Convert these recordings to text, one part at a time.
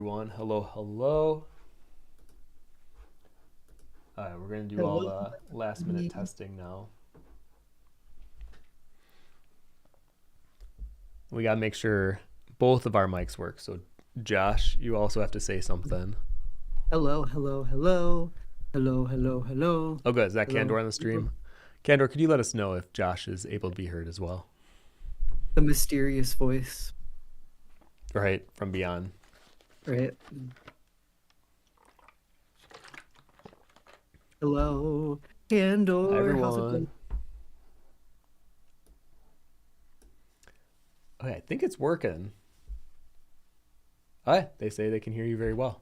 Everyone, hello. All right, we're gonna do all Hello. the last minute testing now. We gotta make sure both of our mics work. So, Josh, you also have to say something. Hello, hello, hello. Hello, hello, hello. Oh, good. Is that Hello, Candor on the hello. stream? Candor, could you let us know if Josh is able to be heard as well? The mysterious voice, Right from beyond. right? Hello, Hi, Candor. How's it going? everyone. Okay, I think it's working. Hi, they say they can hear you very well.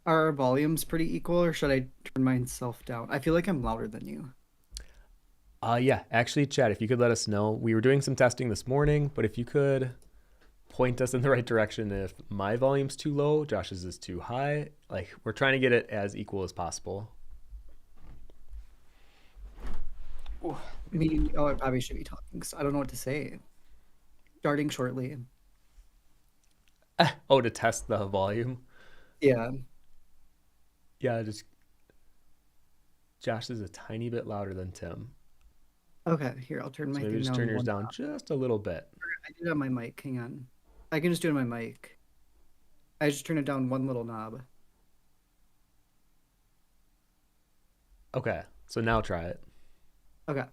Are our volumes pretty equal, or should I turn myself down? I feel like I'm louder than you. Yeah, actually, Chad, if you could let us know. We were doing some testing this morning, but if you could point us in the right direction if my volume's too low, Josh's is too high. Like, we're trying to get it as equal as possible. Oh, I probably should be talking because I don't know what to say. Starting shortly. Oh, to test the volume. Yeah. Yeah, just Josh is a tiny bit louder than Tim. Okay, here, I'll turn So my maybe thing just turn down yours one down knob. just a little bit. I did it on my mic. Hang on. I can just do it on my mic. I just turn it down one little knob. Okay, so now try it. Okay.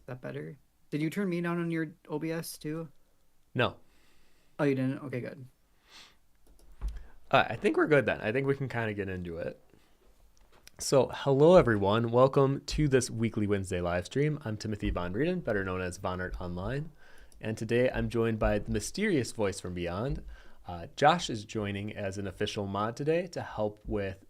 That better? Did you turn me down on your OBS too? No. Oh, you didn't? Okay, good. I think we're good then. I think we can kind of get into it. So, hello everyone. Welcome to this weekly Wednesday live stream. I'm Timothy Von Rueden, better known as vonnart Online. And today I'm joined by the mysterious voice from beyond. Josh is joining as an official mod today to help with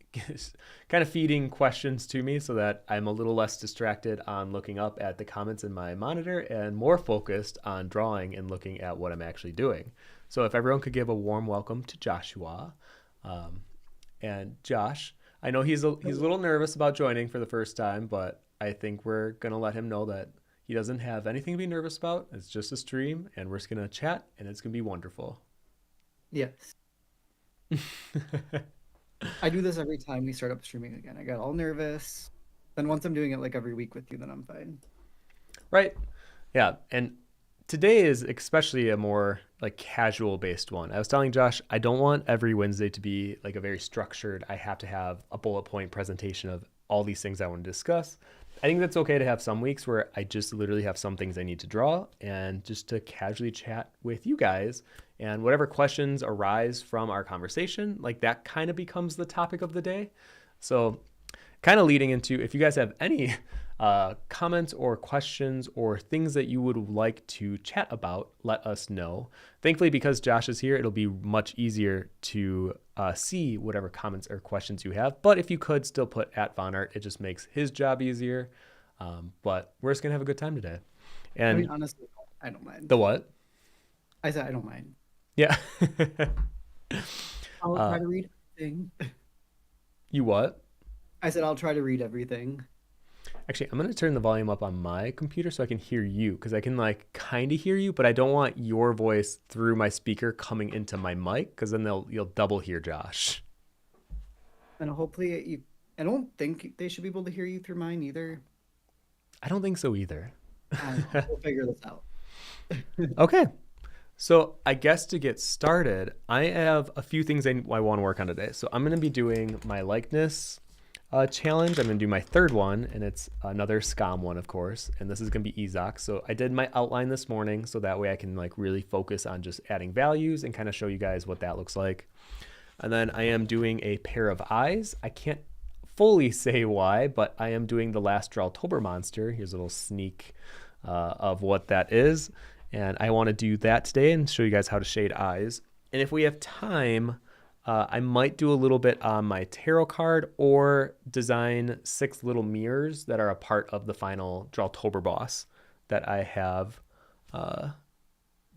kind of feeding questions to me so that I'm a little less distracted on looking up at the comments in my monitor and more focused on drawing and looking at what I'm actually doing. So if everyone could give a warm welcome to Joshua. Um, and Josh, I know he's a little nervous about joining for the first time, but I think we're gonna let him know that he doesn't have anything to be nervous about. It's just a stream, and we're just gonna chat, and it's gonna be wonderful. Yes. I do this every time we start up streaming again. I get all nervous. Then once I'm doing it like every week with you, then I'm fine. Right? Yeah. And today is especially a more like casual based one. I was telling Josh, I don't want every Wednesday to be like a very structured, I have to have a bullet point presentation of all these things I want to discuss. I think that's okay to have some weeks where I just literally have some things I need to draw and just to casually chat with you guys. And whatever questions arise from our conversation, like that kind of becomes the topic of the day. So kind of leading into if you guys have any comments or questions or things that you would like to chat about, let us know. Thankfully, because Josh is here, it'll be much easier to see whatever comments or questions you have. But if you could still put at vonnart, it just makes his job easier. But we're just going to have a good time today. I mean, And honestly, I don't mind. the what? I said I don't mind. Yeah. I'll try uh, to read everything. you what? I said I'll try to read everything. Actually, I'm going to turn the volume up on my computer so I can hear you because I can like kind of hear you, but I don't want your voice through my speaker coming into my mic because then you'll double hear Josh. And hopefully you I don't think they should be able to hear you through mine either. I don't think so either. I don't know. We'll figure this out. Okay. So I guess to get started, I have a few things I want to work on today. So I'm going to be doing my likeness challenge. I'm going to do my third one, and it's another scam one, of course. And this is going to be Isak. So I did my outline this morning, so that way I can like really focus on just adding values and kind of show you guys what that looks like. And then I am doing a pair of eyes. I can't fully say why, but I am doing the last Drawtober monster. Here's a little sneak of what that is. And I want to do that today and show you guys how to shade eyes. And if we have time, I might do a little bit on my tarot card or design 6 little mirrors that are a part of the final Drawtober boss that I have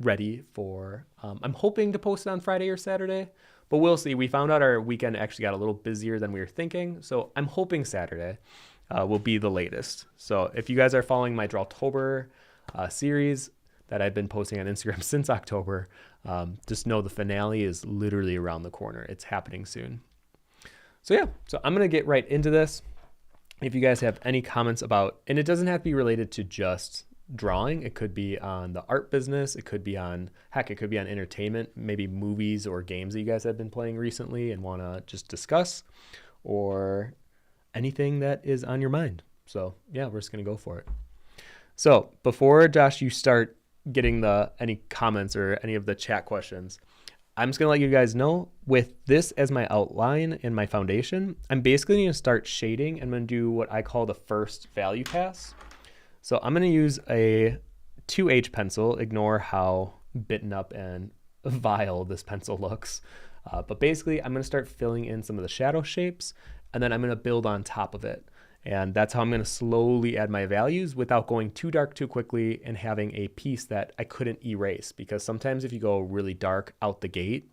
ready for. I'm hoping to post it on Friday or Saturday, but we'll see. We found out our weekend actually got a little busier than we were thinking, so I'm hoping Saturday will be the latest. So if you guys are following my Drawtober series that I've been posting on Instagram since October, Just know the finale is literally around the corner. It's happening soon. So yeah, so I'm going to get right into this. If you guys have any comments about, and it doesn't have to be related to just drawing. It could be on the art business. It could be on, heck, it could be on entertainment, maybe movies or games that you guys have been playing recently and want to just discuss, or anything that is on your mind. So yeah, we're just going to go for it. So before, Josh, you start getting any comments or any of the chat questions, I'm just going to let you guys know, with this as my outline and my foundation, I'm basically going to start shading. I'm going to do what I call the first value pass. So I'm going to use a 2H pencil. Ignore how bitten up and vile this pencil looks. But basically, I'm going to start filling in some of the shadow shapes, and then I'm going to build on top of it. And that's how I'm going to slowly add my values without going too dark too quickly and having a piece that I couldn't erase. Because sometimes if you go really dark out the gate,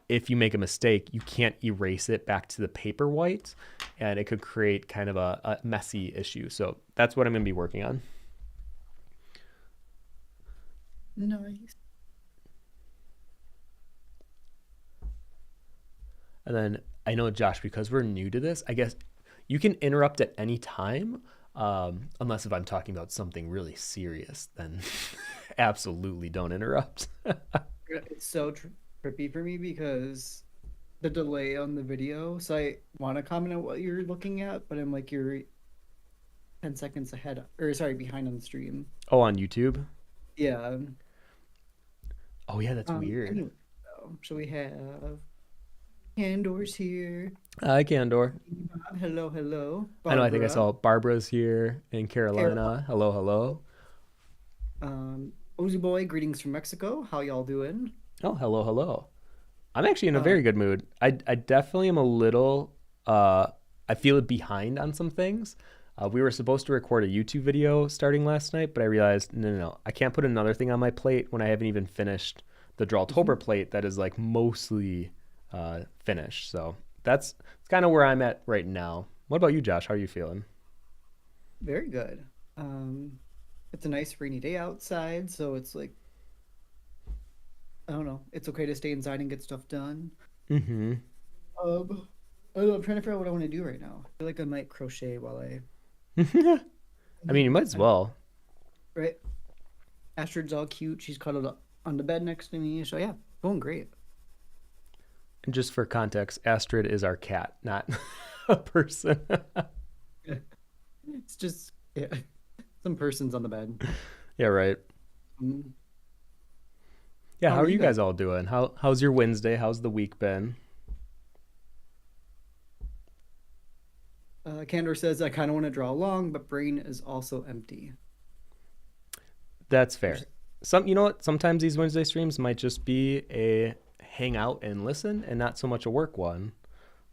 if you make a mistake, you can't erase it back to the paper white, and it could create kind of a messy issue. So that's what I'm going to be working on. Nice. And then I know, Josh, because we're new to this, I guess you can interrupt at any time, unless if I'm talking about something really serious, then absolutely don't interrupt. It's so trippy for me because the delay on the video. So I want to comment on what you're looking at, but I'm like, you're 10 seconds ahead, or sorry, behind on the stream. Oh, on YouTube? Yeah. Oh, yeah, that's weird. Anyway, so we have Candor's here. Hi, Candor. Hello, hello. I know, I think I Barbara. saw Barbara's here in Carolina. Hello, hello. Ozy Boy, greetings from Mexico. How y'all doing? Oh, hello, hello. I'm actually in a very good mood. I definitely am a little, I feel behind on some things. We were supposed to record a YouTube video starting last night, but I realized, no. I can't put another thing on my plate when I haven't even finished the Drawtober plate that is like mostly finished. So that's kind of where I'm at right now. What about you, Josh? How are you feeling? Very good. It's a nice rainy day outside, so it's like, I don't know. It's okay to stay inside and get stuff done. Mm-hmm. I don't know, I'm trying to figure out what I want to do right now. I feel like I might crochet while I. I mean, you might as well. Right. Astrid's all cute. She's cuddled up on the bed next to me. So yeah, going great. And just for context, Astrid is our cat, not a person. It's just some persons on the bed. Yeah, right. Mm. Yeah, how are you guys all doing? How's your Wednesday? How's the week been? Candor says, I kind of want to draw along, but brain is also empty. That's fair. You know what? Sometimes these Wednesday streams might just be a hang out and listen and not so much a work one.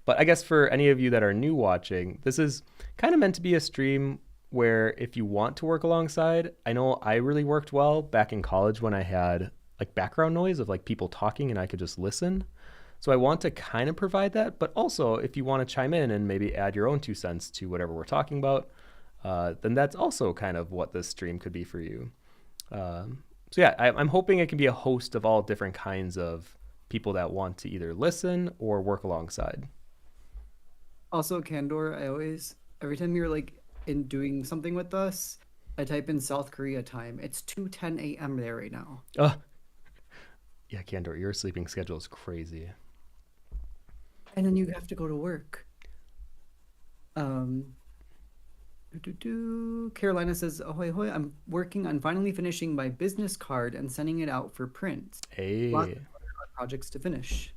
But I guess for any of you that are new watching, this is kind of meant to be a stream where if you want to work alongside, I know I really worked well back in college when I had like background noise of like people talking and I could just listen. So I want to kind of provide that, but also if you want to chime in and maybe add your own 2 cents to whatever we're talking about, then that's also kind of what this stream could be for you. So yeah, I'm hoping it can be a host of all different kinds of people that want to either listen or work alongside. Also, Candor, every time you're like in doing something with us, I type in South Korea time. It's 2:10 a.m. there right now. Yeah, Candor, your sleeping schedule is crazy. And then you have to go to work. Carolina says, ahoy, hoy, I'm working on finally finishing my business card and sending it out for print. Hey. Lots of other projects to finish.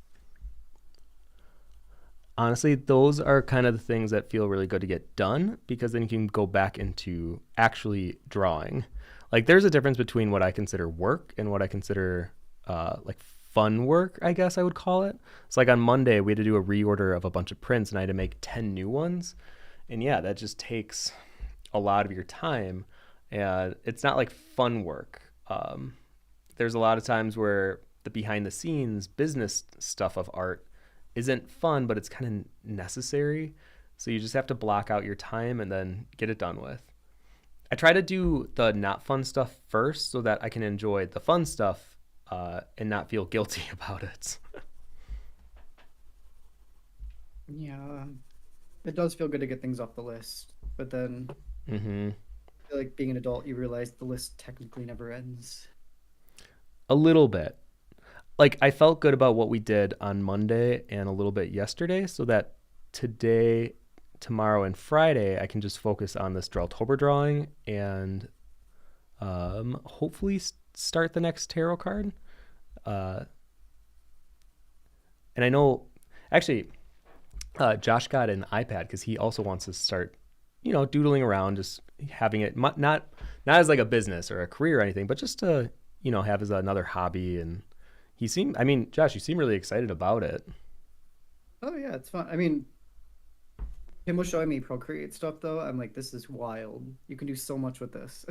Honestly, those are kind of the things that feel really good to get done, because then you can go back into actually drawing. Like there's a difference between what I consider work and what I consider like fun work, I guess I would call it. It's like on Monday, we had to do a reorder of a bunch of prints and I had to make 10 new ones. And yeah, that just takes a lot of your time. And it's not like fun work. There's a lot of times where the behind the scenes business stuff of art isn't fun, but it's kind of necessary. So you just have to block out your time and then get it done with. I try to do the not fun stuff first so that I can enjoy the fun stuff and not feel guilty about it. Yeah, it does feel good to get things off the list, but then Mm-hmm. I feel like being an adult, you realize the list technically never ends. A little bit. Like I felt good about what we did on Monday and a little bit yesterday, so that today, tomorrow, and Friday I can just focus on this Drawtober drawing and hopefully start the next tarot card. Uh, and I know, actually, Josh got an iPad because he also wants to start, doodling around, just having it not as like a business or a career or anything, but just to have as another hobby. And he seemed, I mean, Josh, you seem really excited about it. Oh yeah, it's fun. I mean, him was showing me Procreate stuff though. I'm like, this is wild. You can do so much with this.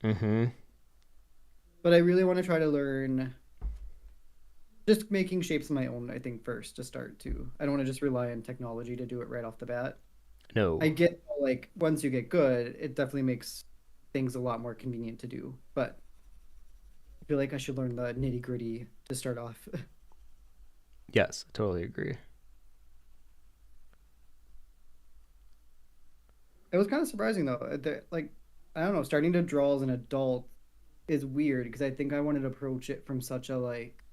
Mm-hmm. But I really want to try to learn just making shapes of my own, I think, first to start too. I don't want to just rely on technology to do it right off the bat. I No. get like once you get good, it definitely makes things a lot more convenient to do. But I feel like I should learn the nitty gritty to start off. Yes, totally agree. It was kind of surprising though. Like, I don't know, starting to draw as an adult is weird because I think I wanted to approach it from such a like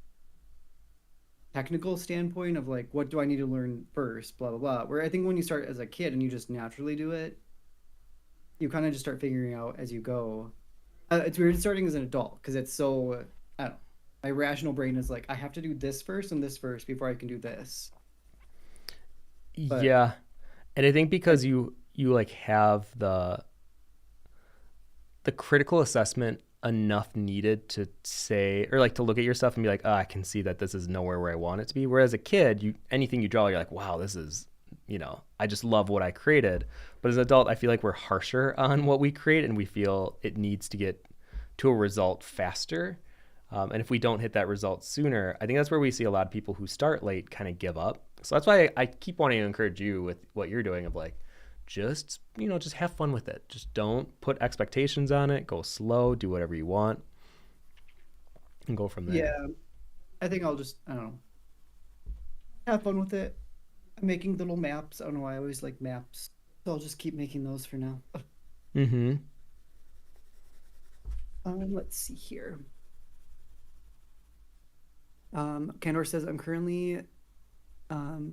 technical standpoint of like what do I need to learn first, blah blah blah. Where I think when you start as a kid and you just naturally do it, you kind of just start figuring out as you go. It's weird starting as an adult because it's so I don't know. My rational brain is like I have to do this first and this first before I can do this. But Yeah, and I think I, because you like have the critical assessment enough needed to say or like to look at your stuff and be like, oh, I can see that this is nowhere where I want it to be. Whereas a kid, you anything you draw, you're like, wow, this is, I just love what I created. But as an adult, I feel like we're harsher on what we create and we feel it needs to get to a result faster. And if we don't hit that result sooner, I think that's where we see a lot of people who start late kind of give up. So that's why I keep wanting to encourage you with what you're doing of like, just have fun with it. Just don't put expectations on it. Go slow, do whatever you want, and go from there. yeah, I think I'll just I don't know have fun with it. I'm making little maps. I don't know why I always like maps, so I'll just keep making those for now. Mm-hmm. Let's see here. Candor says I'm currently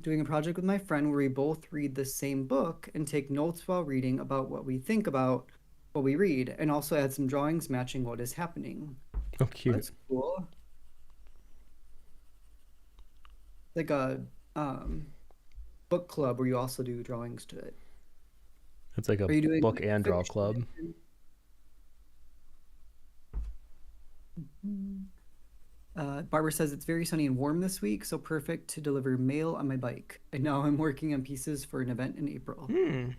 doing a project with my friend where we both read the same book and take notes while reading about what we think about what we read, and also add some drawings matching what is happening. Oh, cute. That's cool. Like a book club where you also do drawings to it. It's like a Are you doing book like and draw club. fiction? Mhm. Barbara says it's very sunny and warm this week, so perfect to deliver mail on my bike. And now I'm working on pieces for an event in April. Hmm.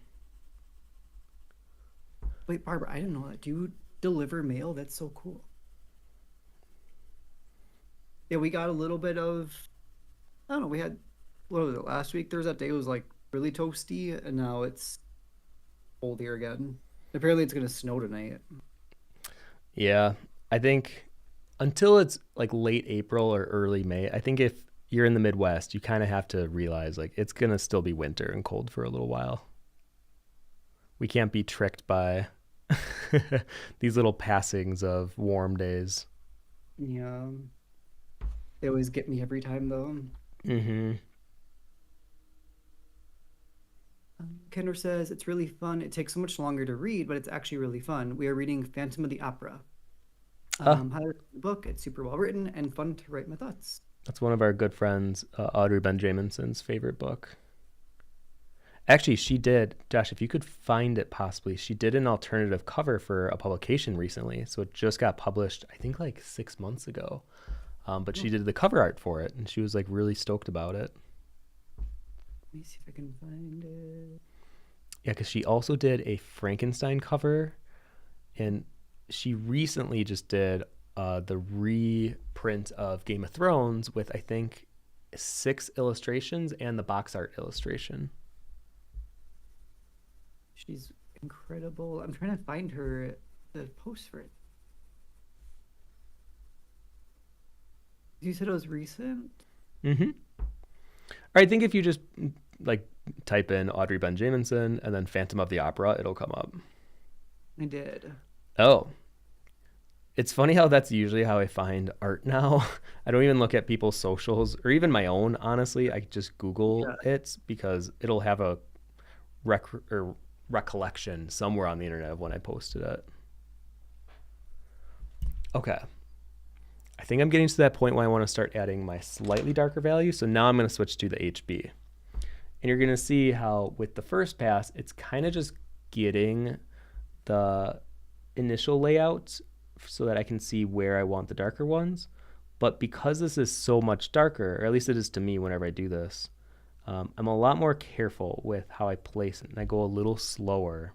Wait, Barbara, I didn't know that. Do you deliver mail? That's so cool. Yeah, we got a little bit of, I don't know, we had, what was it, last week? There was that day it was like really toasty, and now it's cold here again. Apparently it's going to snow tonight. Yeah, I think until it's like late April or early May, I think if you're in the Midwest, you kind of have to realize like it's gonna still be winter and cold for a little while. We can't be tricked by these little passings of warm days. Yeah, they always get me every time though. Mm-hmm. Kendra says it's really fun. It takes so much longer to read, but it's actually really fun. We are reading Phantom of the Opera. Ah, Highly recommend the book. It's super well written and fun to write my thoughts. that's one of our good friends, Audrey Benjaminson's favorite book. Actually, she did, Josh, if you could find it possibly, she did an alternative cover for a publication recently. So it just got published, I think like 6 months ago. But Oh, she did the cover art for it and she was like really stoked about it. let me see if I can find it. Yeah, because she also did a Frankenstein cover and she recently just did the reprint of Game of Thrones with, I think, 6 illustrations and the box art illustration. She's incredible. I'm trying to find her the post for it. You said it was recent? Mm-hmm. I think if you just like type in Audrey Ben Jameson and then Phantom of the Opera, it'll come up. I did. Oh, it's funny how that's usually how I find art now. I don't even look at people's socials or even my own, honestly. I just Google Yeah. it because it'll have a or recollection somewhere on the internet of when I posted it. Okay. I think I'm getting to that point where I want to start adding my slightly darker value. So now I'm going to switch to the HB. And you're going to see how with the first pass, it's kind of just getting the initial layout so that I can see where I want the darker ones. But because this is so much darker, or at least it is to me whenever I do this, I'm a lot more careful with how I place it. And I go a little slower.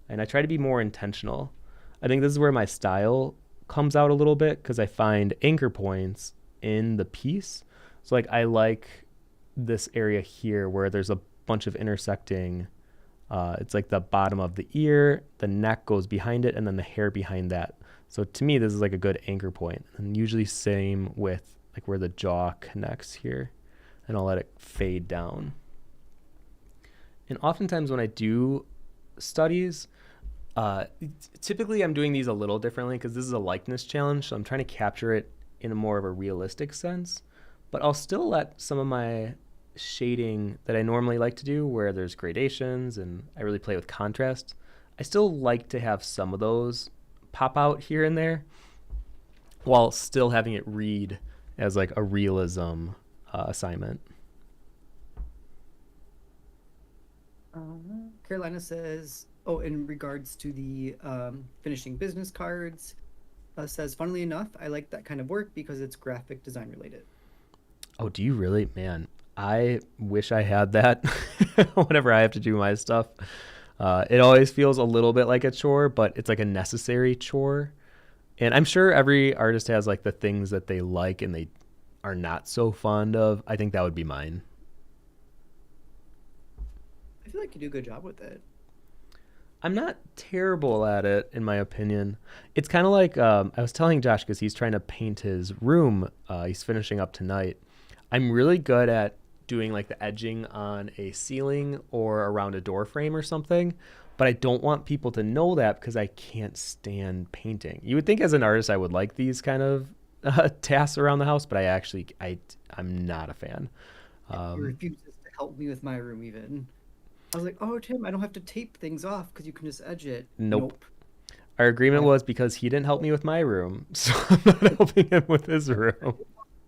And I try to be more intentional. I think this is where my style comes out a little bit because I find anchor points in the piece. So like I like this area here where there's a bunch of intersecting. It's like the bottom of the ear, the neck goes behind it, and then the hair behind that. So to me, this is like a good anchor point. And usually same with like where the jaw connects here. And I'll let it fade down. And oftentimes when I do studies, uh, typically I'm doing these a little differently because this is a likeness challenge. So I'm trying to capture it in a more of a realistic sense. But I'll still let some of my shading that I normally like to do, where there's gradations and I really play with contrast, I still like to have some of those pop out here and there while still having it read as like a realism assignment. Carolina says, oh, in regards to the finishing business cards, says, funnily enough, I like that kind of work because it's graphic design related. Oh, do you really? Man, I wish I had that whenever I have to do my stuff. It always feels a little bit like a chore, but it's like a necessary chore. And I'm sure every artist has like the things that they like and they are not so fond of. I think that would be mine. I feel like you do a good job with it. I'm not terrible at it, in my opinion. It's kind of like I was telling Josh because he's trying to paint his room. He's finishing up tonight. I'm really good at doing like the edging on a ceiling or around a door frame or something, but I don't want people to know that because I can't stand painting. You would think as an artist I would like these kind of tasks around the house, but I'm not a fan. He Um, refuses to help me with my room even. I was like, oh, Tim, I don't have to tape things off because you can just edge it. nope. Nope. Our I agreement have was because he didn't help me with my room, so I'm not helping him with his room.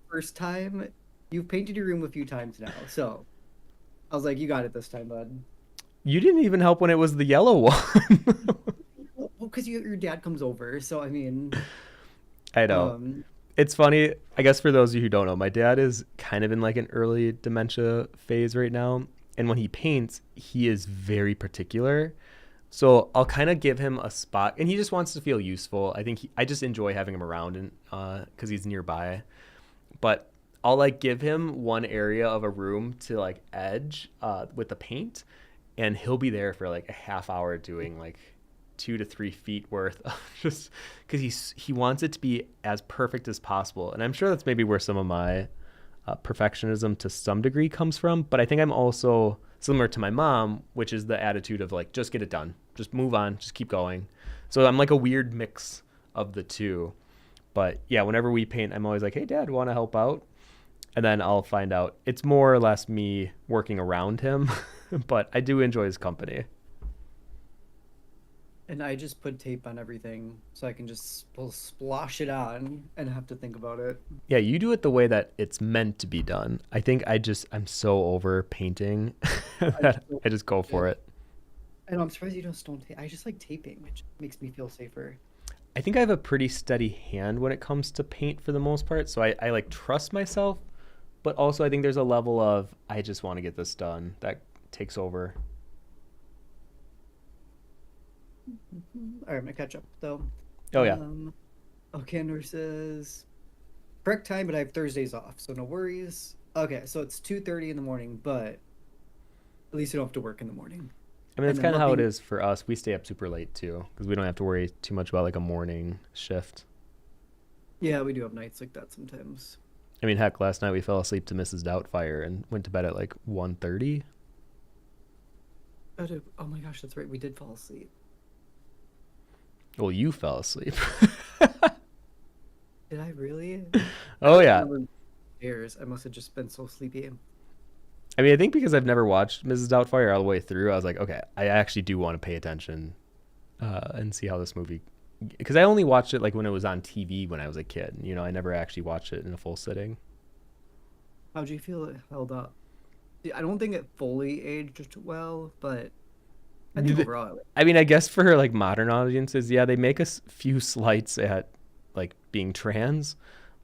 first time. You've painted your room a few times now, so I was like, you got it this time, bud. You didn't even help when it was the yellow one. Well, because your dad comes over, so I mean, I know. um, It's funny. I guess for those of you who don't know, my dad is kind of in like an early dementia phase right now. And when he paints, he is very particular. So I'll kind of give him a spot, and he just wants to feel useful. I just enjoy having him around, and because he's nearby. But I'll like give him one area of a room to like edge with the paint, and he'll be there for like a half hour doing like 2 to 3 feet worth of just because he wants it to be as perfect as possible. And I'm sure that's maybe where some of my perfectionism to some degree comes from. But I think I'm also similar to my mom, which is the attitude of like, just get it done, just move on, just keep going. So I'm like a weird mix of the two. But yeah, whenever we paint, I'm always like, hey, dad, want to help out? And then I'll find out it's more or less me working around him, but I do enjoy his company. and I just put tape on everything so I can just splosh it on and have to think about it. Yeah, you do it the way that it's meant to be done. I think I'm so over painting I that just don't I just go like for it. it. I know I'm surprised you just don't tape. I just like taping, which makes me feel safer. I think I have a pretty steady hand when it comes to paint for the most part. So I like trust myself, but also I think there's a level of I just want to get this done that takes over. All right, I'm gonna catch up though. Oh yeah. Um, Okander says correct time, but I have Thursdays off, so no worries. Okay, so it's 2:30 in the morning, but at least you don't have to work in the morning. I mean, And that's then kind of how it loving, is for us. We stay up super late too because we don't have to worry too much about like a morning shift. yeah, we do have nights like that sometimes. I mean, heck, last night we fell asleep to Mrs. Doubtfire and went to bed at like 1:30. Oh my gosh, that's right. We did fall asleep. Well, you fell asleep. Did I really? I Oh don't yeah. remember years. I must have just been so sleepy. I mean, I think because I've never watched Mrs. Doubtfire all the way through, I was like, okay, I actually do want to pay attention and see how this movie. Because I only watched it like when it was on TV when I was a kid. You know, I never actually watched it in a full sitting. How'd you feel it held up? I don't think it fully aged well, but I think overall, I mean, I guess for like modern audiences, yeah, they make a few slights at like being trans,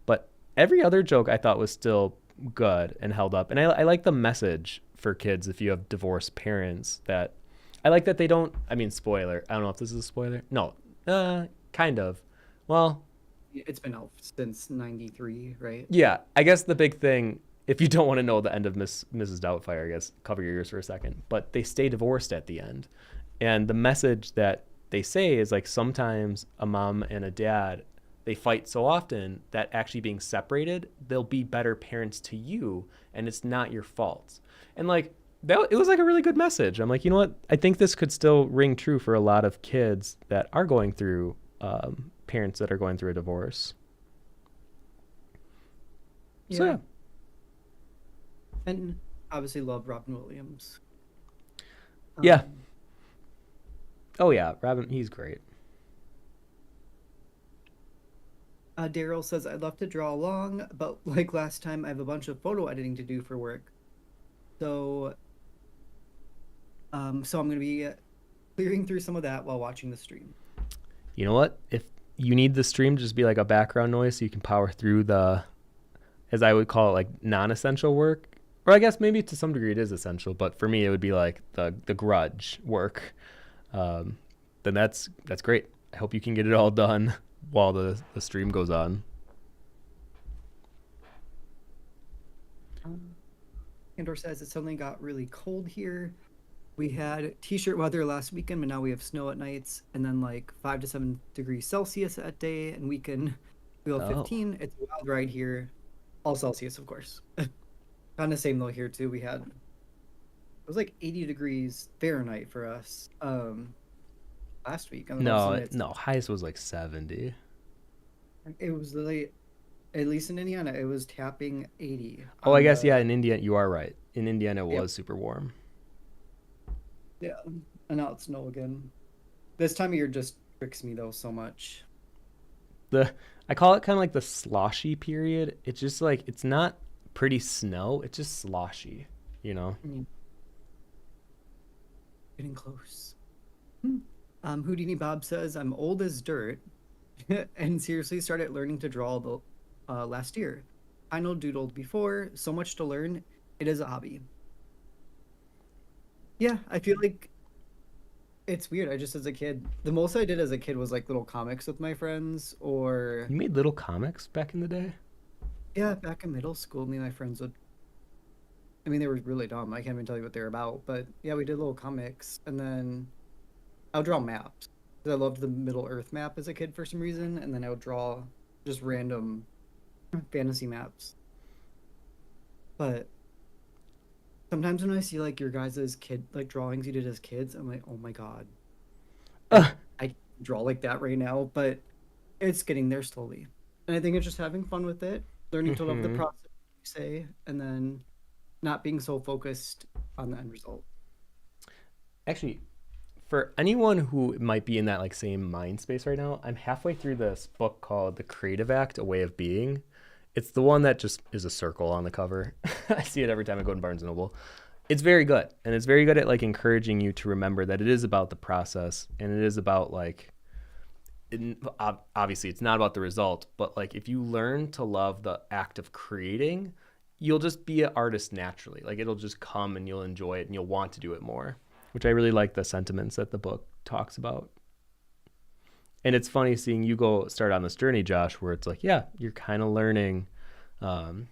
but every other joke I thought was still good and held up. And I like the message for kids if you have divorced parents that I like that they don't. I mean, spoiler. I don't know if this is a spoiler. No, kind of. Well, it's been out since '93, right? yeah. I guess the big thing, if you don't want to know the end of Mrs. Doubtfire, I guess cover your ears for a second. But they stay divorced at the end, and the message that they say is like sometimes a mom and a dad they fight so often that actually being separated, they'll be better parents to you, and it's not your fault. And like that, it was like a really good message. I'm like, you know what? I think this could still ring true for a lot of kids that are going through parents that are going through a divorce. So Yeah, yeah, and obviously love Robin Williams. yeah. Um, Oh yeah, Robin, he's great. Daryl says I'd love to draw along, but like last time, I have a bunch of photo editing to do for work. So, so I'm gonna be clearing through some of that while watching the stream. You know what? If you need the stream to just be like a background noise so you can power through the, as I would call it, like non-essential work, or I guess maybe to some degree it is essential, but for me it would be like the grudge work. Um, then that's great. I hope you can get it all done while the stream goes on. Um, Andor says it suddenly got really cold here. We had t-shirt weather last weekend, but now we have snow at nights, and then like 5 to 7 degrees Celsius at day, and weekend we'll have Oh 15. It's a wild ride here, all Celsius, of course. Kind of same though here too. We had it was like 80 degrees Fahrenheit for us last week, and then all of a sudden no, no, highest was like 70. it was literally, at least in Indiana, it was tapping 80 Oh, I on guess yeah. the In Indiana, you are right. In Indiana, it yeah was super warm. yeah, and now it's snow again. This time of year just tricks me though so much. The I call it kind of like the sloshy period. It's just like it's not pretty snow. It's just sloshy. You know. Mm, getting close. Hmm. Houdini Bob says I'm old as dirt, and seriously started learning to draw the last year. I know doodled before, so much to learn. It is a hobby. Yeah, I feel like it's weird. I just as a kid, the most I did as a kid was like little comics with my friends, or You made little comics back in the day. yeah, back in middle school, me and my friends would. I mean, they were really dumb. I can't even tell you what they're about, but yeah, we did little comics, and then I would draw maps. 'Cause I loved the Middle Earth map as a kid for some reason, and then I would draw just random fantasy maps. But sometimes when I see like your guys' kid like drawings you did as kids, I'm like, oh my god, I Ugh. I can't draw like that right now, but it's getting there slowly. And I think it's just having fun with it, learning to love the Hmm. process, you say, and then not being so focused on the end result. Actually, for anyone who might be in that like same mind space right now, I'm halfway through this book called The Creative Act: A Way of Being. It's the one that just is a circle on the cover. I see it every time I go to Barnes and Noble. It's very good, and it's very good at like encouraging you to remember that it is about the process, and it is about like obviously it's not about the result, but like if you learn to love the act of creating, you'll just be an artist naturally. Like it'll just come and you'll enjoy it and you'll want to do it more, which I really like the sentiments that the book talks about. And it's funny seeing you go start on this journey, Josh, where it's like, yeah, you're kind of learning um,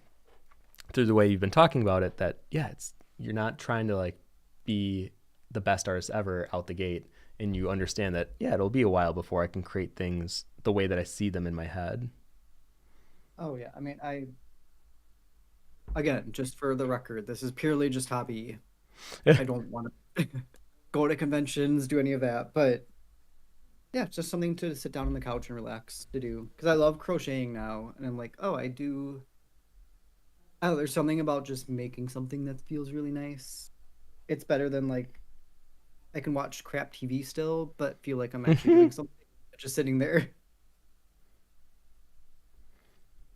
through the way you've been talking about it that, yeah, it's you're not trying to like be the best artist ever out the gate. And you understand that, yeah, it'll be a while before I can create things the way that I see them in my head. Oh yeah, I mean, I again, just for the record, this is purely just hobby. I don't want to go to conventions, do any of that, but yeah, it's just something to sit down on the couch and relax to do. Because I love crocheting now, and I'm like, oh, I do. Oh, there's something about just making something that feels really nice. It's better than like I can watch crap TV still, but feel like I'm actually doing something, just sitting there.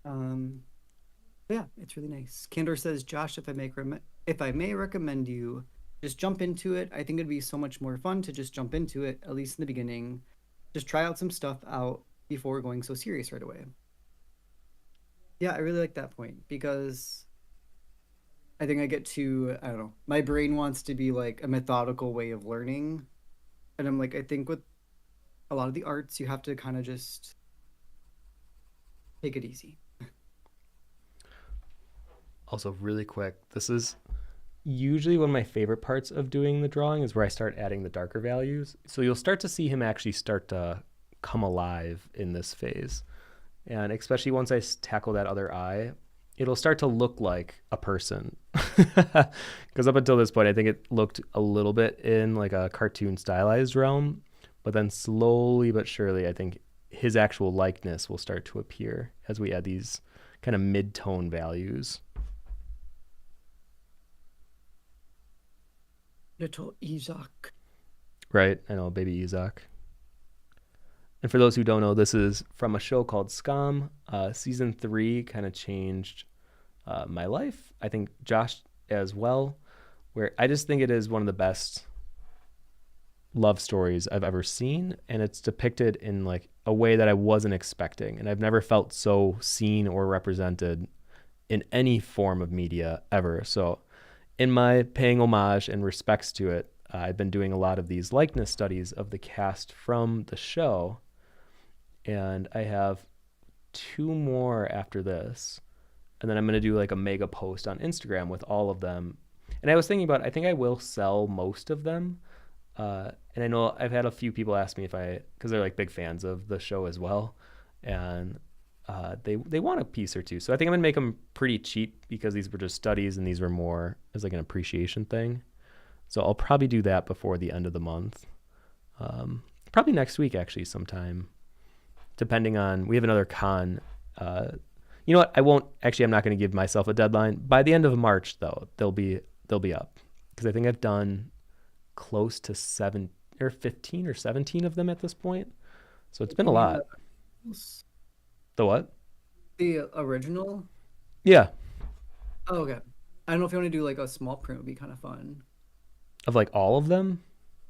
Um, yeah, it's really nice. Candor says, Josh, if I may recommend you, just jump into it. I think it'd be so much more fun to just jump into it, at least in the beginning. Just try out some stuff out before going so serious right away. Yeah, I really like that point because I think I get to, I don't know, my brain wants to be like a methodical way of learning. And I'm like, I think with a lot of the arts, you have to kind of just take it easy. Also, really quick, this is usually one of my favorite parts of doing the drawing is where I start adding the darker values. So you'll start to see him actually start to come alive in this phase. And especially once I tackle that other eye, it'll start to look like a person. Because up until this point, I think it looked a little bit in like a cartoon stylized realm. But then slowly but surely, I think his actual likeness will start to appear as we add these kind of mid-tone values. Little Isak. Right? I know, baby Isak. And for those who don't know, this is from a show called Scum. Season 3 kind of changed my life. I think Josh as well, where I just think it is one of the best love stories I've ever seen. And it's depicted in like a way that I wasn't expecting. And I've never felt so seen or represented in any form of media ever. So in my paying homage and respects to it, I've been doing a lot of these likeness studies of the cast from the show. And I have two more after this. And then I'm going to do like a mega post on Instagram with all of them. And I was thinking about, I think I will sell most of them. And I know I've had a few people ask me if because they're like big fans of the show as well. And they want a piece or two. So I think I'm going to make them pretty cheap because these were just studies and these were more as like an appreciation thing. So I'll probably do that before the end of the month. Probably next week, actually, sometime, depending on, we have another con. You know what? I'm not going to give myself a deadline. By the end of March, though, they'll be up because I think I've done close to 15 or 17 of them at this point. So it's been a You mean lot. The what? the original? Yeah. Oh, okay. I don't know if you want to do like a small print would be kind of fun. Of like all of them?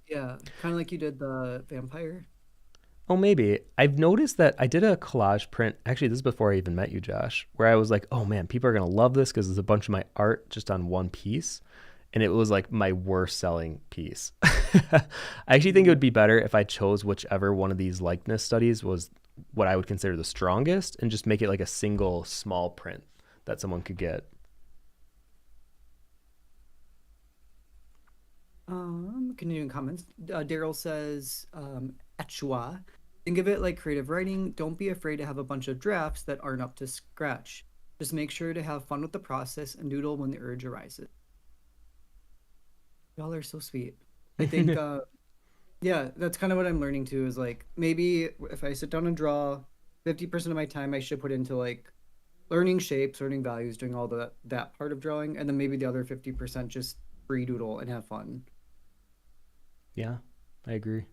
Yeah, kind of like you did the vampire. Oh, maybe. I've noticed that I did a collage print. Actually, this is before I even met you, Josh, where I was like, oh man, people are going to love this because it's a bunch of my art just on one piece. And it was like my worst selling piece. I actually think it would be better if I chose whichever one of these likeness studies was what I would consider the strongest and just make it like a single small print that someone could get. Continuing comments. Daryl says, Achua. Think of it like creative writing. Don't be afraid to have a bunch of drafts that aren't up to scratch. Just make sure to have fun with the process and doodle when the urge arises. Y'all are so sweet. I think, yeah, that's kind of what I'm learning too is like maybe if I sit down and draw, 50% of my time I should put into like learning shapes, learning values, doing all that part of drawing, and then maybe the other 50% just free doodle and have fun. Yeah, I agree.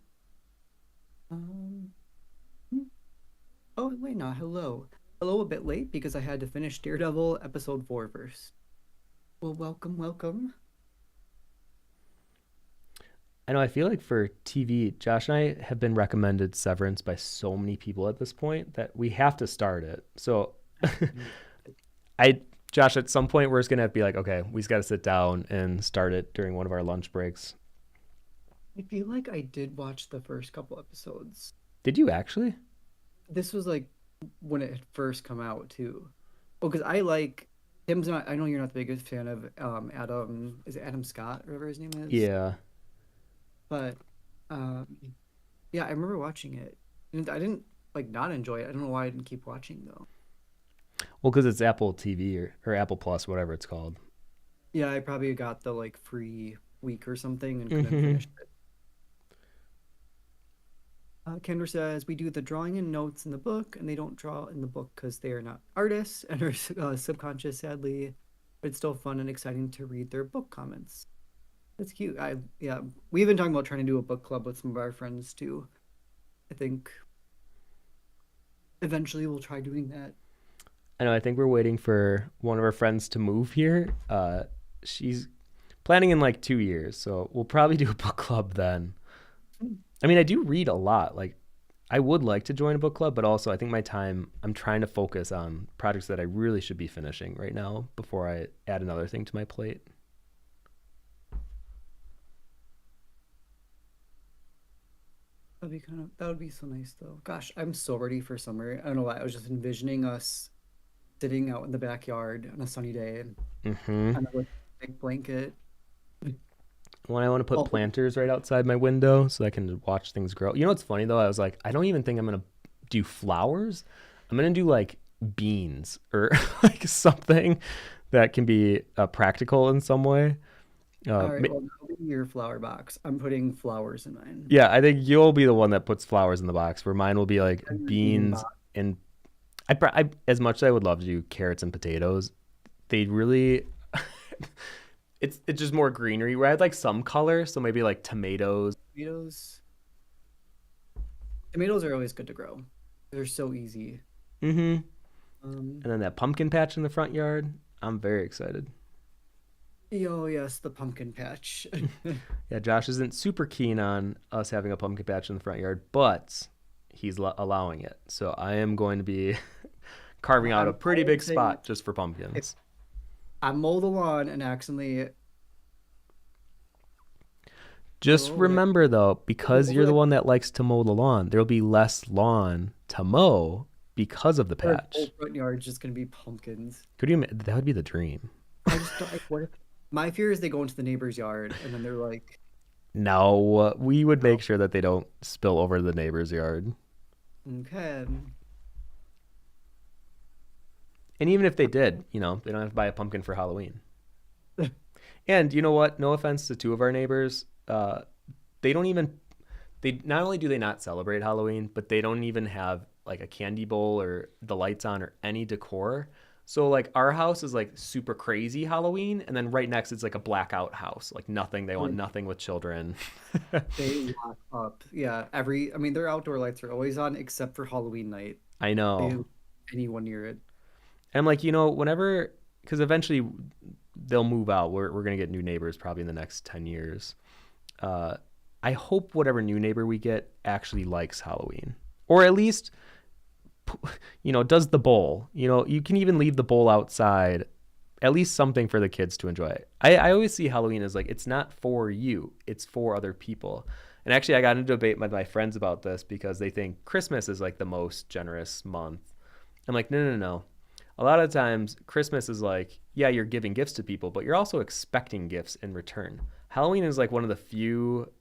Um, hmm. Oh, wait, no, hello. Hello, a bit late because I had to finish Daredevil episode 4 first. Well, welcome, welcome. I know I feel like for TV, Josh and I have been recommended Severance by so many people at this point that we have to start it. So I Josh, at some point we're just gonna have to be like, okay, we just gotta sit down and start it during one of our lunch breaks. I feel like I did watch the first couple episodes. Did you actually? This was like when it had first come out too. Oh, because I like Tim's not. I know you're not the biggest fan of Adam. Is it Adam Scott or whatever his name is? Yeah. But um, yeah, I remember watching it, and I didn't like not enjoy it. I don't know why I didn't keep watching though. Well, because it's Apple TV or Apple Plus, whatever it's called. Yeah, I probably got the like free week or something and couldn't Mm-hmm. finish it. Kendra says we do the drawing and notes in the book, and they don't draw in the book because they are not artists and are subconscious, sadly. But it's still fun and exciting to read their book comments. That's cute. Yeah, we've been talking about trying to do a book club with some of our friends too. I think eventually we'll try doing that. I know. I think we're waiting for one of our friends to move here. She's planning in like 2 years, so we'll probably do a book club then. I mean, I do read a lot. Like, I would like to join a book club, but also I think my time, I'm trying to focus on projects that I really should be finishing right now before I add another thing to my plate. That would be so nice though. Gosh, I'm so ready for summer. I don't know why. I was just envisioning us sitting out in the backyard on a sunny day and Mm-hmm. kind of with a big blanket. When I want to put Oh, planters right outside my window so I can watch things grow. You know what's funny though? I was like, I don't even think I'm gonna do flowers. I'm gonna do like beans or like something that can be practical in some way. Uh, all right, well, that'll be your flower box. I'm putting flowers in mine. yeah, I think you'll be the one that puts flowers in the box, where mine will be like And your bean beans box. and as much as I would love to do carrots and potatoes, they really it's just more greenery. Where I'd like some color, so maybe like tomatoes. Tomatoes. Tomatoes are always good to grow. They're so easy. Mm-hmm. Um, And then that pumpkin patch in the front yard. I'm very excited. oh yes, the pumpkin patch. Yeah, Josh isn't super keen on us having a pumpkin patch in the front yard, but he's allowing it. So I am going to be carving out a pretty I big would say spot just for if pumpkins. I mow the lawn and accidentally Just throw away remember though, because you're over the like one that likes to mow the lawn, there'll be less lawn to mow because of the our whole patch. front yard is just gonna be pumpkins. Could you? That would be the dream. I just don't like what if my fear is they go into the neighbor's yard and then they're like, No, we would no, make sure that they don't spill over the neighbor's yard. okay. And even if they did, they don't have to buy a pumpkin for Halloween. And you know what? No offense to two of our neighbors, they don't even. They not only do they not celebrate Halloween, but they don't even have like a candy bowl or the lights on or any decor. So like our house is like super crazy Halloween, and then right next it's like a blackout house, like nothing. They want Like nothing with children. they lock up. Yeah, I mean their outdoor lights are always on except for Halloween night. I They know. don't want anyone near it. And I'm like, whenever, because eventually they'll move out. We're gonna get new neighbors probably in the next 10 years. Uh, I hope whatever new neighbor we get actually likes Halloween, or at least does the bowl. You can even leave the bowl outside. At least something for the kids to enjoy. I always see Halloween as like it's not for you, it's for other people. And actually, I got into a debate with my friends about this because they think Christmas is like the most generous month. I'm like, no, no, no. A lot of times, Christmas is like, yeah, you're giving gifts to people, but you're also expecting gifts in return. Halloween is like one of the few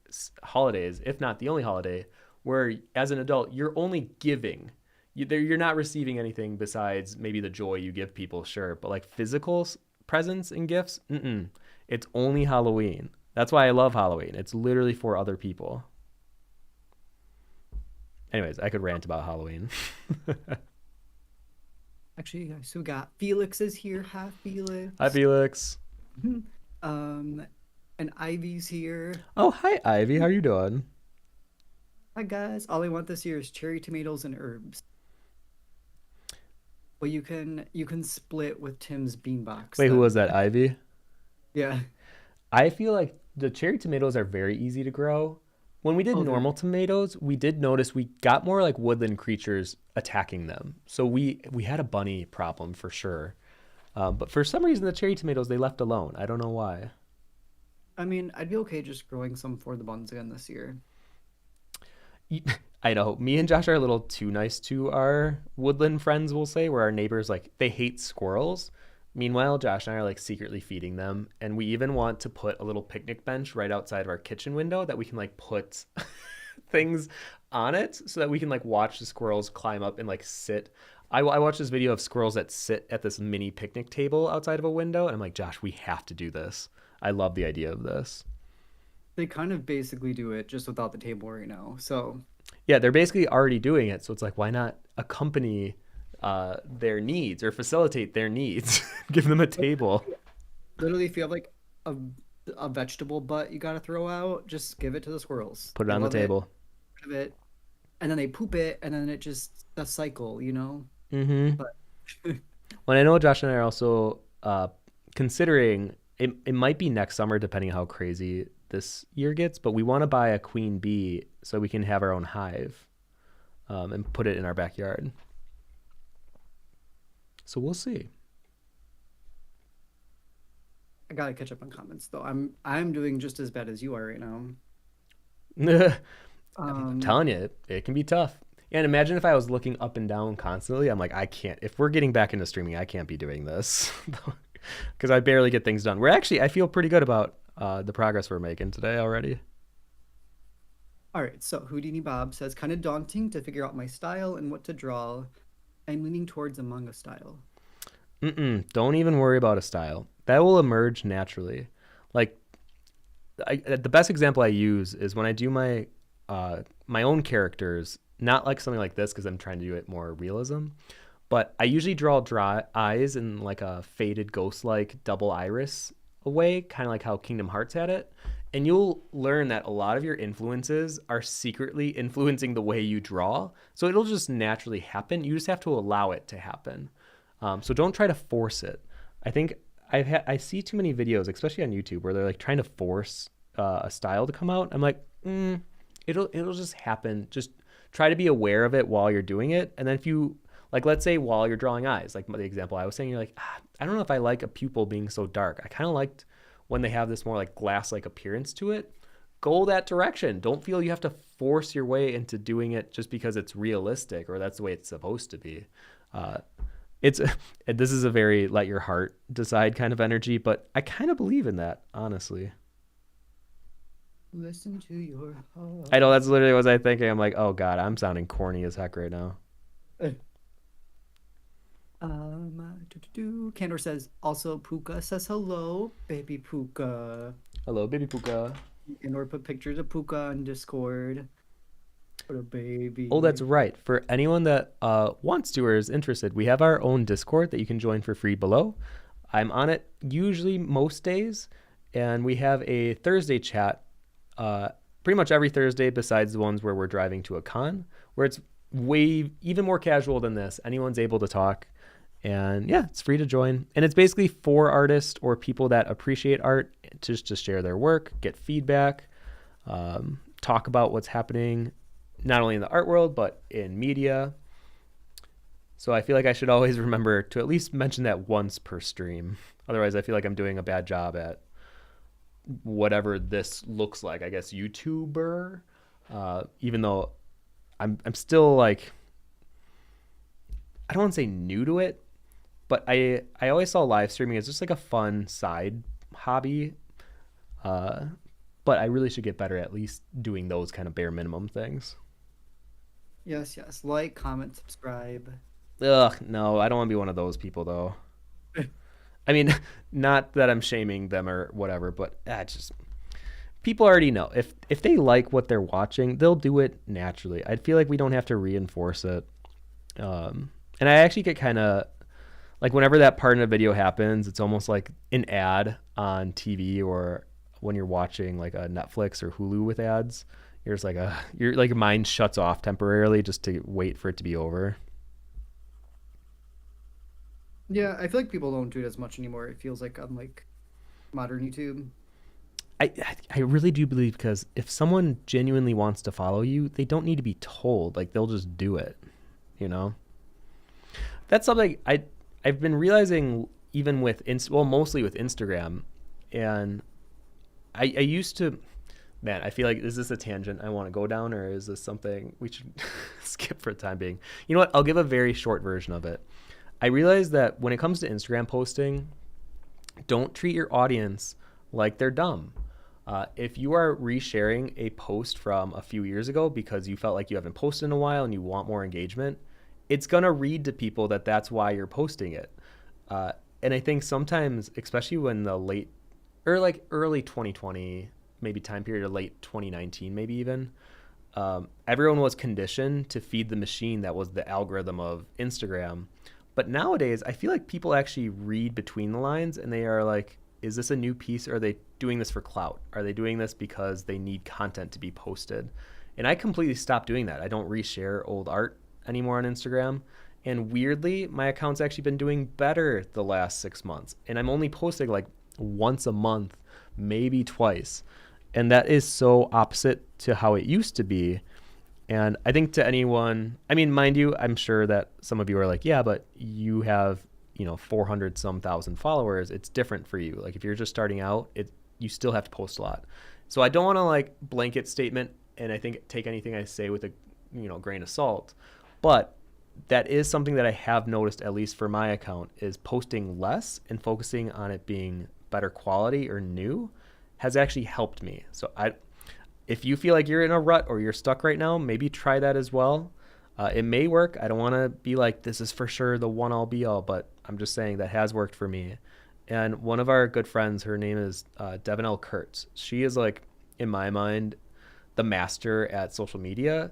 holidays, if not the only holiday, where as an adult, you're only giving. You're not receiving anything besides maybe the joy you give people, sure, but like physical presents and gifts, it's only Halloween. That's why I love Halloween. It's literally for other people. Anyways, I could rant about Halloween. Actually, so we got Felix is here. Hi, Hi, Felix. Felix. Um, and Ivy's here. Oh, hi, Ivy. How you doing? Hi, guys. All I want this year is cherry tomatoes and herbs. Well, you can split with Tim's beanbox Wait, who was then. that? Ivy? Yeah. I feel like the cherry tomatoes are very easy to grow. When we did Oh, they're normal tomatoes, we did notice we got more like woodland creatures attacking them. So we had a bunny problem for sure. But for some reason, the cherry tomatoes they left alone. I don't know why. I mean, I'd be okay just growing some for the buns again this year. I know me and Josh are a little too nice to our woodland friends, we'll say, where our neighbors like they hate squirrels. Meanwhile, Josh and I are like secretly feeding them, and we even want to put a little picnic bench right outside of our kitchen window that we can like put things on it so that we can like watch the squirrels climb up and like sit I watched this video of squirrels that sit at this mini picnic table outside of a window, and I'm like, Josh, we have to do this. I love the idea of this. They kind of basically do it just without the table right now. So Yeah, they're basically already doing it, so it's like, why not accompany their needs or facilitate their needs? Give them a table, literally, if you have like a vegetable butt you gotta throw out, just give it to the squirrels. put it They on the love it, table. rid of it, and then they poop it, and then it just the cycle. Mm-hmm. But Well, I know Josh and I are also considering it might be next summer, depending on how crazy this year gets, but we want to buy a queen bee so we can have our own hive and put it in our backyard. So we'll see. I gotta catch up on comments though. I'm doing just as bad as you are right now. I'm Um, telling you, it can be tough. And imagine if I was looking up and down constantly. I'm like, I can't. If we're getting back into streaming, I can't be doing this because I barely get things done. We're actually, I feel pretty good about the progress we're making today already. all right, so Houdini Bob says kind of daunting to figure out my style and what to draw. I'm leaning towards a manga style. Don't even worry about a style. That will emerge naturally. Like the best example I use is when I do my own characters, not like something like this because I'm trying to do it more realism, but I usually draw dry eyes in like a faded ghost-like double iris away, kind of like how Kingdom Hearts had it. And you'll learn that a lot of your influences are secretly influencing the way you draw. So it'll just naturally happen. You just have to allow it to happen. So don't try to force it. I think I see too many videos, especially on YouTube, where they're like trying to force a style to come out. I'm like, it'll just happen. Just try to be aware of it while you're doing it, and then if you like, let's say while you're drawing eyes, like the example I was saying, you're like, I don't know if I like a pupil being so dark. I kind of liked when they have this more like glass-like appearance to it. Go that direction. Don't feel you have to force your way into doing it just because it's realistic or that's the way it's supposed to be. Uh, it's this is a very let your heart decide kind of energy, but I kind of believe in that, honestly. Listen to your I know heart. that's literally what I was thinking. I'm like, oh god, I'm sounding corny as heck right now. Candor says also Puka says hello, baby Puka. Hello, baby Puka. Candor put pictures of Puka on Discord. What a Oh, that's baby. right. For anyone that wants to or is interested, we have our own Discord that you can join for free below. I'm on it usually most days, and we have a Thursday chat uh, pretty much every Thursday besides the ones where we're driving to a con, where it's way even more casual than this. Anyone's able to talk. And yeah, it's free to join. And it's basically for artists or people that appreciate art just to share their work, get feedback, talk about what's happening, not only in the art world, but in media. So I feel like I should always remember to at least mention that once per stream. Otherwise, I feel like I'm doing a bad job at whatever this looks like. I guess YouTuber, even though I'm still like, I don't want to say new to it, but I always saw live streaming as just like a fun side hobby. Uh, but I really should get better at least doing those kind of bare minimum things. Yes, yes. Like, comment, subscribe. Ugh, no, I don't want to be one of those people though. I mean, not that I'm shaming them or whatever, but just people already know if they like what they're watching, they'll do it naturally. I feel like we don't have to reinforce it. And I actually get kind of like whenever that part in a video happens, it's almost like an ad on TV or when you're watching like a Netflix or Hulu with ads. You're just like, your mind shuts off temporarily just to wait for it to be over. Yeah, I feel like people don't do it as much anymore. It feels like on like modern YouTube. I really do believe because if someone genuinely wants to follow you, they don't need to be told. Like they'll just do it, you know? That's something I've been realizing even with mostly with Instagram, and I used to, man, I feel like is this a tangent I want to go down or is this something we should skip for the time being? You know what? I'll give a very short version of it. I realized that when it comes to Instagram posting, don't treat your audience like they're dumb. If you are resharing a post from a few years ago because you felt like you haven't posted in a while and you want more engagement, it's going to read to people that that's why you're posting it. And I think sometimes, especially when the late or like early 2020, maybe time period, or late 2019, maybe even, everyone was conditioned to feed the machine that was the algorithm of Instagram. But nowadays, I feel like people actually read between the lines and they are like, is this a new piece? Or are they doing this for clout? Are they doing this because they need content to be posted? And I completely stopped doing that. I don't reshare old art anymore on Instagram. And weirdly, my account's actually been doing better the last 6 months. And I'm only posting like once a month, maybe twice. And that is so opposite to how it used to be. And I think to anyone, I mean, mind you, I'm sure that some of you are like, yeah, but you have, 400 some thousand followers. It's different for you. Like if you're just starting out, you still have to post a lot. So I don't want to like blanket statement, and I think take anything I say with a, grain of salt. But that is something that I have noticed, at least for my account, is posting less and focusing on it being better quality or new has actually helped me. So if you feel like you're in a rut or you're stuck right now, maybe try that as well. It may work. I don't want to be like, this is for sure the one all be all, but I'm just saying that has worked for me. And one of our good friends, her name is Devin L. Kurtz. She is like, in my mind, the master at social media.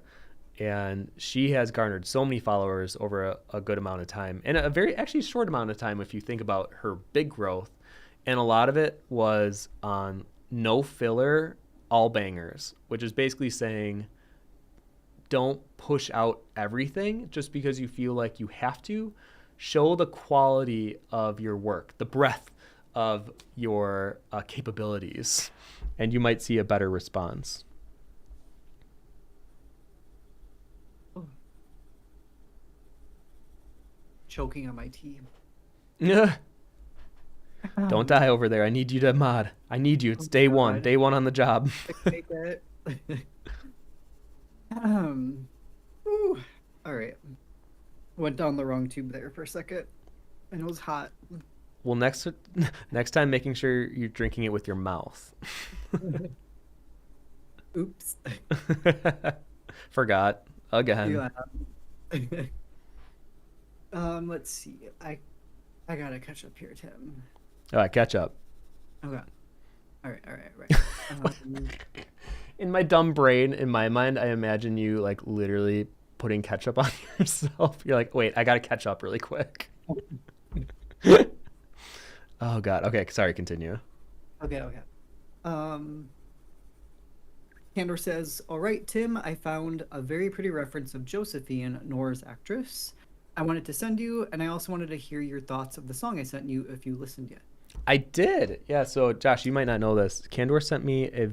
And she has garnered so many followers over a good amount of time, and a very actually short amount of time if you think about her big growth. And a lot of it was on no filler, all bangers, which is basically saying don't push out everything just because you feel like you have to. Show the quality of your work, the breadth of your capabilities, and you might see a better response. Choking on my tea. Don't die over there. I need you to mod. I need you. It's day one. Day one on the job. Take it. All right. Went down the wrong tube there for a second, and it was hot. Well, next time, making sure you're drinking it with your mouth. Oops. Forgot again. Yeah. Let's see. I gotta catch up here, Tim. All right, catch up. Okay. All right. In my dumb brain, in my mind, I imagine you like literally putting ketchup on yourself. You're like, wait, I gotta catch up really quick. Oh God. Okay, sorry. Continue. Okay. Candor says, "All right, Tim. I found a very pretty reference of Josephine, Nora's actress. I wanted to send you, and I also wanted to hear your thoughts of the song I sent you if you listened yet." I did. Yeah. So Josh, you might not know this. Candor sent me a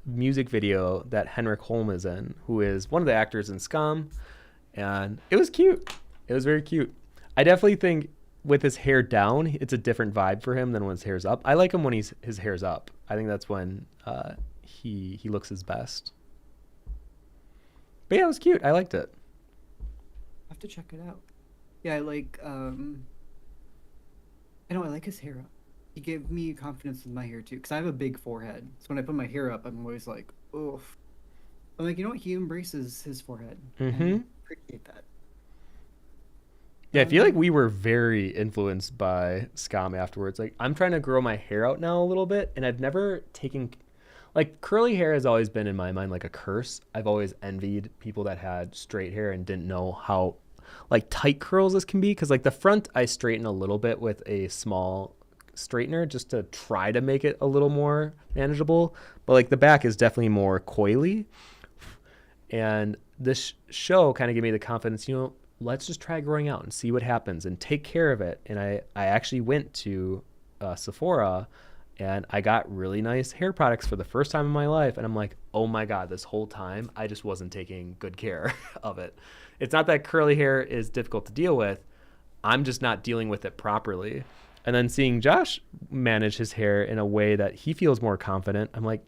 music video that Henrik Holm is in, who is one of the actors in Scum, and it was cute. It was very cute. I definitely think with his hair down, it's a different vibe for him than when his hair's up. I like him when his hair's up. I think that's when he looks his best. But yeah, it was cute. I liked it. I have to check it out. Yeah, I like I like his hair up. He gave me confidence with my hair too, because I have a big forehead. So when I put my hair up, I'm always like, oof. I'm like, he embraces his forehead. Mm-hmm. And I appreciate that. Yeah, I feel like we were very influenced by Scum afterwards. Like, I'm trying to grow my hair out now a little bit, and I've never taken... Like, curly hair has always been, in my mind, like a curse. I've always envied people that had straight hair and didn't know how, like, tight curls this can be. Because, like, the front, I straighten a little bit with a small straightener just to try to make it a little more manageable. But, like, the back is definitely more coily. And this show kind of gave me the confidence, let's just try growing out and see what happens and take care of it. And I actually went to Sephora and I got really nice hair products for the first time in my life. And I'm like, oh my God, this whole time I just wasn't taking good care of it. It's not that curly hair is difficult to deal with. I'm just not dealing with it properly. And then seeing Josh manage his hair in a way that he feels more confident, I'm like,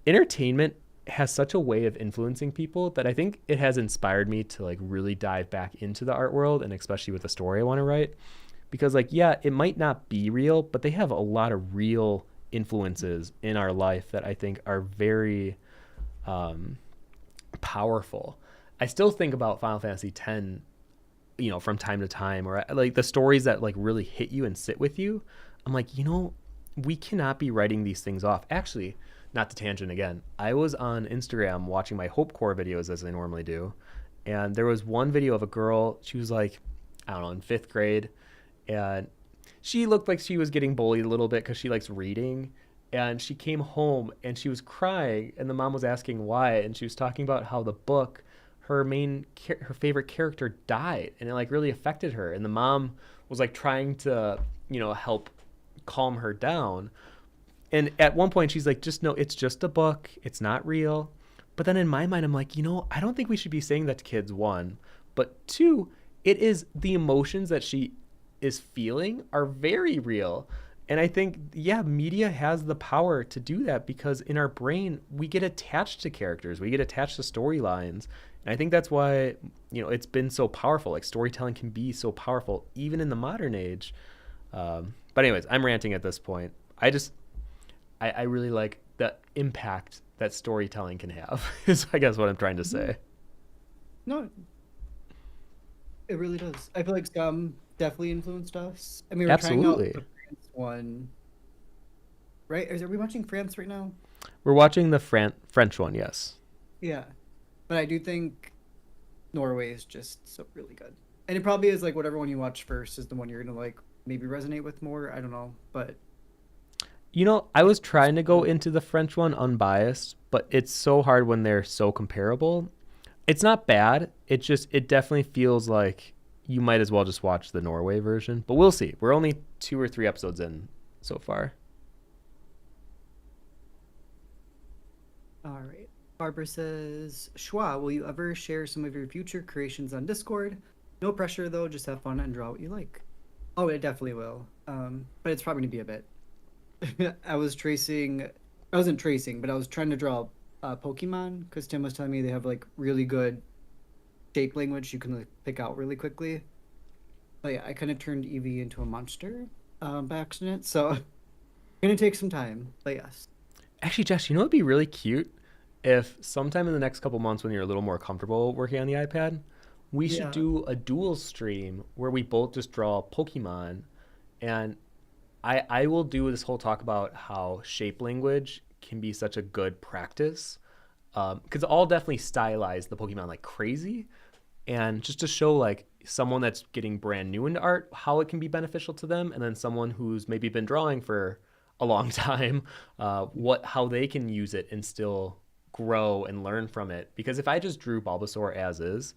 entertainment has such a way of influencing people that I think it has inspired me to like really dive back into the art world, and especially with the story I want to write. Because like, yeah, it might not be real, but they have a lot of real influences in our life that I think are very powerful. I still think about Final Fantasy X from time to time, or like the stories that like really hit you and sit with you. I'm like, we cannot be writing these things off. Actually, not to tangent again, I was on Instagram watching my Hope Core videos as I normally do. And there was one video of a girl, she was like, I don't know, in fifth grade. And she looked like she was getting bullied a little bit because she likes reading. And she came home and she was crying. And the mom was asking why. And she was talking about how the book, her favorite character died. And it like really affected her. And the mom was like trying to, help calm her down. And at one point she's like, just no, it's just a book, it's not real. But then in my mind I'm like, I don't think we should be saying that to kids, one. But two, it is the emotions that she is feeling are very real. And I think, yeah, media has the power to do that because in our brain we get attached to characters, we get attached to storylines. And I think that's why, it's been so powerful. Like storytelling can be so powerful even in the modern age. But anyways, I'm ranting at this point. I really like the impact that storytelling can have is I guess what I'm trying to say. No, it really does. I feel like some definitely influenced us. I mean, we're trying out Absolutely. the France one, right? Are we watching France right now? We're watching the French one, yes. Yeah, but I do think Norway is just so really good, and it probably is like whatever one you watch first is the one you're gonna like maybe resonate with more. I don't know, but I it's was trying to go so into the French one unbiased, but it's so hard when they're so comparable. It's not bad. It definitely feels like you might as well just watch the Norway version, but we'll see. We're only 2 or 3 episodes in so far. all right. Barbara says, Schwa, will you ever share some of your future creations on Discord? No pressure though, just have fun and draw what you like. Oh, it definitely will. But it's probably gonna be a bit. I wasn't tracing, but I was trying to draw Pokemon because Tim was telling me they have like really good shape language you can like pick out really quickly. But yeah, I kind of turned Eevee into a monster by accident, so gonna take some time. But yes, Actually, Josh, it'd be really cute if sometime in the next couple months when you're a little more comfortable working on the iPad, we should yeah, do a dual stream where we both just draw Pokemon. And I will do this whole talk about how shape language can be such a good practice. Because I'll definitely stylize the Pokemon like crazy. And just to show like someone that's getting brand new into art, how it can be beneficial to them. And then someone who's maybe been drawing for a long time, how they can use it and still grow and learn from it. Because if I just drew Bulbasaur as is,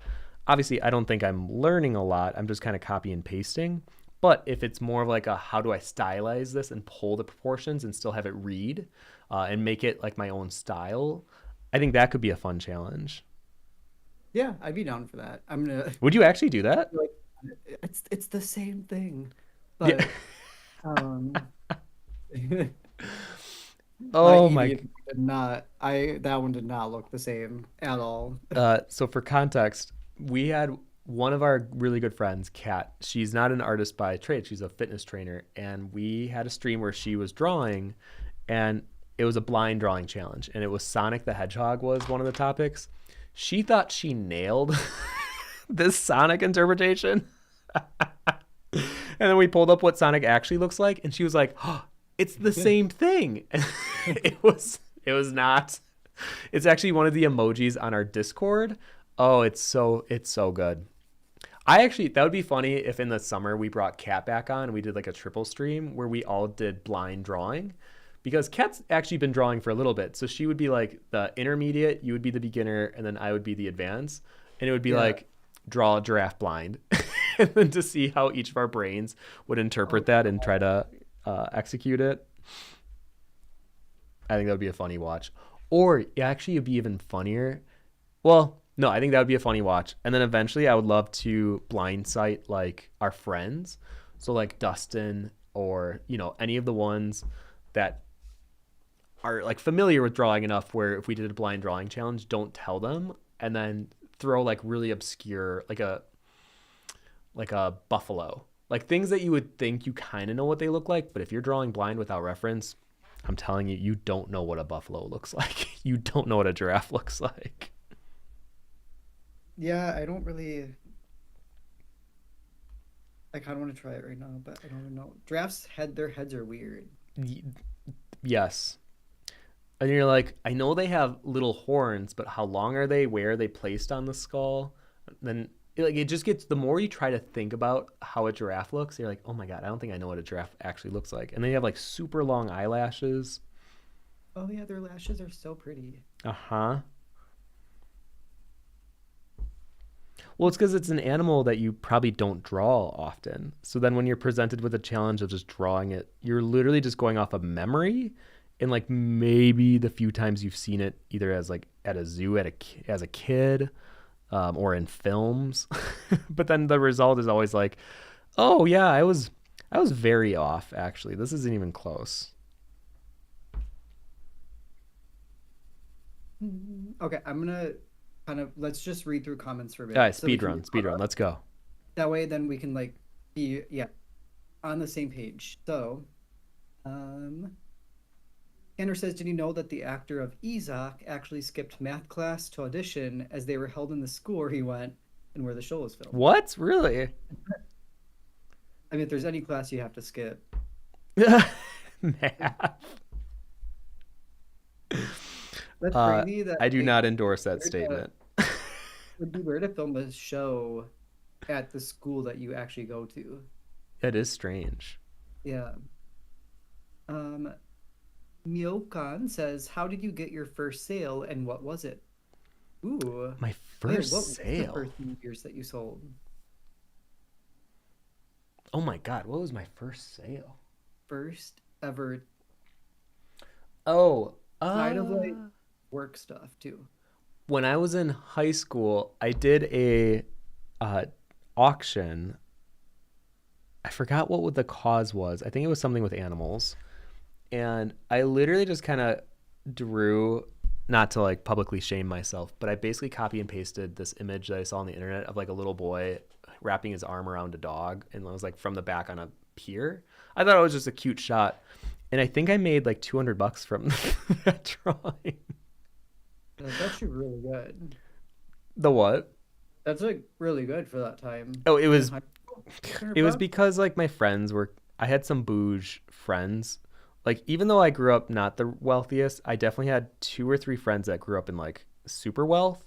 obviously I don't think I'm learning a lot. I'm just kind of copy and pasting. But if it's more of like a how do I stylize this and pull the proportions and still have it read and make it like my own style, I think that could be a fun challenge. yeah, I'd be down for that. I'm gonna Would you actually do that? like it's the same thing, Yeah. but um, my Oh my. Eevee did not. I that one did not look the same at all. So for context, we had one of our really good friends, Kat. She's not an artist by trade. She's a fitness trainer, and we had a stream where she was drawing, and it was a blind drawing challenge, and it was Sonic the Hedgehog was one of the topics. She thought she nailed this Sonic interpretation. And then we pulled up what Sonic actually looks like, and she was like, "Oh, it's the same thing." It was not. It's actually one of the emojis on our Discord. Oh, it's so good. I actually that would be funny if in the summer we brought Kat back on and we did like a triple stream where we all did blind drawing. Because Kat's actually been drawing for a little bit. So she would be like the intermediate, you would be the beginner, and then I would be the advanced. And it would be Yeah. like draw a giraffe blind. And then to see how each of our brains would interpret Oh that and try to execute it. I think that would be a funny watch. Or actually, it'd be even funnier. Well, no, I think that would be a funny watch. And then eventually, I would love to blind sight like our friends. So like Dustin or any of the ones that are like familiar with drawing enough where if we did a blind drawing challenge, don't tell them and then throw like really obscure like a buffalo. Like things that you would think you kind of know what they look like, but if you're drawing blind without reference, I'm telling you, you don't know what a buffalo looks like. You don't know what a giraffe looks like. Yeah, I don't really. I kind of want to try it right now, but I don't even know. Their heads are weird. Y- yes. And you're like, I know they have little horns, but how long are they? Where are they placed on the skull? Then it just gets, the more you try to think about how a giraffe looks, you're like, oh my god, I don't think I know what a giraffe actually looks like. And they have like super long eyelashes. Oh yeah, their lashes are so pretty. Uh huh. Well, it's because it's an animal that you probably don't draw often. So then when you're presented with a challenge of just drawing it, you're literally just going off of memory and like maybe the few times you've seen it either as like at a zoo as a kid, or in films. But then the result is always like, oh yeah, I was very off actually. This isn't even close. Okay, I'm gonna kind of let's just read through comments for a All bit right, so we speed can run, get speed caught run. up. Let's go. That way, then we can like be yeah on the same page. So, um, Tanner says, "Did you know that the actor of Isak actually skipped math class to audition as they were held in the school where he went and where the show was filmed?" What? Really? I mean, if there's any class you have to skip, Math. that's crazy. I That do like not endorse that weird to, statement. would be weird to film a show at the school that you actually go to. It is strange. Yeah. Um, Myokan says, "How did you get your first sale and what was it?" Ooh. My Oh yeah, what first was the sale. first New Year's that you sold? Oh my god, what was my first sale? First ever Oh, side of like work stuff too. when I was in high school, I did a uh, auction. I forgot what the cause was. I think it was something with animals. And I literally just kind of drew, not to like publicly shame myself, but I basically copy and pasted this image that I saw on the internet of like a little boy wrapping his arm around a dog, and it was like from the back on a pier. I thought it was just a cute shot, and I think I made like $200 from that drawing. That's actually really good. The what? That's like really good for that time. Oh, it In was high school, 100 it was bucks? because like my friends were, I had some bouge friends. Like even though I grew up not the wealthiest, I definitely had two or three friends that grew up in like super wealth.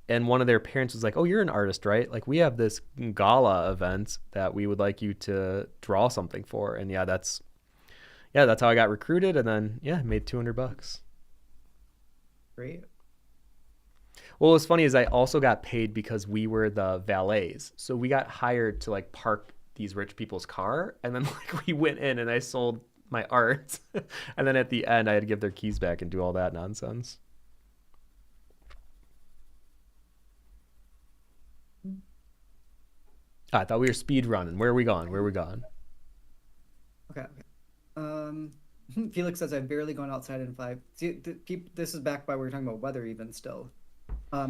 And one of their parents was like, "Oh, you're an artist, right? Like we have this gala event that we would like you to draw something for." And yeah, that's how I got recruited, and then yeah, made $200. Great. Well, what's funny is I also got paid because we were the valets. So we got hired to like park these rich people's car, and then like we went in and I sold my art. And then at the end I had to give their keys back and do all that nonsense. I thought we were speed running. Where are we going? Where are we going? Okay, okay. Um, Felix says, "I've barely gone outside in five." See, this is back by we were talking about weather even still.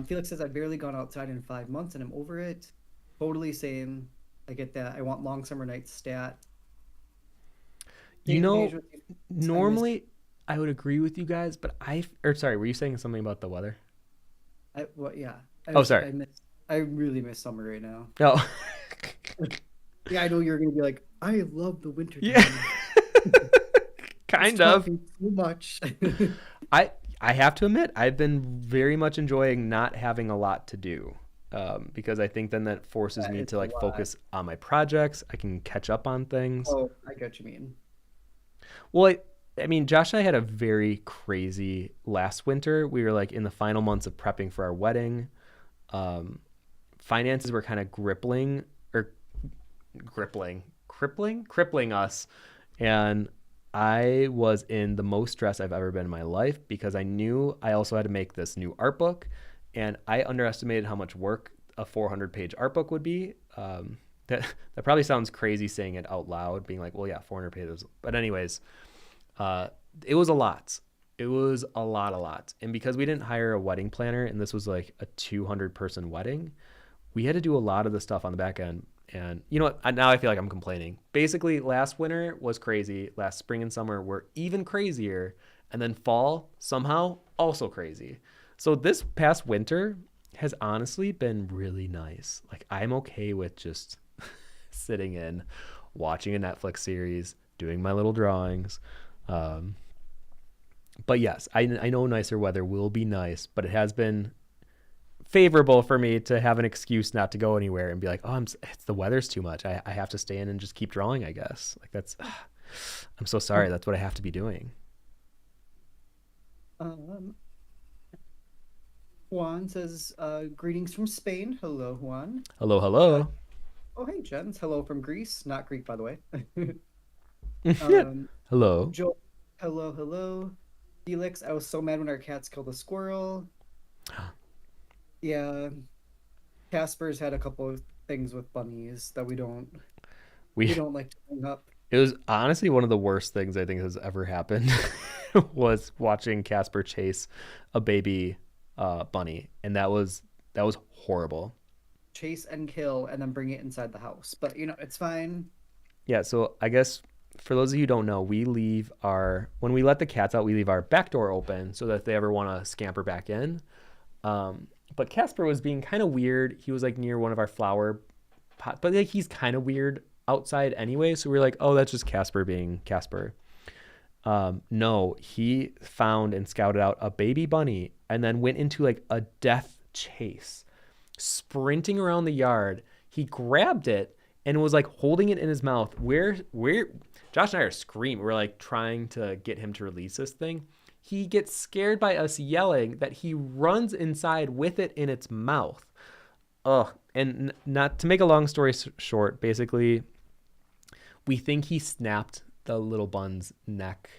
Felix says, "I've barely gone outside in 5 months and I'm over it." Totally same. I get that. I want long summer nights stat. You Same page know, with you. I miss normally I would agree with you guys, but or sorry, were you saying something about the weather? yeah. I Oh, was like, sorry. I really miss summer right now. No. Yeah, I know you're gonna be like, I love the winter Yeah. time. It's Kind taught of. me so much. I I have to admit I've been very much enjoying not having a lot to do, because I think then that forces That me is to a like lot. focus on my projects. I can catch up on things. Oh, I get what you mean. Well, I mean, Josh and I had a very crazy last winter. We were like in the final months of prepping for our wedding. Um, Finances were kind of crippling us, and I was in the most stress I've ever been in my life because I knew I also had to make this new art book, and I underestimated how much work a 400-page art book would be. That probably sounds crazy saying it out loud, being like, "Well, yeah, 400 pages." But anyways, uh, it was a lot. It was a lot. And because we didn't hire a wedding planner, and this was like a 200-person wedding, we had to do a lot of the stuff on the back end. And you know what? Now I feel like I'm complaining. Basically, last winter was crazy. Last spring and summer were even crazier. And then fall, somehow, also crazy. So this past winter has honestly been really nice. Like, I'm okay with just sitting in, watching a Netflix series, doing my little drawings. But yes, I know nicer weather will be nice, but it has been favorable for me to have an excuse not to go anywhere and be like, oh, it's the weather's too much. I have to stay in and just keep drawing, I guess. Like that's, I'm so sorry. That's what I have to be doing. Juan says, greetings from Spain. Hello, Juan. Hello, hello. Oh, hey, Jens. Hello from Greece. Not Greek, by the way. Hello. Joel, hello, hello. Felix, I was so mad when our cats killed a squirrel. Yeah. Casper's had a couple of things with bunnies that we don't like to bring up. It was honestly one of the worst things I think has ever happened was watching Casper chase a baby bunny, and that was horrible. Chase and kill and then bring it inside the house. But it's fine. Yeah, so I guess for those of you who don't know, when we let the cats out, we leave our back door open so that if they ever want to scamper back in. But Casper was being kind of weird. He was like near one of our flower pots, but like he's kind of weird outside anyway. So we were like, oh, that's just Casper being Casper. No, he found and scouted out a baby bunny and then went into like a death chase, sprinting around the yard. He grabbed it and was like holding it in his mouth. Where Josh and I are screaming. We're like trying to get him to release this thing. He gets scared by us yelling that he runs inside with it in its mouth. Ugh. And not to make a long story short, basically, we think he snapped the little bun's neck.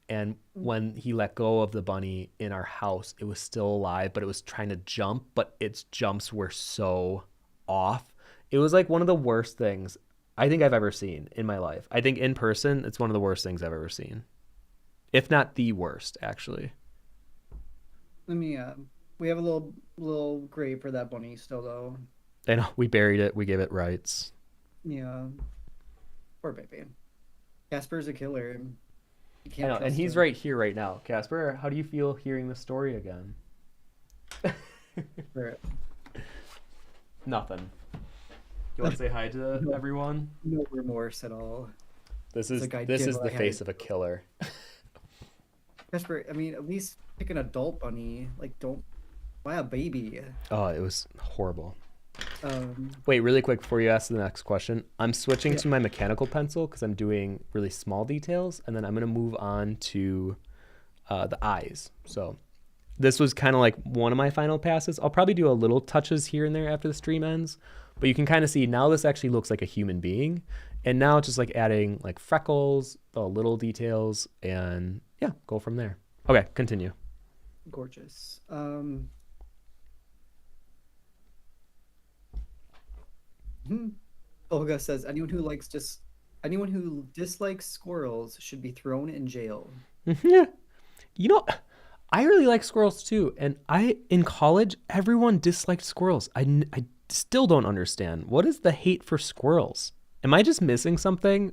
And when he let go of the bunny in our house, it was still alive, but it was trying to jump, but its jumps were so off. It was like one of the worst things I think I've ever seen in my life. I think in person, it's one of the worst things I've ever seen. If not the worst, actually. Let me, we have a little grave for that bunny still, though. I know, we buried it. We gave it rights. Yeah. Poor baby. Casper's a killer. You can't trust him. And he's right here right now. Casper, how do you feel hearing the story again? Nothing. You want to say hi to everyone? No remorse at all. This is the face of a killer. Casper, I mean, at least pick an adult bunny. Like, don't buy a baby. Oh, it was horrible. Wait, really quick before you ask the next question, I'm switching to my mechanical pencil because I'm doing really small details, and then I'm going to move on to the eyes. So this was kind of like one of my final passes. I'll probably do a little touches here and there after the stream ends, but you can kind of see now this actually looks like a human being, and now it's just like adding like freckles, the little details, and yeah, go from there. Okay, continue. Gorgeous. Olga says anyone who dislikes squirrels should be thrown in jail. Yeah. I really like squirrels too, and in college everyone disliked squirrels. I still don't understand. What is the hate for squirrels? Am I just missing something?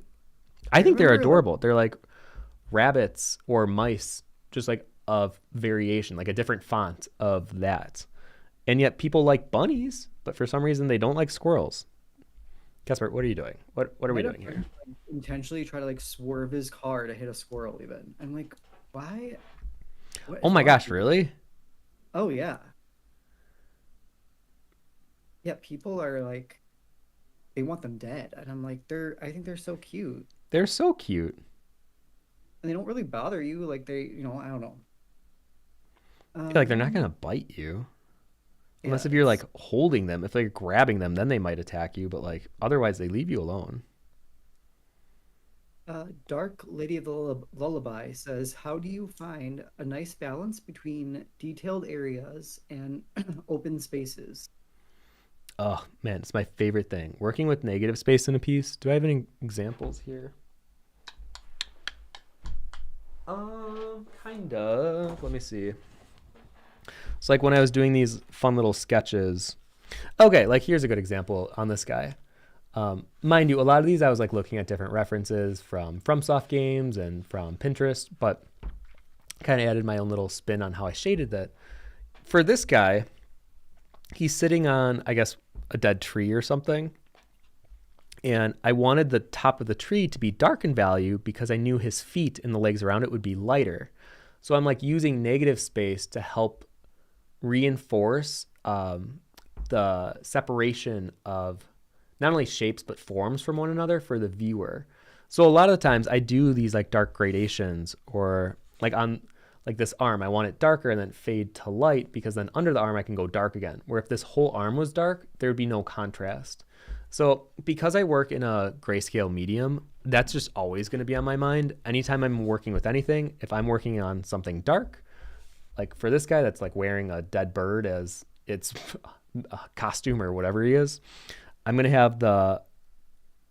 I think they're adorable. They're like rabbits or mice, just like of variation, like a different font of that. And yet people like bunnies, but for some reason they don't like squirrels. Casper, what are you doing? What are we doing here? Intentionally try to like swerve his car to hit a squirrel even. I'm like, why? Oh my gosh, really? Oh yeah. Yeah, people are like, they want them dead. And I'm like, I think they're so cute. They're so cute. And they don't really bother you. Like I don't know. Like they're not going to bite you. Unless if you're like holding them, if they're grabbing them, then they might attack you. But like otherwise, they leave you alone. Dark Lady of the Lullaby says, how do you find a nice balance between detailed areas and open spaces? Oh man, it's my favorite thing. Working with negative space in a piece. Do I have any examples here? Kind of. Let me see. It's like when I was doing these fun little sketches. Okay, like here's a good example on this guy. Mind you, a lot of these I was like looking at different references from FromSoft games and from Pinterest, but kind of added my own little spin on how I shaded that. For this guy, he's sitting on, I guess, a dead tree or something. And I wanted the top of the tree to be dark in value because I knew his feet and the legs around it would be lighter. So I'm like using negative space to help reinforce the separation of not only shapes but forms from one another for the viewer. So a lot of the times I do these like dark gradations, or like on like this arm, I want it darker and then fade to light, because then under the arm I can go dark again. Where if this whole arm was dark, there would be no contrast. So because I work in a grayscale medium, that's just always going to be on my mind. Anytime I'm working with anything, if I'm working on something dark, like for this guy that's like wearing a dead bird as its costume or whatever he is, I'm going to have the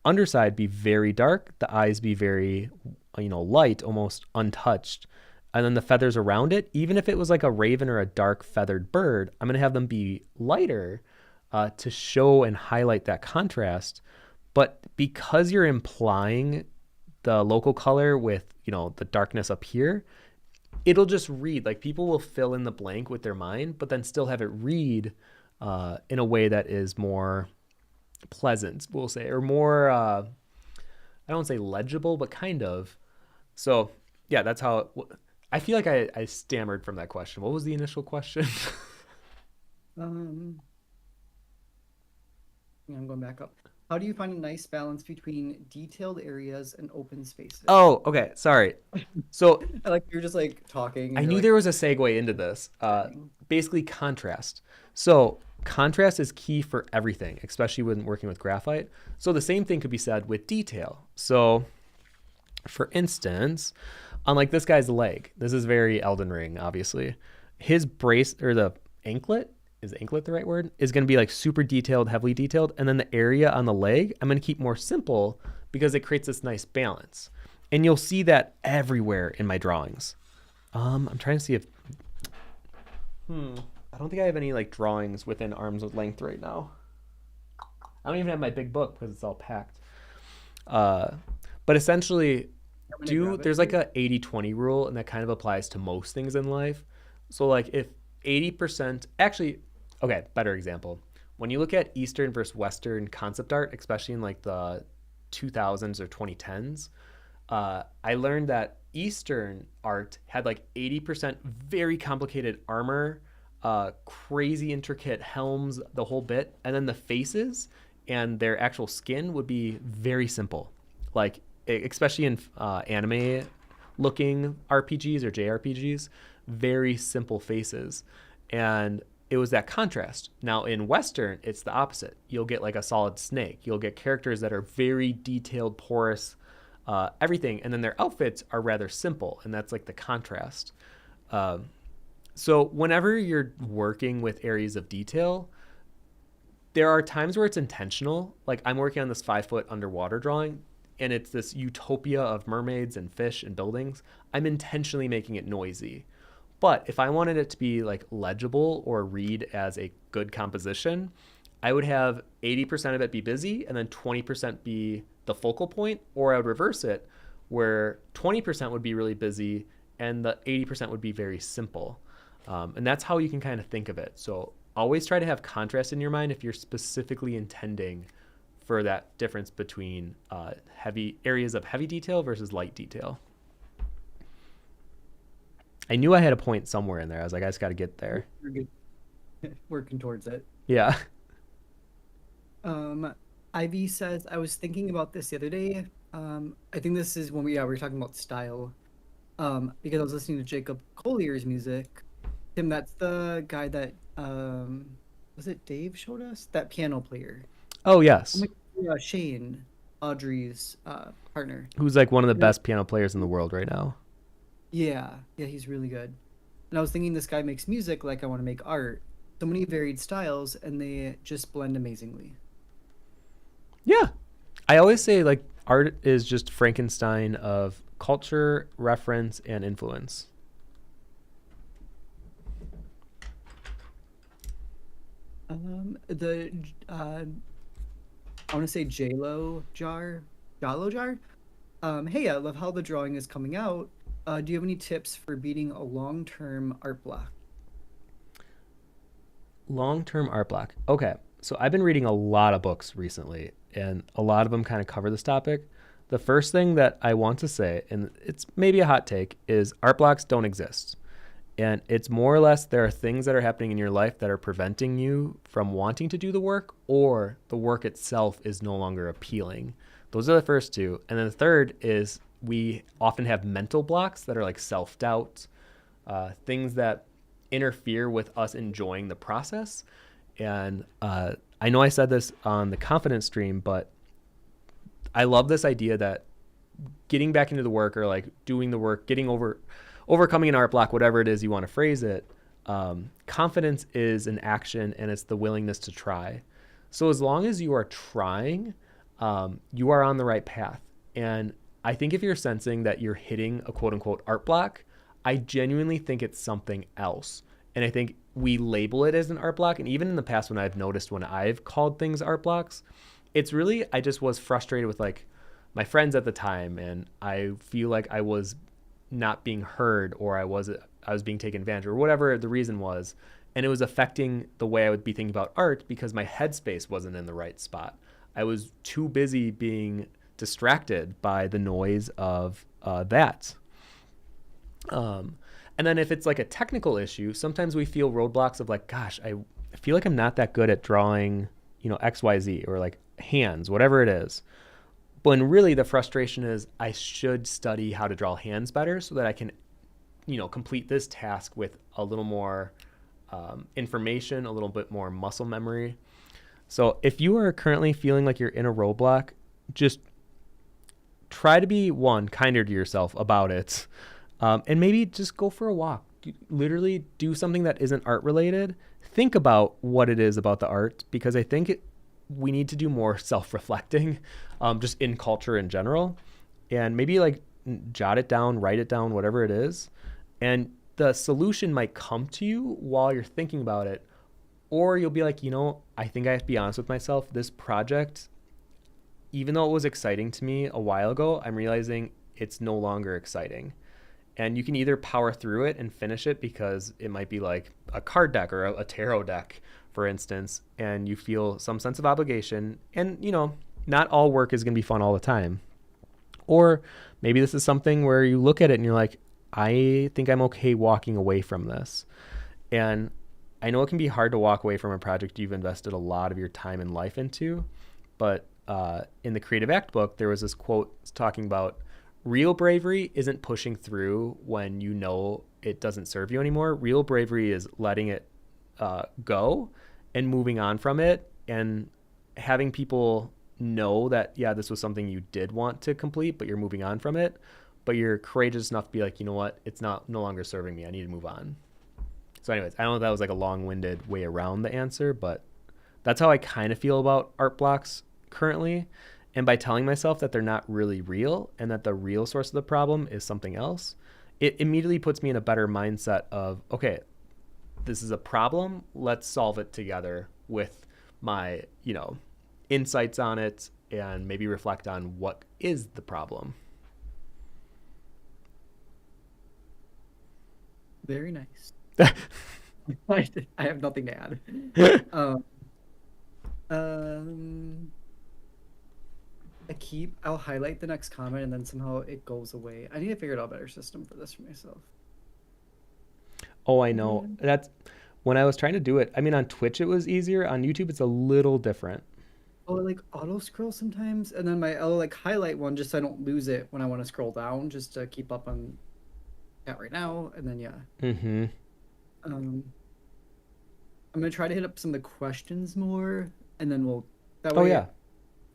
underside be very dark, the eyes be very, light, almost untouched. And then the feathers around it, even if it was like a raven or a dark feathered bird, I'm going to have them be lighter to show and highlight that contrast. But because you're implying the local color with, the darkness up here, it'll just read, like people will fill in the blank with their mind, but then still have it read in a way that is more pleasant, we'll say, or more, I don't say legible, but kind of. So yeah, that's how I feel like I stammered from that question. What was the initial question? Um, yeah, I'm going back up. How do you find a nice balance between detailed areas and open spaces? Oh, okay. Sorry. So I like you're just like talking I and you're knew like there was a segue into this. chatting. Basically, contrast. So contrast is key for everything, especially when working with graphite. So the same thing could be said with detail. So for instance, on like this guy's leg, this is very Elden Ring, obviously. His brace, or the anklet, is anklet the right word? Is going to be like super detailed, heavily detailed. And then the area on the leg, I'm going to keep more simple because it creates this nice balance. And you'll see that everywhere in my drawings. I'm trying to see if, I don't think I have any like drawings within arm's length right now. I don't even have my big book because it's all packed. But essentially, I'm gonna grab it there's for like you. a 80-20 rule, and that kind of applies to most things in life. So like if 80%, actually, okay, better example. When you look at Eastern versus Western concept art, especially in like the 2000s or 2010s, I learned that Eastern art had like 80% very complicated armor, crazy intricate helms, the whole bit. And then the faces and their actual skin would be very simple. Like, especially in anime looking RPGs or JRPGs, very simple faces. And it was that contrast. Now in Western, it's the opposite. You'll get like a solid snake. You'll get characters that are very detailed, porous, everything. And then their outfits are rather simple. And that's like the contrast. So whenever you're working with areas of detail, there are times where it's intentional. Like I'm working on this 5-foot underwater drawing, and it's this utopia of mermaids and fish and buildings. I'm intentionally making it noisy. But if I wanted it to be like legible or read as a good composition, I would have 80% of it be busy and then 20% be the focal point, or I would reverse it where 20% would be really busy and the 80% would be very simple. And that's how you can kind of think of it. So always try to have contrast in your mind if you're specifically intending for that difference between heavy areas of heavy detail versus light detail. I knew I had a point somewhere in there. I was like, I just got to get there. You're good. Working towards it. Yeah. Um, Ivy says, I was thinking about this the other day. I think this is when we were talking about style. Because I was listening to Jacob Collier's music. Tim, that's the guy that was it Dave showed us? That piano player. Oh, Oh yes. my, yeah, Shane, Audrey's partner. Who's like one of the Yeah, best piano players in the world right now. yeah, he's really good. And I was thinking this guy makes music like I want to make art. So many varied styles, and they just blend amazingly. Yeah. I always say like art is just Frankenstein of culture, reference, and influence. The I want to say Jalo jar. Hey, I love how the drawing is coming out. Do you have any tips for beating a long-term art block? Long term art block. Okay. So I've been reading a lot of books recently, and a lot of them kind of cover this topic. The first thing that I want to say, and it's maybe a hot take, is art blocks don't exist. And it's more or less there are things that are happening in your life that are preventing you from wanting to do the work, or the work itself is no longer appealing. Those are the first two. And then the third is we often have mental blocks that are like self doubt, things that interfere with us enjoying the process. And I know I said this on the confidence stream, but I love this idea that getting back into the work, or like doing the work, overcoming an art block, whatever it is you want to phrase it, confidence is an action, and it's the willingness to try. So as long as you are trying, you are on the right path. And I think if you're sensing that you're hitting a quote unquote art block, I genuinely think it's something else. And I think we label it as an art block. And even in the past, when I've noticed when I've called things art blocks, it's really, I just was frustrated with like my friends at the time. And I feel like I was not being heard, or I was being taken advantage, or whatever the reason was. And it was affecting the way I would be thinking about art because my headspace wasn't in the right spot. I was too busy being distracted by the noise of that. And then if it's like a technical issue, sometimes we feel roadblocks of like, gosh, I feel like I'm not that good at drawing, XYZ, or like hands, whatever it is. When really the frustration is I should study how to draw hands better so that I can, complete this task with a little more information, a little bit more muscle memory. So if you are currently feeling like you're in a roadblock, just try to be kinder to yourself about it. And maybe just go for a walk. Literally do something that isn't art related. Think about what it is about the art, because I think we need to do more self-reflecting, just in culture in general. And maybe like jot it down, write it down, whatever it is. And the solution might come to you while you're thinking about it. Or you'll be like, I think I have to be honest with myself. This project, even though it was exciting to me a while ago, I'm realizing it's no longer exciting. And you can either power through it and finish it because it might be like a card deck or a tarot deck, for instance, and you feel some sense of obligation. And, not all work is going to be fun all the time. Or maybe this is something where you look at it and you're like, I think I'm okay walking away from this. And I know it can be hard to walk away from a project you've invested a lot of your time and life into, but in the Creative Act book, there was this quote talking about real bravery isn't pushing through when you know it doesn't serve you anymore. Real bravery is letting it go and moving on from it, and having people know that, yeah, this was something you did want to complete, but you're moving on from it. But you're courageous enough to be like, you know what? It's no longer serving me. I need to move on. So anyways, I don't know if that was like a long-winded way around the answer, but that's how I kind of feel about art blocks currently. And by telling myself that they're not really real and that the real source of the problem is something else, it immediately puts me in a better mindset of, okay, this is a problem. Let's solve it together with my, insights on it, and maybe reflect on what is the problem. Very nice. I have nothing to add. I'll highlight the next comment and then somehow it goes away. I need to figure out a better system for this for myself. Oh, I know. That's when I was trying to do it. I mean, on Twitch it was easier. On YouTube it's a little different. Oh, like auto scroll sometimes, and then I'll like highlight one just so I don't lose it when I want to scroll down, just to keep up on that right now. And then Mm-hmm. I'm gonna try to hit up some of the questions more, and then that Oh way. yeah.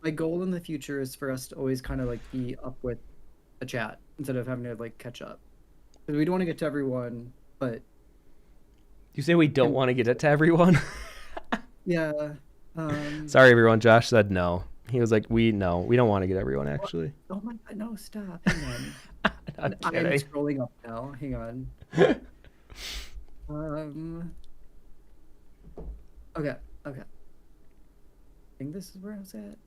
My goal in the future is for us to always kind of like be up with a chat instead of having to like catch up, because we don't want to get to everyone, but You say we don't want to get it to everyone? yeah. Sorry, everyone. Josh said no. He was like, we don't want to get everyone, actually. Oh my God, no, stop. Hang on. I'm I'm kidding. scrolling up now. Hang on. Okay. I think this is where I was at.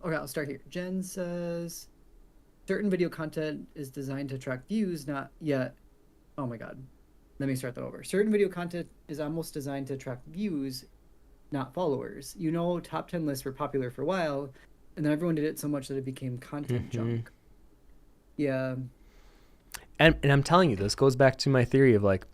Okay, I'll start here. Jen says, certain video content is designed to attract views, not yet. Oh my God. Let me start that over. Certain video content is almost designed to attract views, not followers. Top 10 lists were popular for a while, and then everyone did it so much that it became content Hmm. junk. Yeah. And I'm telling you, this goes back to my theory of like,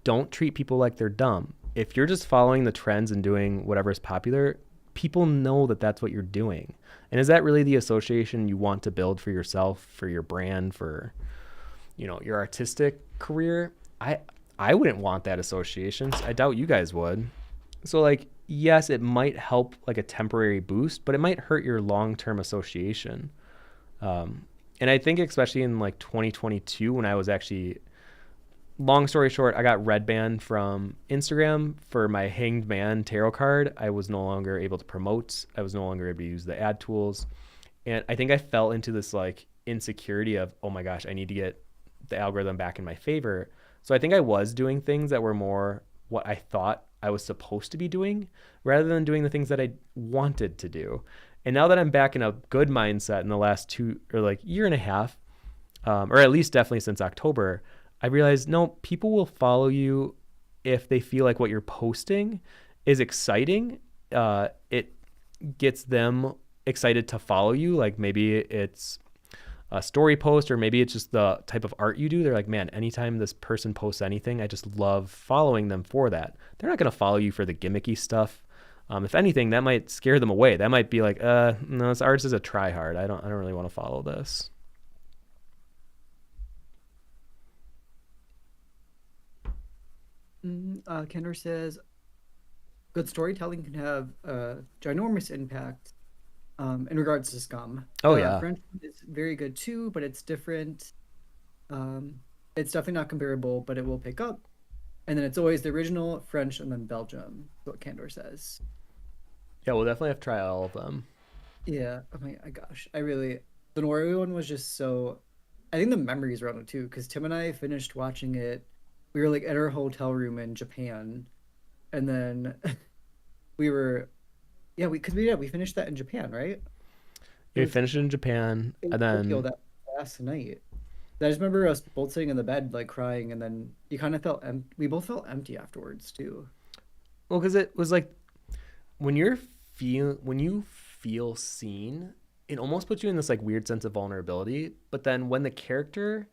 don't treat people like they're dumb. If you're just following the trends and doing whatever is popular, people know that that's what you're doing. And is that really the association you want to build for yourself, for your brand, for your artistic career? I wouldn't want that association. I doubt you guys would. So like, yes, it might help like a temporary boost, but it might hurt your long-term association. Um, and I think especially in like 2022 when I was actually, long story short, I got red banned from Instagram for my Hanged Man tarot card. I was no longer able to promote. I was no longer able to use the ad tools. And I think I fell into this like insecurity of, oh my gosh, I need to get the algorithm back in my favor. So I think I was doing things that were more what I thought I was supposed to be doing rather than doing the things that I wanted to do. And now that I'm back in a good mindset in the last two or like year and a half, or at least definitely since October, I realized no, people will follow you if they feel like what you're posting is exciting. It gets them excited to follow you. Like maybe it's a story post or maybe it's just the type of art you do. They're like, man, anytime this person posts anything, I just love following them for that. They're not going to follow you for the gimmicky stuff. If anything, that might scare them away. That might be like, no, this artist is a try hard. I don't really want to follow this. Kendra says, good storytelling can have a ginormous impact in regards to scum. Oh yeah. French is very good too, but it's different. Um, it's definitely not comparable, but it will pick up. And then it's always the original French and then Belgium, what Candor says. Yeah, we'll definitely have to try all of them. Yeah. Oh my gosh. The Norway one was just so, I think the memories around it too, because Tim and I finished watching it. We were like at our hotel room in Japan. And then we were, yeah, we finished that in Japan, right? It We was finished in Japan, in and Tokyo then that last night. I just remember us both sitting in the bed, like crying, and then you kind of felt we both felt empty afterwards too. well, because it was like when you feel seen, it almost puts you in this like weird sense of vulnerability. But then when the character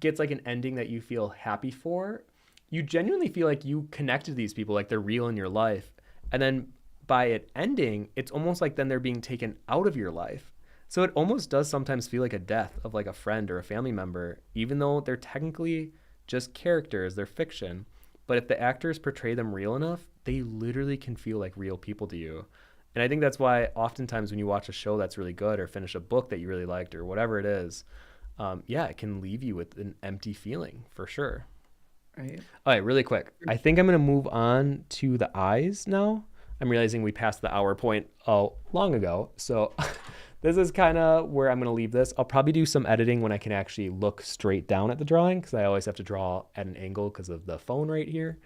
gets like an ending that you feel happy for, you genuinely feel like you connected to these people, like they're real in your life. And then by it ending, it's almost like then they're being taken out of your life. So it almost does sometimes feel like a death of like a friend or a family member, even though they're technically just characters, they're fiction. But if the actors portray them real enough, they literally can feel like real people to you. And I think that's why oftentimes when you watch a show that's really good or finish a book that you really liked or whatever it is, yeah, it can leave you with an empty feeling for sure. Right. All right, really quick. I think I'm going to move on to the eyes now. I'm realizing we passed the hour point long ago. So this is kind of where I'm going to leave this. I'll probably do some editing when I can actually look straight down at the drawing because I always have to draw at an angle because of the phone right here.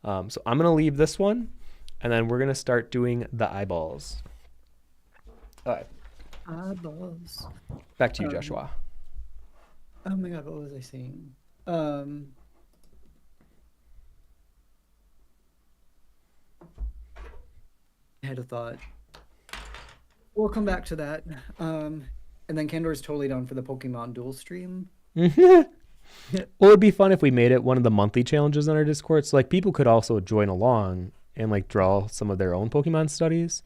So I'm going to leave this one and then we're going to start doing the eyeballs. All right, Eyeballs. back to you, Um, Joshua. oh my God, what was I saying? Um, I had a thought. We'll come back to that. And then Candor's totally down for the Pokemon dual stream. Well, it'd be fun if we made it one of the monthly challenges on our Discord. So like people could also join along and like draw some of their own Pokemon studies.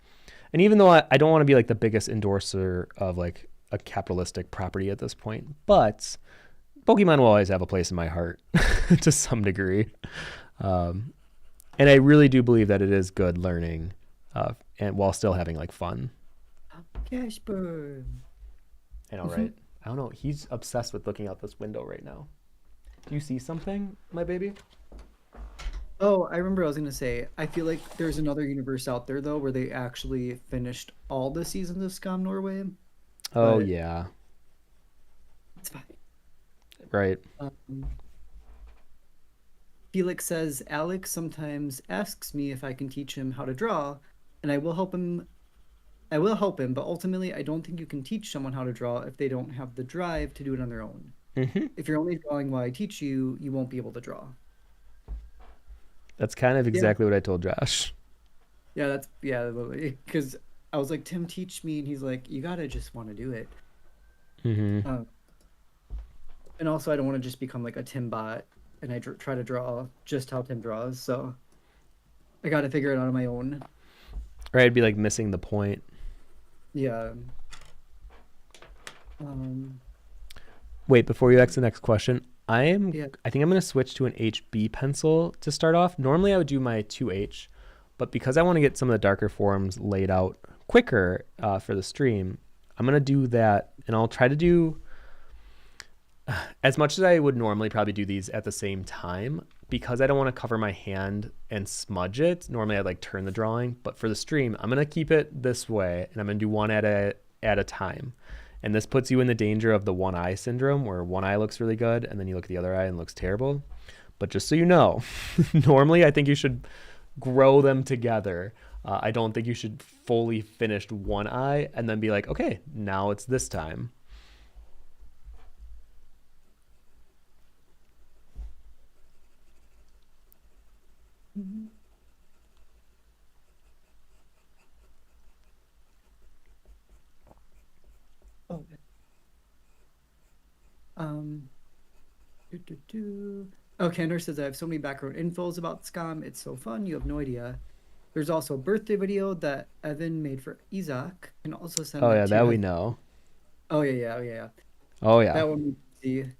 And even though I don't want to be like the biggest endorser of like a capitalistic property at this point, but Pokemon will always have a place in my heart to some degree. Um, and I really do believe that it is good learning, and while still having like fun. Casper. I know, right? I don't know. He's obsessed with looking out this window right now. Do you see something, my baby? Oh, I remember I was gonna say, I feel like there's another universe out there though where they actually finished all the seasons of Scum Norway, Oh but yeah, it's fine. right. Um, Felix says Alex sometimes asks me if I can teach him how to draw, and I will help him. I will help him, but ultimately, I don't think you can teach someone how to draw if they don't have the drive to do it on their own. Hmm. If you're only drawing while I teach you, you won't be able to draw. That's kind of Yeah. exactly what I told Josh. Yeah, that's yeah, literally. Because I was like, Tim, teach me, and he's like, you gotta just want to do it. Hmm. Um, and also, I don't want to just become like a Tim bot, and I try to draw just how Tim draws. So I got to figure it out on my own. Or I'd be like missing the point. Yeah. Um. Wait, before you ask the next question, Yeah. I think I'm gonna switch to an HB pencil to start off. Normally I would do my 2H, but because I want to get some of the darker forms laid out quicker for the stream, I'm gonna do that, and I'll try to do as much as I would normally probably do these at the same time. Because I don't want to cover my hand and smudge it. Normally I'd like turn the drawing, but for the stream, I'm gonna keep it this way, and I'm gonna do one at a time. And this puts you in the danger of the one eye syndrome, where one eye looks really good and then you look at the other eye and it looks terrible. But just so you know, normally I think you should grow them together. I don't think you should fully finish one eye and then be like, okay, now it's this time. Mhm. Oh. Um. Oh, Candor says I have so many background infos about Scam. It's so fun. You have no idea. There's also a birthday video that Evan made for Isak. Can also send Oh that yeah, to you that we guys. know. Oh yeah, yeah, oh, yeah, yeah. Oh yeah. That one we see.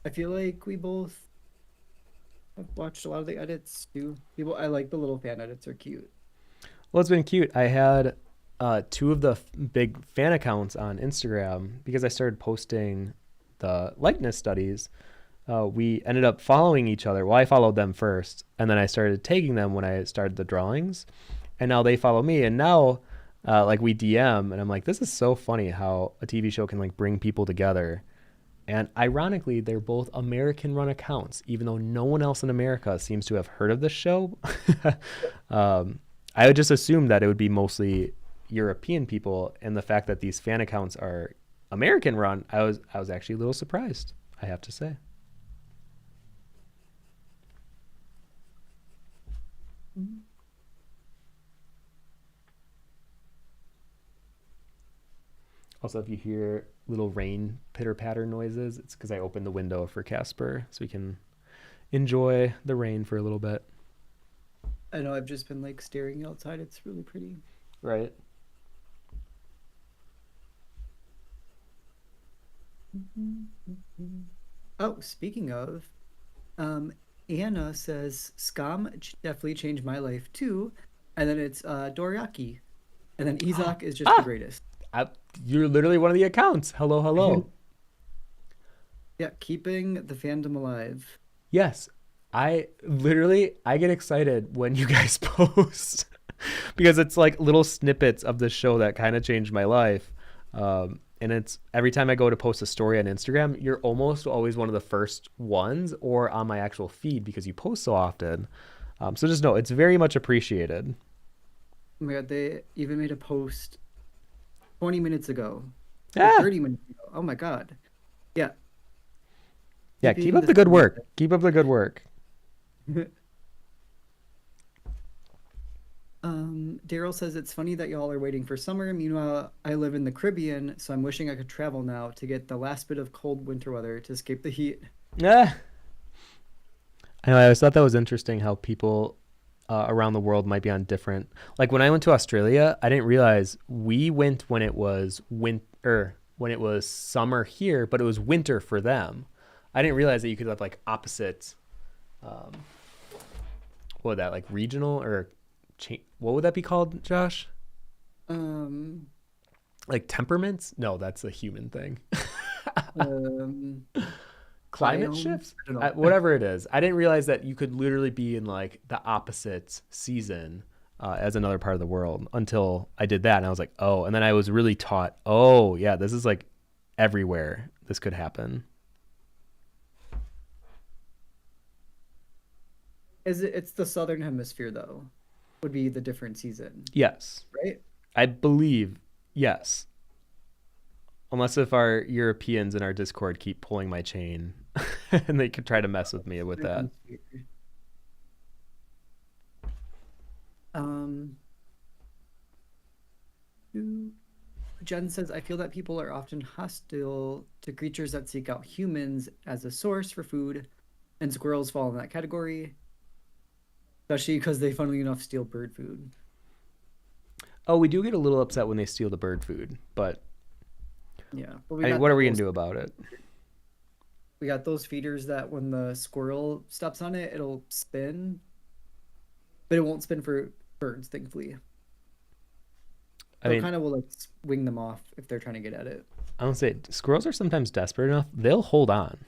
I feel like we both have watched a lot of the edits too. People, I like the little fan edits are cute. Well, it's been cute. I had two of the big fan accounts on Instagram because I started posting the likeness studies. We ended up following each other. Well, I followed them first, and then I started taking them when I started the drawings, and now they follow me. And now, like we DM, and I'm like, this is so funny how a TV show can like bring people together. And ironically, they're both American run accounts, even though no one else in America seems to have heard of this show. um, I would just assume that it would be mostly European people, and the fact that these fan accounts are American run, I was actually a little surprised, I have to say. Mhm. Also, if you hear little rain pitter patter noises, it's because I opened the window for Casper so we can enjoy the rain for a little bit. I know I've just been like staring outside. It's really pretty. Right. Oh, speaking of, um, Anna says Scam definitely changed my life too. And then it's Doriaki. And then Isak is just the Ah, greatest. I, you're literally one of the accounts. Hello, hello. Yeah, keeping the fandom alive. Yes, I get excited when you guys post because it's like little snippets of the show that kind of changed my life. And it's every time I go to post a story on Instagram, you're almost always one of the first ones or on my actual feed because you post so often. So just know it's very much appreciated. Oh my God, they even made a post 20 minutes ago or Ah, 30 minutes ago. Oh my God. Yeah, yeah. Keep keeping up the the good fandom work. Keep up the good work. alive. Daryl says it's funny that y'all are waiting for summer. Meanwhile, I live in the Caribbean, so I'm wishing I could travel now to get the last bit of cold winter weather to escape the heat. Ah, I know. I always thought that was interesting how people around the world might be on different. Like when I went to Australia, I didn't realize we went when it was winter, when it was summer here, but it was winter for them. I didn't realize that you could have like opposite. Um, what would that like regional or what would that be called, Josh? Um, Like temperaments? No, that's a human thing. um, Climate biome. shifts, I don't know. whatever it is. I didn't realize that you could literally be in like the opposite season as another part of the world until I did that, and I was like, oh. And then I was really taught, oh yeah, this is like everywhere. This could happen. Is it? It's the southern hemisphere though. Would be the different season, Yes, right? I believe yes. Unless if our Europeans in our Discord keep pulling my chain. and they could try to mess with me with that. Um, Jen says, I feel that people are often hostile to creatures that seek out humans as a source for food, and squirrels fall in that category, especially because they, funnily enough, steal bird food. Oh, we do get a little upset when they steal the bird food, but Yeah, but what are we gonna do about it? we got those feeders that when the squirrel steps on it, it'll spin, but it won't spin for birds, thankfully. I So it mean, kind of will like swing them off if they're trying to get at it. I don't say squirrels are sometimes desperate enough; they'll hold on.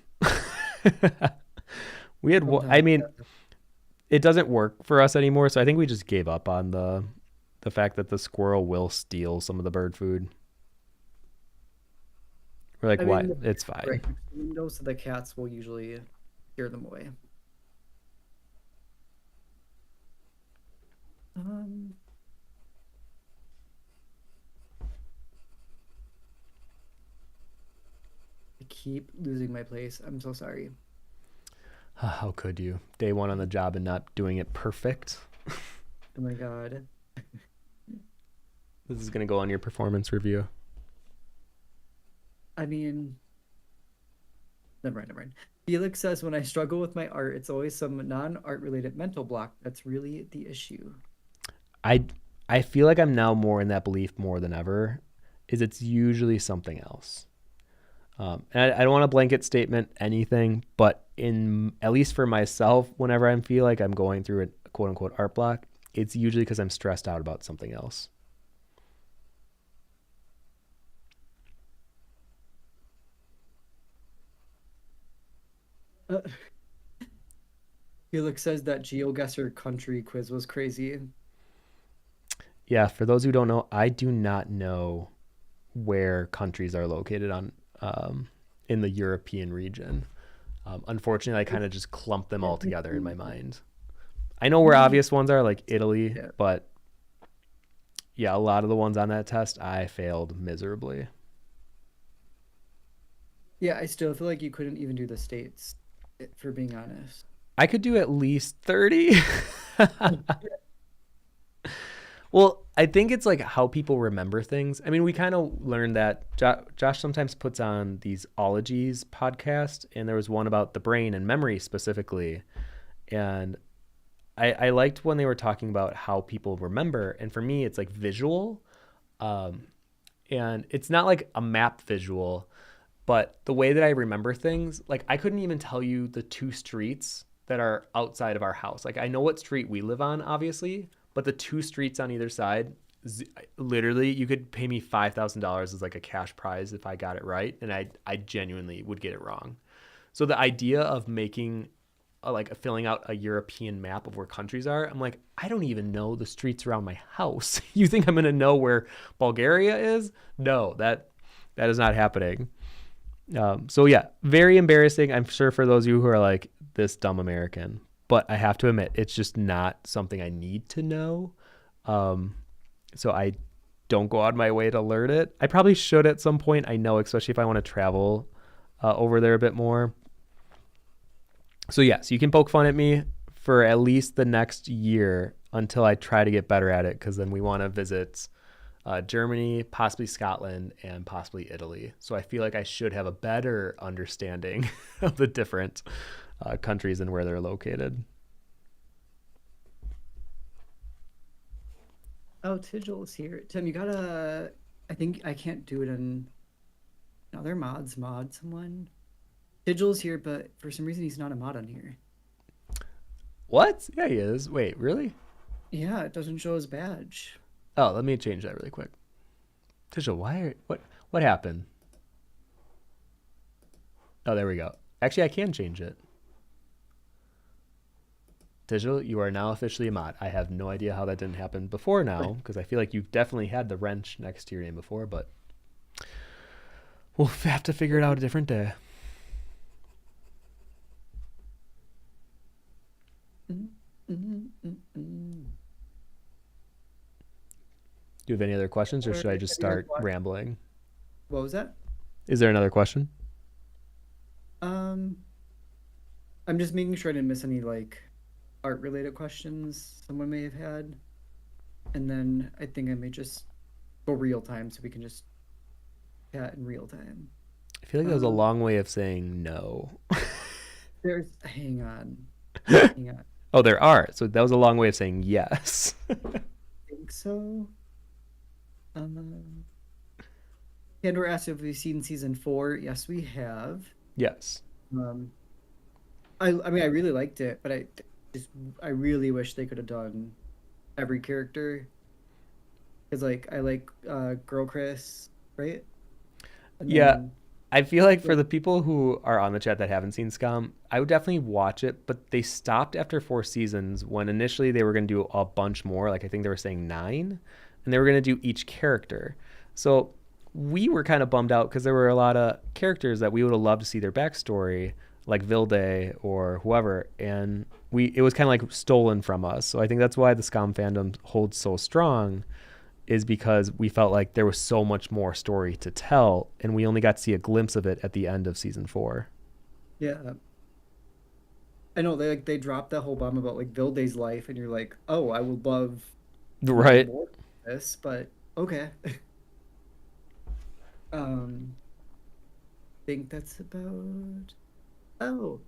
We had, I Sometimes, mean, yeah. it doesn't work for us anymore, so I think we just gave up on the fact that the squirrel will steal some of the bird food. We're like, I why? mean, the It's fine. right next to the window, so the cats will usually scare them away. Um, I keep losing my place. I'm so sorry. How could you? Day one on the job and not doing it perfect. Oh my god. This is gonna go on your performance review. I mean, never mind, never mind. Felix says, when I struggle with my art, it's always some non-art related mental block that's really the issue. I I feel like I'm now more in that belief more than ever. Is it's usually something else. And I don't want to blanket statement anything, but in at least for myself, whenever I feel like I'm going through a quote unquote art block, it's usually because I'm stressed out about something else. Uh, Felix says that GeoGuessr country quiz was crazy. Yeah, for those who don't know, I do not know where countries are located on in the European region. Unfortunately, I kind of just clump them all together in my mind. I know where obvious ones are, like Italy, Yeah. but yeah, a lot of the ones on that test, I failed miserably. Yeah, I still feel like you couldn't even do the states, for being honest. I could do at least 30. Well, I think it's like how people remember things. I mean, we kind of learned that Josh sometimes puts on these ologies podcast, and there was one about the brain and memory specifically. And I liked when they were talking about how people remember. And for me, it's like visual. Um, and it's not like a map visual, but the way that I remember things, like I couldn't even tell you the two streets that are outside of our house. Like I know what street we live on, obviously, but the two streets on either side, literally, you could pay me $5,000 as like a cash prize if I got it right, and I genuinely would get it wrong. So the idea of making like filling out a European map of where countries are, I'm like, I don't even know the streets around my house. You think I'm gonna know where Bulgaria is? No, that is not happening. So yeah, very embarrassing. I'm sure for those of you who are like this dumb American, but I have to admit, it's just not something I need to know. Um, so I don't go out of my way to learn it. I probably should at some point. I know, especially if I want to travel over there a bit more. So yeah, so you can poke fun at me for at least the next year until I try to get better at it, because then we want to visit Germany, possibly Scotland, and possibly Italy. So I feel like I should have a better understanding of the different countries and where they're located. Oh, Tigil's here. Tim, you gotta. I think I can't do it in other mods. Mod someone. Tigil's here, but for some reason he's not a mod on here. What? Yeah, he is. Wait, really? Yeah, it doesn't show his badge. Oh, let me change that really quick. Tisha, what happened? Oh, there we go. Actually, I can change it. Tisha, you are now officially a mod. I have no idea how that didn't happen before now, because I feel like you've definitely had the wrench next to your name before, but we'll have to figure it out a different day. Do you have any other questions, or should I just start rambling? What was that? Is there another question? Um, I'm just making sure I didn't miss any like art related questions someone may have had. And then I think I may just go real time so we can just chat in real time. I feel like that was a Um, long way of saying no. there's hang on, hang on. Oh, there are. So that was a long way of saying yes. I think so. Um, Pandora asked if we've seen season 4. Yes, we have. Yes. Um, I mean, I really liked it, but just I really wish they could have done every character because like I like Girl Chris, right? And Yeah, then I feel like for like the people who are on the chat that haven't seen Scum, I would definitely watch it, but they stopped after 4 seasons when initially they were going to do a bunch more. Like I think they were saying 9, and they were going to do each character. So we were kind of bummed out because there were a lot of characters that we would have loved to see their backstory, like Vilde or whoever, and it was kind of like stolen from us. So I think that's why the Scum fandom holds so strong is because we felt like there was so much more story to tell and we only got to see a glimpse of it at the end of season 4. yeah, I know they dropped that whole bomb about like Vilde's life, and you're like, oh, I would love to know Right. more of this, but okay. Um, think that's about. Oh,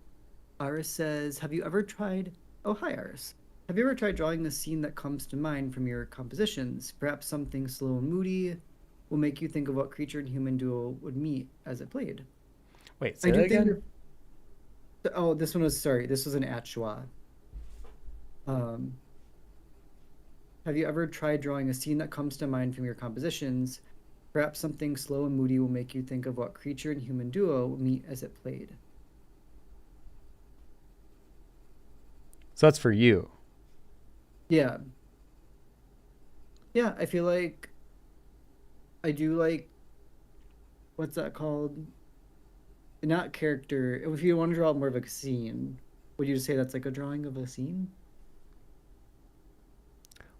Aris says, have you ever tried? Oh, hi, Aris. Have you ever tried drawing the scene that comes to mind from your compositions? Perhaps something slow and moody will make you think of what creature and human duo would meet as it played. Wait, I say that do think again. that. Oh, this one was sorry. This was an Atchua. Um, have you ever tried drawing a scene that comes to mind from your compositions? Perhaps something slow and moody will make you think of what creature and human duo would meet as it played. So that's for you. Yeah, yeah. I feel like I do like what's that called? Not character. If you want to draw more of a scene, would you say that's like a drawing of a scene?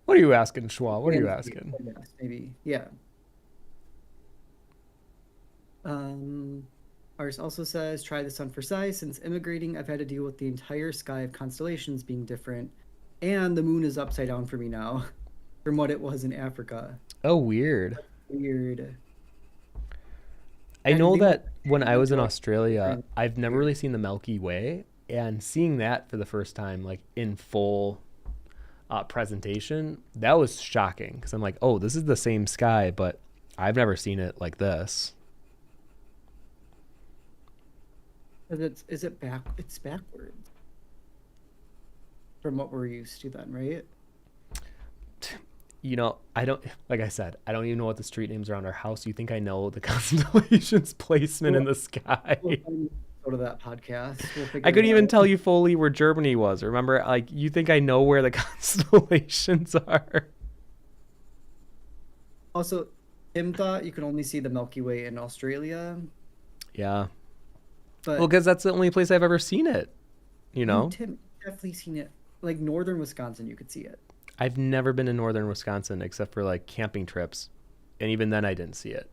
What are you asking, Schwa? What are you Landscape, asking? yes, maybe. Yeah. Ours also says, try this on for size. Since immigrating, I've had to deal with the entire sky of constellations being different, and the moon is upside down for me now, from what it was in Africa. Oh, weird. Weird. I Yeah, I didn't know think about that when I it was in until like Australia, different. I've never Weird. really seen the Milky Way, and seeing that for the first time, like in full presentation, that was shocking because I'm like, oh, this is the same sky, but I've never seen it like this. Is it back? It's backwards from what we're used to then, right? I don't, like I said, I don't even know what the street names around our house. You think I know the constellations placement in We'll, the we'll sky? go to that podcast. We'll I figure it couldn't even out. tell you fully where Germany was. Remember, like, you think I know where the constellations are? Also, Tim thought you could only see the Milky Way in Australia, Yeah. Well, but because that's the only place I've ever seen it, you you, know? Tim, definitely seen it. Like northern Wisconsin, you could see it. I've never been in northern Wisconsin except for like camping trips. And even then, I didn't see it.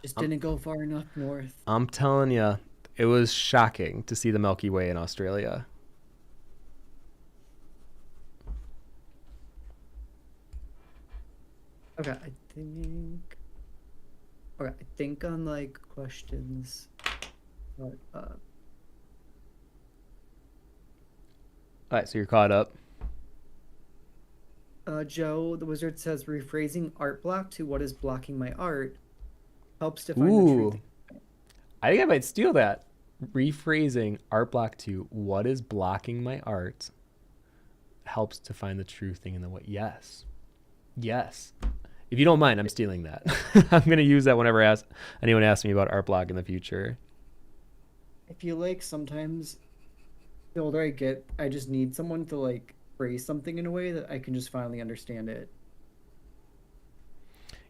Just I'm, didn't go far enough north. I'm telling you, it was shocking to see the Milky Way in Australia. Okay, I think. Okay, I think on like questions. But, All right, so you're caught up. Joe, the wizard says rephrasing art block to what is blocking my art helps define the truth. Ooh, I think I might steal that. Rephrasing art block to what is blocking my art helps to find the true thing in the way. Yes. Yes. If you don't mind, I'm stealing that. I'm going to use that whenever anyone asks me about art block in the future. I feel like sometimes the older I get, I just need someone to like phrase something in a way that I can just finally understand it.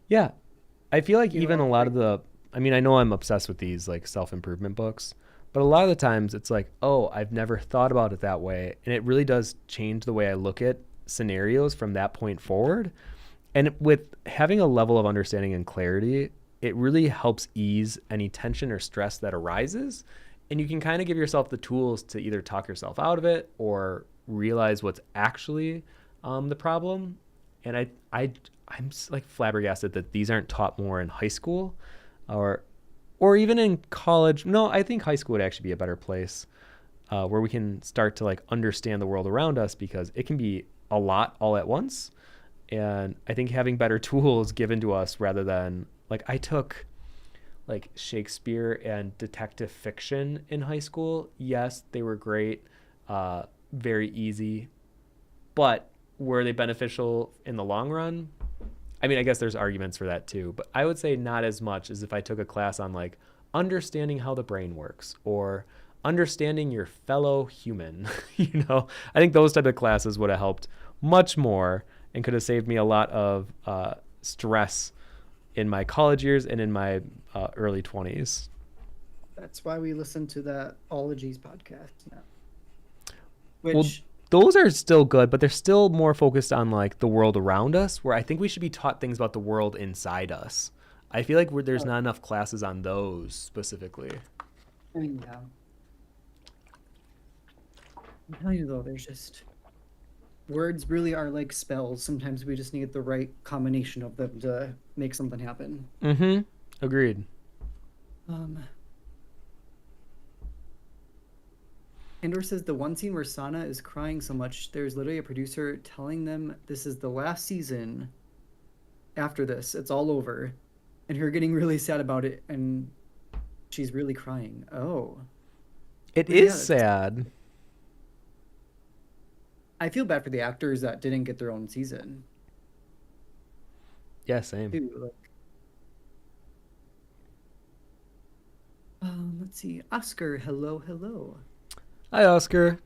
Yeah. I feel like You even know, a lot like of I mean, I know I'm obsessed with these like self improvement books, but a lot of the times it's like, oh, I've never thought about it that way. And it really does change the way I look at scenarios from that point forward. And with having a level of understanding and clarity, it really helps ease any tension or stress that arises. and you can kind of give yourself the tools to either talk yourself out of it or realize what's actually the problem. And I'm like flabbergasted that these aren't taught more in high school, or even in college. No, I think high school would actually be a better place, where we can start to like understand the world around us, because it can be a lot all at once. And I think having better tools given to us, rather than like, I took like Shakespeare and detective fiction in high school. Yes, they were great, very easy, but were they beneficial in the long run? I mean, I guess there's arguments for that too, but I would say not as much as if I took a class on like understanding how the brain works, or understanding your fellow human. I think those type of classes would have helped much more and could have saved me a lot of stress in my college years and in my early 20s. That's why we listen to that Ologies podcast now. Well, Which those are still good, but they're still more focused on like the world around us, where I think we should be taught things about the world inside us. I feel like there's not enough classes on those specifically. I mean, yeah. I'm telling you though, there's just words really are like spells. Sometimes we just need the right combination of them to make something happen. Mm-hmm. Agreed. Um, Andor says the one scene where Sana is crying so much, there's literally a producer telling them this is the last season. After this, it's all over, and her getting really sad about it, and she's really crying. Oh, It but is yeah, sad. I feel bad for the actors that didn't get their own season Yeah, same. too. Like, let's see, Oscar, hello, hello. Hi, Oscar.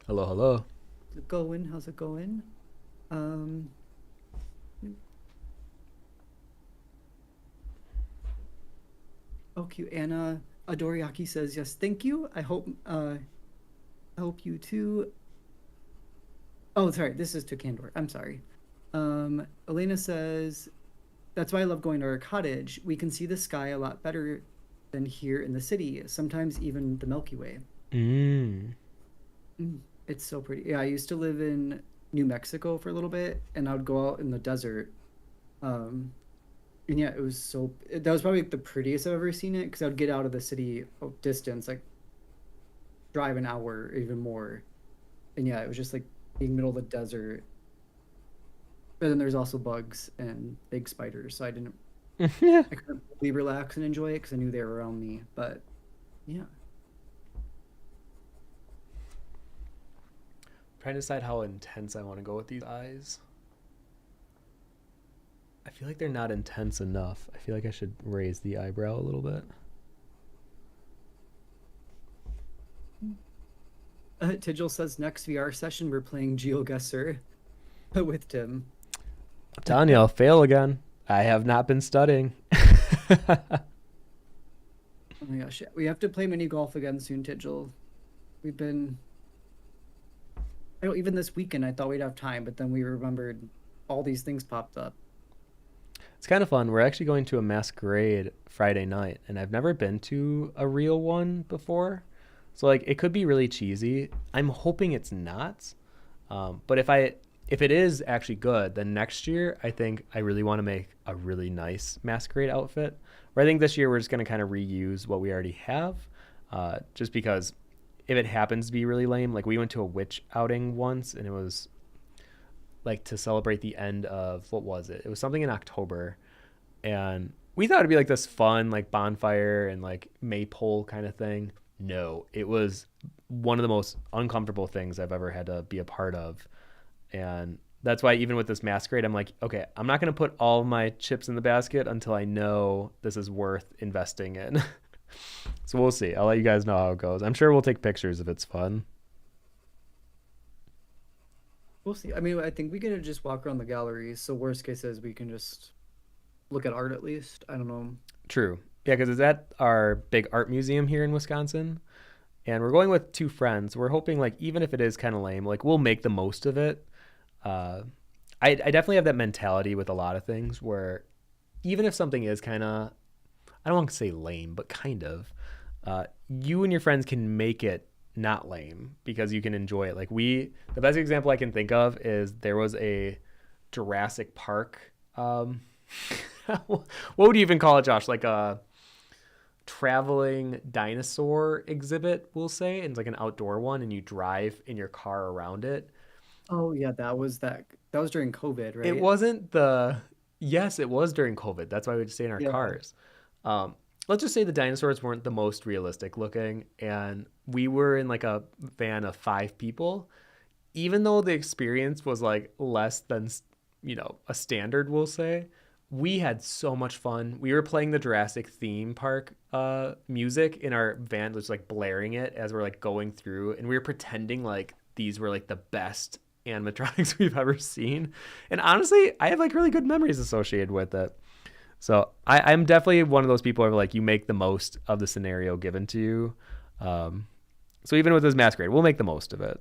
Hello, hello. How's it going? How's it going? Um, oh, cute. Anna Adoriaki says yes, thank you. I hope you too. Oh, sorry, this is to Candor. I'm sorry. Elena says that's why I love going to our cottage. We can see the sky a lot better than here in the city. Sometimes even the Milky Way. Mm. It's so pretty. Yeah, I used to live in New Mexico for a little bit, and I would go out in the desert. Um, and yeah, that was probably like the prettiest I've ever seen it, because I would get out of the city distance, like drive an hour or even more. And yeah, it was just like being middle of the desert. But then there's also bugs and big spiders, so Yeah. I couldn't really relax and enjoy it because I knew they were around me. But yeah, Trying to decide how intense I want to go with these eyes. I feel like they're not intense enough. I feel like I should raise the eyebrow a little bit. Tigil says next VR session we're playing GeoGuessr with Tim. I'm telling you, I'll fail again. I have not been studying. Oh my gosh, we have to play mini golf again soon, Tigil. We've been, I know, even this weekend I thought we'd have time, but then we remembered all these things popped up. It's kind of fun. We're actually going to a masquerade Friday night, and I've never been to a real one before. So like, it could be really cheesy. I'm hoping it's not. But if it is actually good, then next year I think I really want to make a really nice masquerade outfit. Where I think this year we're just going to kind of reuse what we already have, just because if it happens to be really lame, like we went to a witch outing once, and it was like to celebrate the end of, what was it? It was something in October, and we thought it'd be like this fun like bonfire and like maypole kind of thing. No, it was one of the most uncomfortable things I've ever had to be a part of. And that's why even with this masquerade, I'm like, okay, I'm not going to put all my chips in the basket until I know this is worth investing in. So we'll see. I'll let you guys know how it goes. I'm sure we'll take pictures if it's fun. We'll see. I mean, I think we could just walk around the galleries. So worst case is we can just look at art at least. I don't know. True. Yeah, because it's at our big art museum here in Wisconsin. And we're going with two friends. We're hoping, like, even if it is kind of lame, like, we'll make the most of it. I definitely have that mentality with a lot of things where even if something is kind of, I don't want to say lame, but kind of, you and your friends can make it not lame because you can enjoy it. Like the best example I can think of is there was a Jurassic Park. What would you even call it, Josh? Like a traveling dinosaur exhibit, we'll say. And it's like an outdoor one, and you drive in your car around it. Oh yeah, that was during COVID, It right? wasn't the Yes, it was during COVID. That's why we would stay in our Yeah. cars. Um, let's just say the dinosaurs weren't the most realistic looking, and we were in like a van of 5 people. Even though the experience was like less than a standard, we'll say, we had so much fun. We were playing the Jurassic theme park music in our van, just like blaring it as we're like going through, and we were pretending like these were like the best animatronics we've ever seen. And honestly, I have like really good memories associated with it. So I'm definitely one of those people who are like, you make the most of the scenario given to you. So even with this masquerade, we'll make the most of it.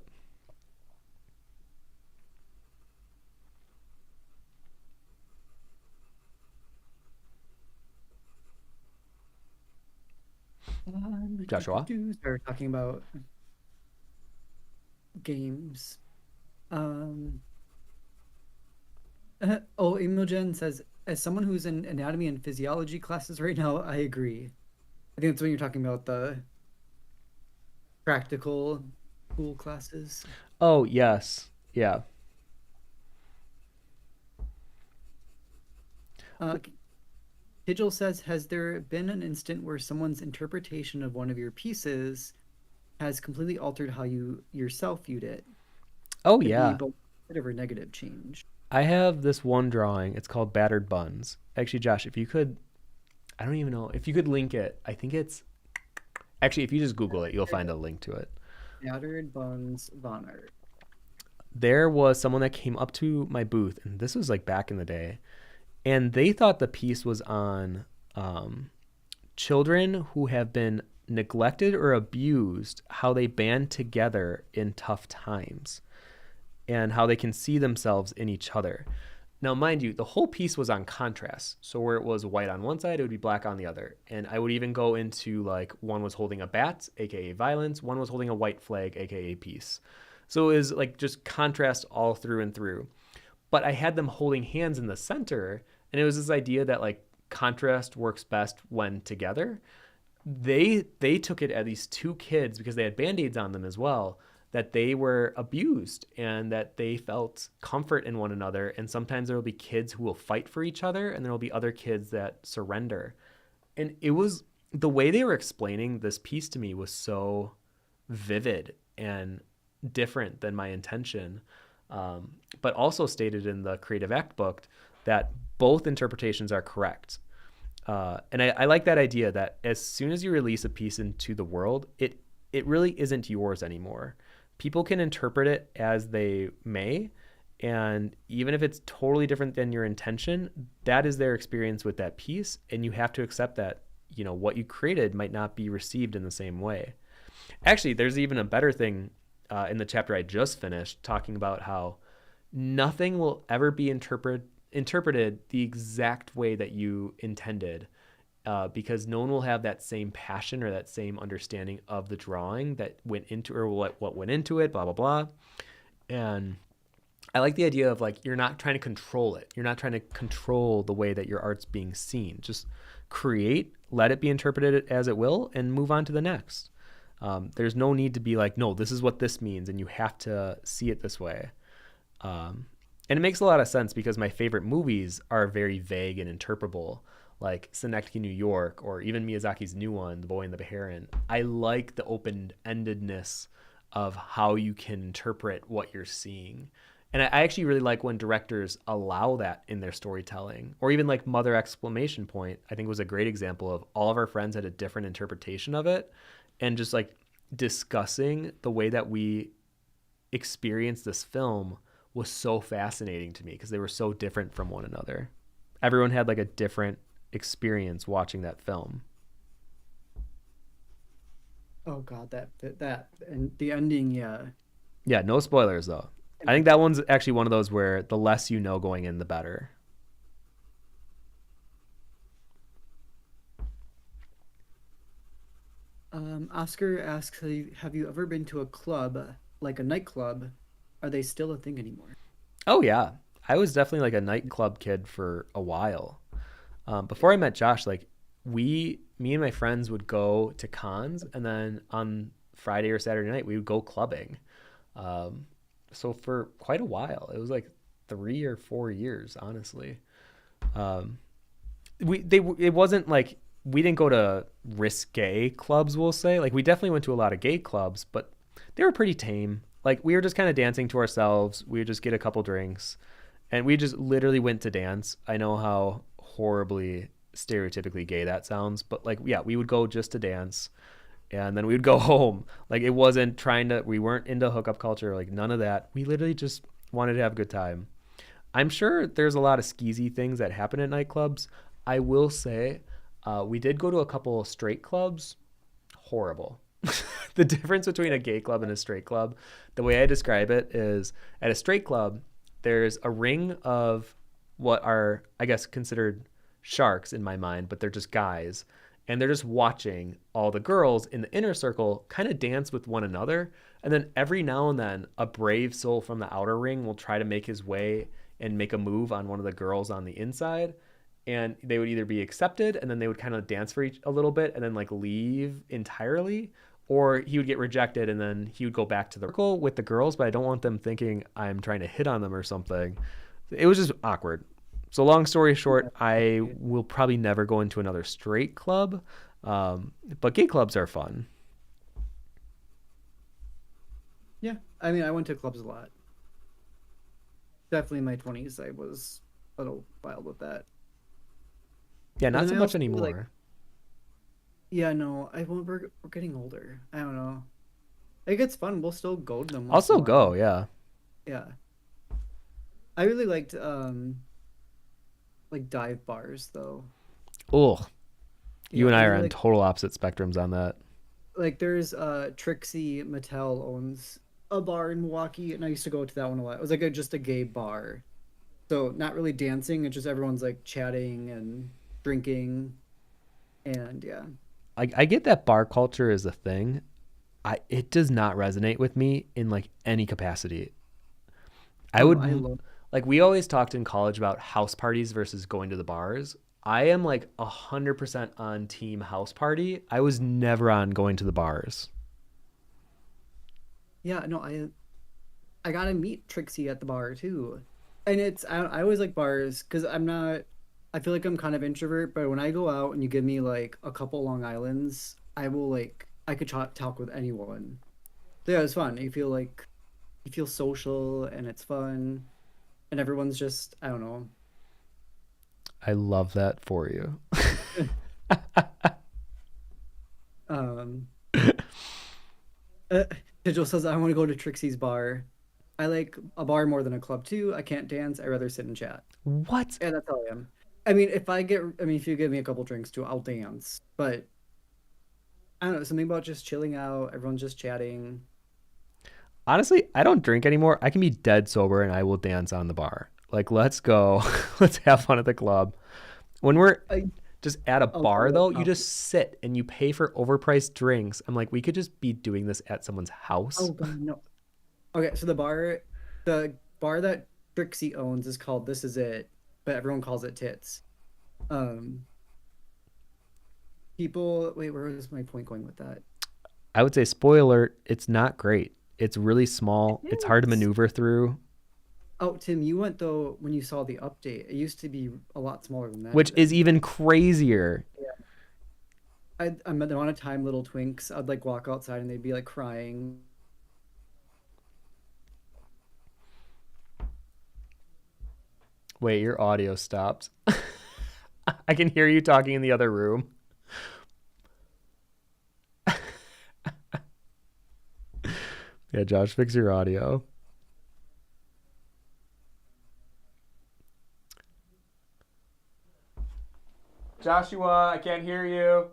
Joshua? We're talking about games. Um, oh, Imogen says, as someone who's in anatomy and physiology classes right now, I agree. I think that's when you're talking about the practical school classes. Oh, yes. Yeah. Uh, Digil says, has there been an instant where someone's interpretation of one of your pieces has completely altered how you yourself viewed it? Oh, Could be yeah. both positive or negative change. I have this one drawing. It's called Battered Buns. Actually, Josh, if you could, I don't even know. If you could link it, I think it's, actually, if you just Google it, you'll find a link to it. Battered Buns vonnart. There was someone that came up to my booth, and this was like back in the day, and they thought the piece was on children who have been neglected or abused, how they band together in tough times and how they can see themselves in each other. Now, mind you, the whole piece was on contrast. So where it was white on one side, it would be black on the other. And I would even go into like one was holding a bat, aka violence, one was holding a white flag, aka peace. So it was like just contrast all through and through. But I had them holding hands in the center, and it was this idea that like contrast works best when together. They took it at these 2 kids, because they had band-aids on them as well, that they were abused and that they felt comfort in one another. And sometimes there will be kids who will fight for each other, and there will be other kids that surrender. And it was the way they were explaining this piece to me was so vivid and different than my intention, but also stated in the Creative Act book that both interpretations are correct. And I like that idea that as soon as you release a piece into the world, it really isn't yours anymore. People can interpret it as they may, and even if it's totally different than your intention, that is their experience with that piece, and you have to accept that what you created might not be received in the same way. Actually, there's even a better thing in the chapter I just finished, talking about how nothing will ever be interpreted the exact way that you intended, because no one will have that same passion or that same understanding of the drawing that went into, or what went into it, blah, blah, blah. And I like the idea of like, you're not trying to control it. You're not trying to control the way that your art's being seen. Just create, let it be interpreted as it will, and move on to the next. There's no need to be like, no, this is what this means, and you have to see it this way. And it makes a lot of sense because my favorite movies are very vague and interpretable, like Synecdoche, New York, or even Miyazaki's new one, The Boy and the Heron. I like the open-endedness of how you can interpret what you're seeing. And I actually really like when directors allow that in their storytelling, or even like Mother Exclamation Point, I think was a great example of all of our friends had a different interpretation of it, and just like discussing the way that we experienced this film was so fascinating to me because they were so different from one another. Everyone had like a different experience watching that film. Oh God, that and the ending, yeah. Yeah, no spoilers though. I think that one's actually one of those where the less you know going in, the better. Oscar asks, have you ever been to a club, like a nightclub? Are they still a thing anymore? Oh yeah, I was definitely like a nightclub kid for a while. Before I met Josh, like me and my friends would go to cons, and then on Friday or Saturday night we would go clubbing. Um, so for quite a while, it was like 3 or 4 years, honestly. Um, it wasn't like we didn't go to risque clubs. We'll say like we definitely went to a lot of gay clubs, but they were pretty tame. Like we were just kind of dancing to ourselves. We would just get a couple drinks, and we just literally went to dance. I know how horribly stereotypically gay that sounds, but like yeah, we would go just to dance, and then we would go home. Like it wasn't trying to. We weren't into hookup culture. Like none of that. We literally just wanted to have a good time. I'm sure there's a lot of skeezy things that happen at nightclubs. I will say, we did go to a couple straight clubs. Horrible. The difference between a gay club and a straight club, the way I describe it is at a straight club, there's a ring of what are, I guess, considered sharks in my mind, but they're just guys. And they're just watching all the girls in the inner circle kind of dance with one another. And then every now and then, a brave soul from the outer ring will try to make his way and make a move on one of the girls on the inside. And they would either be accepted and then they would kind of dance for each a little bit and then like leave entirely, or he would get rejected and then he would go back to the circle with the girls. But I don't want them thinking I'm trying to hit on them or something. It was just awkward. So long story short, I will probably never go into another straight club, but gay clubs are fun. Yeah, I mean, I went to clubs a lot. Definitely in my 20s, I was a little wild with that. Yeah, But not then so I much also feel like, anymore. yeah, no, we're getting older. I don't know. It gets fun. We'll still go to them I'll once in a still go. while. Yeah. Yeah, I really liked like dive bars though. Oh, you Yeah, and I I are really on like total opposite spectrums on that. there's Trixie Mattel owns a bar in Milwaukee, and I used to go to that one a lot. It was like just a gay bar, so not really dancing. It's just everyone's like chatting and drinking, and yeah. I get that bar culture is a thing. It does not resonate with me in like any capacity. I Oh, I would love. like we always talked in college about house parties versus going to the bars. I am like 100% on team house party. I was never on going to the bars. Yeah, no, I got to meet Trixie at the bar too. And I always like bars because I'm not, I feel like I'm kind of introvert, but when I go out and you give me like a couple Long Islands, I will like, I could talk with anyone. So yeah, it's fun. You feel social and it's fun and everyone's just, I don't know. I love that for you. Um, uh, Digital says, I want to go to Trixie's bar. I like a bar more than a club too. I can't dance. I'd rather sit and chat. What? Yeah, that's how I am. I mean, if you give me a couple drinks too, I'll dance. But I don't know, something about just chilling out, everyone's just chatting. Honestly, I don't drink anymore. I can be dead sober and I will dance on the bar. Like, let's go. Let's have fun at the club. When we're I, just at a oh, bar, no, though, you just sit and you pay for overpriced drinks. I'm like, we could just be doing this at someone's house. oh God, no. Okay, so the bar that Trixie owns is called This Is It, but everyone calls it Tits. Um, wait, where was my point going with that? I would say, spoiler, it's not great. It's really small. It's hard to Yes. maneuver through, Oh, Tim, you went though when you saw the update. It used to be a lot smaller than that which is even. even crazier. I'm at the amount of time little twinks, I'd like walk outside and they'd be like crying. Wait, your audio stopped. I can hear you talking in the other room. Yeah, Josh, fix your audio. Joshua, I can't hear you.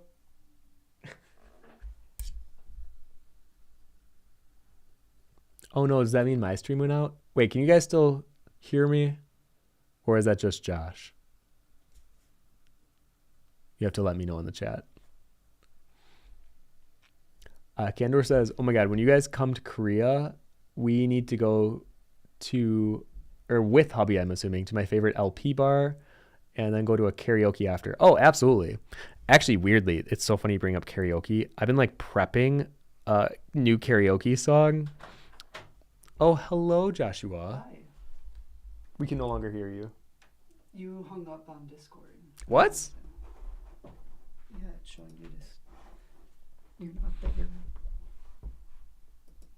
Oh no, does that mean my stream went out? Wait, can you guys still hear me? Or is that just Josh? You have to let me know in the chat. Candor says, "Oh my God, when you guys come to Korea, we need to go to, or with hubby, I'm assuming, to my favorite LP bar, and then go to a karaoke after." Oh, absolutely. Actually, weirdly, it's so funny you bring up karaoke. I've been like prepping a new karaoke song. Oh, hello, Joshua. Hi. We can no longer hear you. You hung up on Discord. What? Yeah, it's showing you this. You're not there.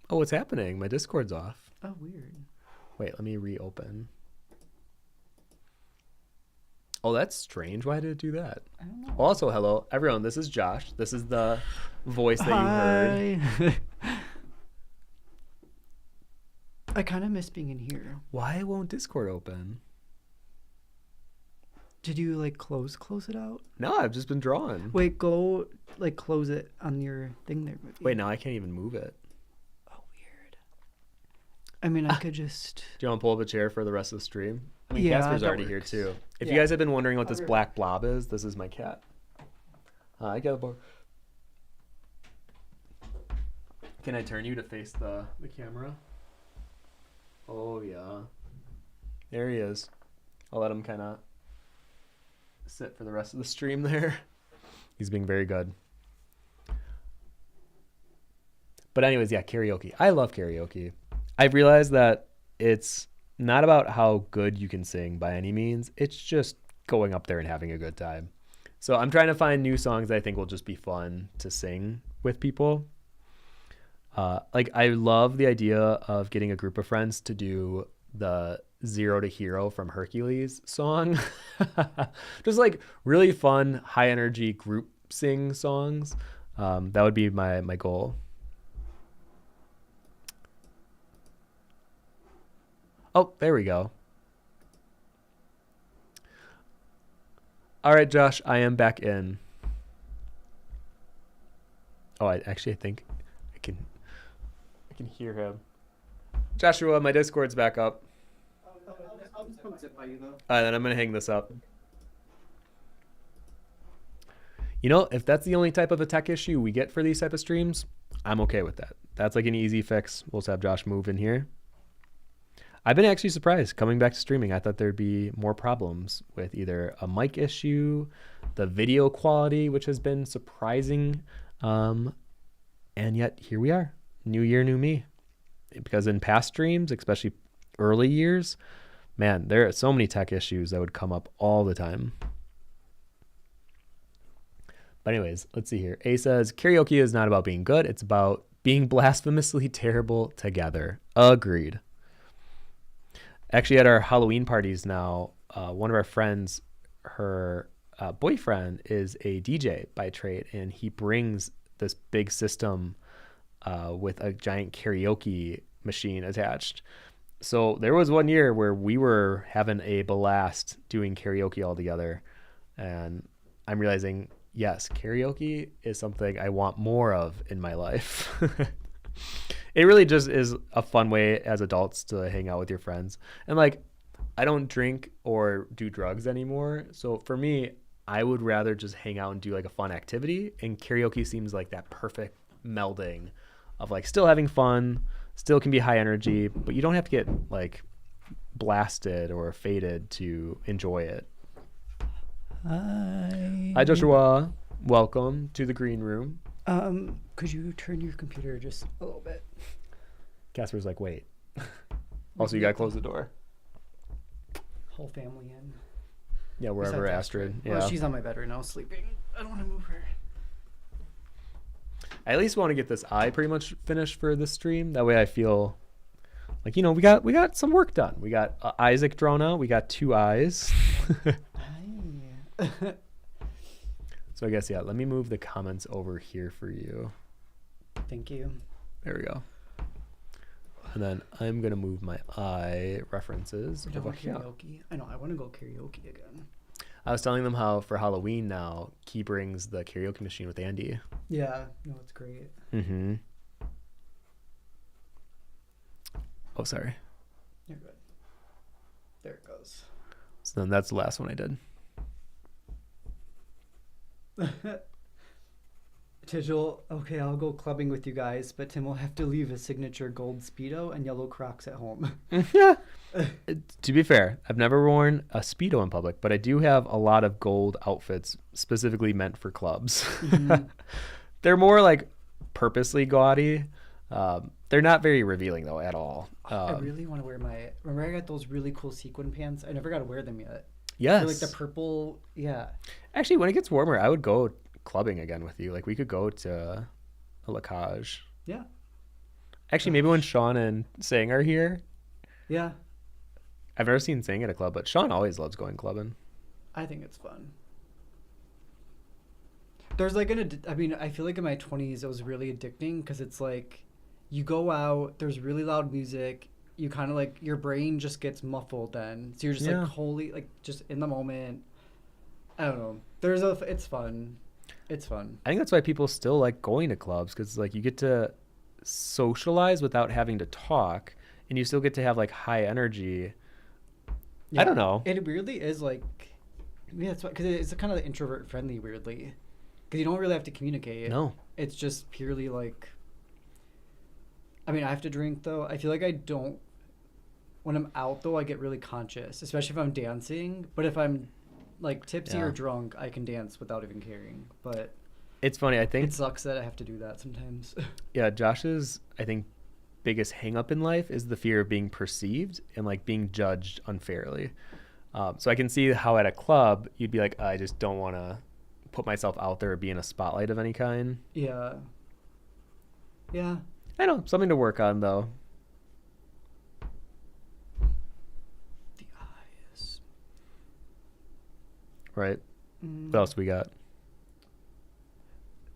Oh, what's happening? My Discord's off. Oh, weird. Wait, let me reopen. Oh, that's strange. Why did it do that? I don't know. Also, hello, everyone. This is Josh. This is the voice that you heard. I kind of miss being in here. Why won't Discord open? Did you like close it out? No, I've just been drawing. Wait, go like close it on your thing there. Maybe. Wait, now I can't even move it. Oh, weird. I mean, I could just. Do you want to pull up a chair for the rest of the stream? I mean, Yeah, Casper's that already here works. too. If Yeah. you guys have been wondering what this black blob is, this is my cat. I got a bar. Can I turn you to face the camera? Oh, yeah. There he is. I'll let him kind of sit for the rest of the stream there. He's being very good. But anyways, yeah, karaoke. I love karaoke. I've realized that it's not about how good you can sing by any means. It's just going up there and having a good time. So I'm trying to find new songs that I think will just be fun to sing with people. Like I love the idea of getting a group of friends to do the Zero to Hero from Hercules song. Just like really fun, high energy group sing songs. That would be my goal. Oh, there we go. All right, Josh, I am back in. Oh, I think I can hear him. Joshua, my Discord's back up. I'll just post it by you though. All right, then I'm going to hang this up. You know, if that's the only type of a tech issue we get for these type of streams, I'm okay with that. That's like an easy fix. We'll just have Josh move in here. I've been actually surprised coming back to streaming. I thought there'd be more problems with either a mic issue, the video quality, which has been surprising. And yet here we are. New year, new me. Because in past streams, especially early years, man, there are so many tech issues that would come up all the time. But anyways, let's see here. A says, karaoke is not about being good. It's about being blasphemously terrible together. Agreed. Actually, at our Halloween parties now, one of our friends, her boyfriend is a DJ by trade, and he brings this big system with a giant karaoke machine attached. So there was one year where we were having a blast doing karaoke all together, and I'm realizing, yes, karaoke is something I want more of in my life. It really just is a fun way as adults to hang out with your friends. And like, I don't drink or do drugs anymore. So for me, I would rather just hang out and do like a fun activity. And karaoke seems like that perfect melding of like still having fun, still can be high energy, but you don't have to get like blasted or faded to enjoy it. Hi, Joshua. Welcome to the green room. Could you turn your computer just a little bit? Casper's like, wait. Also, you gotta close the door. Whole family in. Yeah, wherever Besides Astrid. Astrid. Yeah. Well, she's on my bed right now sleeping. I don't want to move her. I at least want to get this eye pretty much finished for this stream. That way I feel like, you know, we got some work done. We got Isaac drawn out. We got 2 eyes. So I guess, yeah, let me move the comments over here for you. Thank you. There we go. And then I'm going to move my eye references over here. Karaoke. I know, I want to go karaoke again. I was telling them how for Halloween now, Key brings the karaoke machine with Andy. Yeah, no, it's great. Mm-hmm. Oh, sorry. You're good. There it goes. So then that's the last one I did. Tigil, okay, I'll go clubbing with you guys, but Tim will have to leave his signature gold Speedo and yellow Crocs at home. Yeah. To be fair, I've never worn a Speedo in public, but I do have a lot of gold outfits specifically meant for clubs. Mm-hmm. They're more like purposely gaudy. They're not very revealing though at all. I really want to wear my. Remember, I got those really cool sequin pants. I never got to wear them yet. Yes. They're like the purple. Yeah. Actually, when it gets warmer, I would go clubbing again with you. Like we could go to a La Cage. Yeah. Actually, maybe when Sean and Sang are here. Yeah. I've never seen Sang at a club, but Sean always loves going clubbing. I think it's fun. There's like I mean, I feel like in my 20s it was really addicting because it's like you go out, there's really loud music, you kind of like your brain just gets muffled then. So you're just like holy like just in the moment. I don't know. It's fun. It's fun. I think that's why people still like going to clubs because like you get to socialize without having to talk, and you still get to have like high energy. Yeah, I don't know. It weirdly is like, yeah, it's because it's kind of introvert friendly weirdly, because you don't really have to communicate. No. It's just purely like. I mean, I have to drink though. I feel like I don't. When I'm out though, I get really conscious, especially if I'm dancing. But if I'm like tipsy or drunk, I can dance without even caring. But it's funny. I think it sucks that I have to do that sometimes. Yeah, Josh's I think biggest hang up in life is the fear of being perceived and like being judged unfairly. So I can see how at a club you'd be like, I just don't want to put myself out there or be in a spotlight of any kind. Yeah. Yeah. I know, something to work on though. The eyes. Right. What else we got?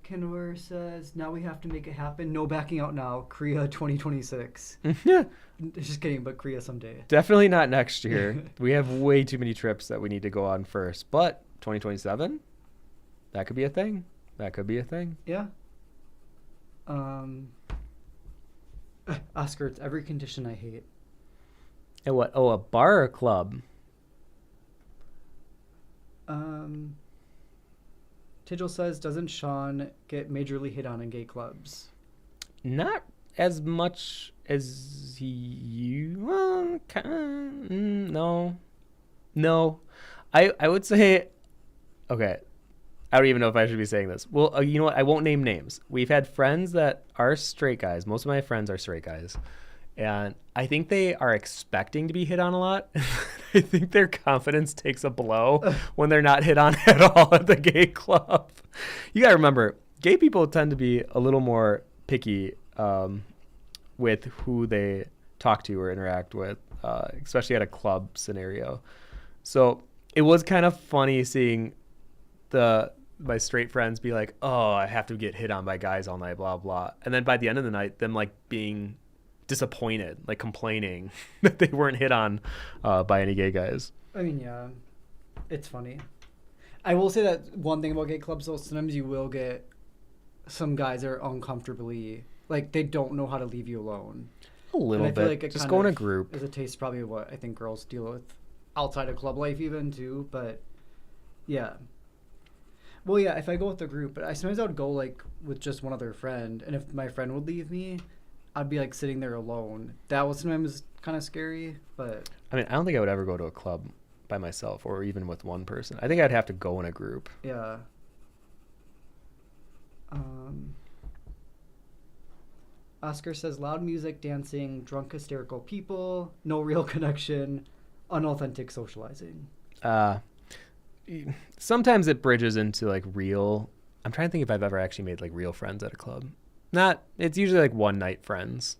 Kenor says, now we have to make it happen. No backing out now. Korea 2026. Yeah. Just kidding, but Korea someday. Definitely not next year. We have way too many trips that we need to go on first. But 2027, that could be a thing. That could be a thing. Yeah. Oscar, it's every condition I hate. And what? Oh, a bar or a club? Tigil says, doesn't Sean get majorly hit on in gay clubs? Not as much as you. Well, no. No. I would say, okay, I don't even know if I should be saying this. Well, you know what? I won't name names. We've had friends that are straight guys. Most of my friends are straight guys. And I think they are expecting to be hit on a lot. I think their confidence takes a blow when they're not hit on at all at the gay club. You got to remember, gay people tend to be a little more picky with who they talk to or interact with, especially at a club scenario. So it was kind of funny seeing my straight friends be like, oh, I have to get hit on by guys all night, blah, blah. And then by the end of the night, them like being disappointed, like complaining that they weren't hit on by any gay guys. I mean, yeah, it's funny. I will say that one thing about gay clubs, though, sometimes you will get some guys that are uncomfortably, like, they don't know how to leave you alone. A little bit. Like just go in a group. Is a taste probably what I think girls deal with outside of club life even, too. But, yeah. Well, yeah, if I go with the group, but sometimes I would go, like, with just one other friend. And if my friend would leave me, I'd be like sitting there alone. That was sometimes kind of scary, but I mean, I don't think I would ever go to a club by myself or even with one person. I think I'd have to go in a group. Yeah. Oscar says loud music, dancing, drunk, hysterical people, no real connection, unauthentic socializing. Sometimes it bridges into like real. I'm trying to think if I've ever actually made like real friends at a club. It's usually like one night friends,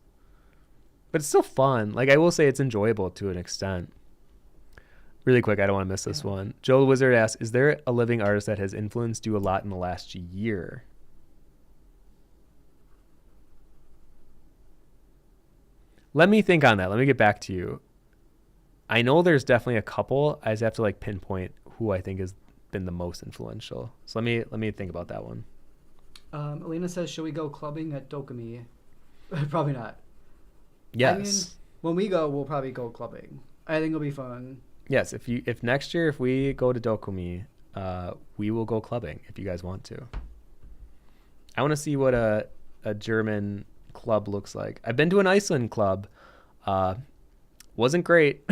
but it's still fun. Like I will say it's enjoyable to an extent. Really quick, I don't want to miss this one. Joe Wizard asks, is there a living artist that has influenced you a lot in the last year? Let me think on that. Let me get back to you. I know there's definitely a couple. I just have to like pinpoint who I think has been the most influential. So let me think about that one. Elena says, should we go clubbing at Dokumi? Probably not. Yes. I mean, when we go, we'll probably go clubbing. I think it'll be fun. Yes. If next year, if we go to Dokumi, we will go clubbing if you guys want to. I want to see what a German club looks like. I've been to an Iceland club. Uh, wasn't great,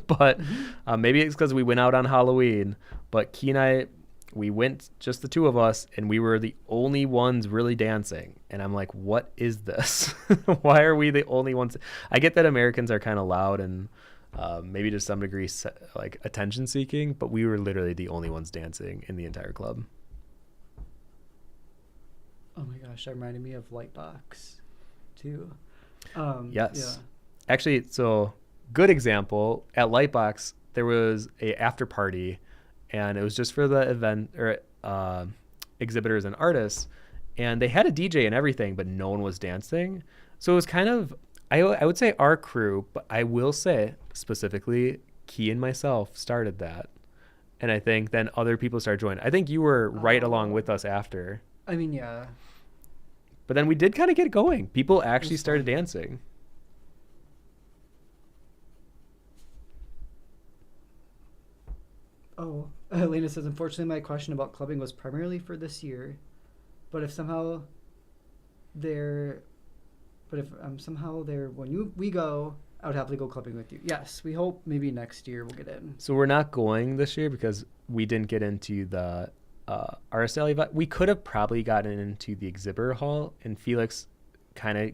but Hmm. maybe it's because we went out on Halloween. But Key and I, we went just the two of us, and we were the only ones really dancing. And I'm like, what is this? Why are we the only ones? I get that Americans are kind of loud and maybe to some degree like attention seeking, but we were literally the only ones dancing in the entire club. Oh my gosh, that reminded me of Lightbox too. Yeah. Yes. Actually, so good example at Lightbox, there was a after party, and it was just for the event or exhibitors and artists, and they had a DJ and everything, but no one was dancing. So it was kind of I would say our crew, but I will say specifically Key and myself started that, and I think then other people started joining. I think you were right along Oh, with us after, I mean, yeah, but then we did kind of get going. People it actually was started fun. dancing. Oh, Elena says, unfortunately, my question about clubbing was primarily for this year, but if somehow they're, but if somehow they're when we go, I would happily go clubbing with you. Yes, we hope maybe next year we'll get in. So we're not going this year because we didn't get into the RSL event. We could have probably gotten into the exhibitor hall, and Felix kind of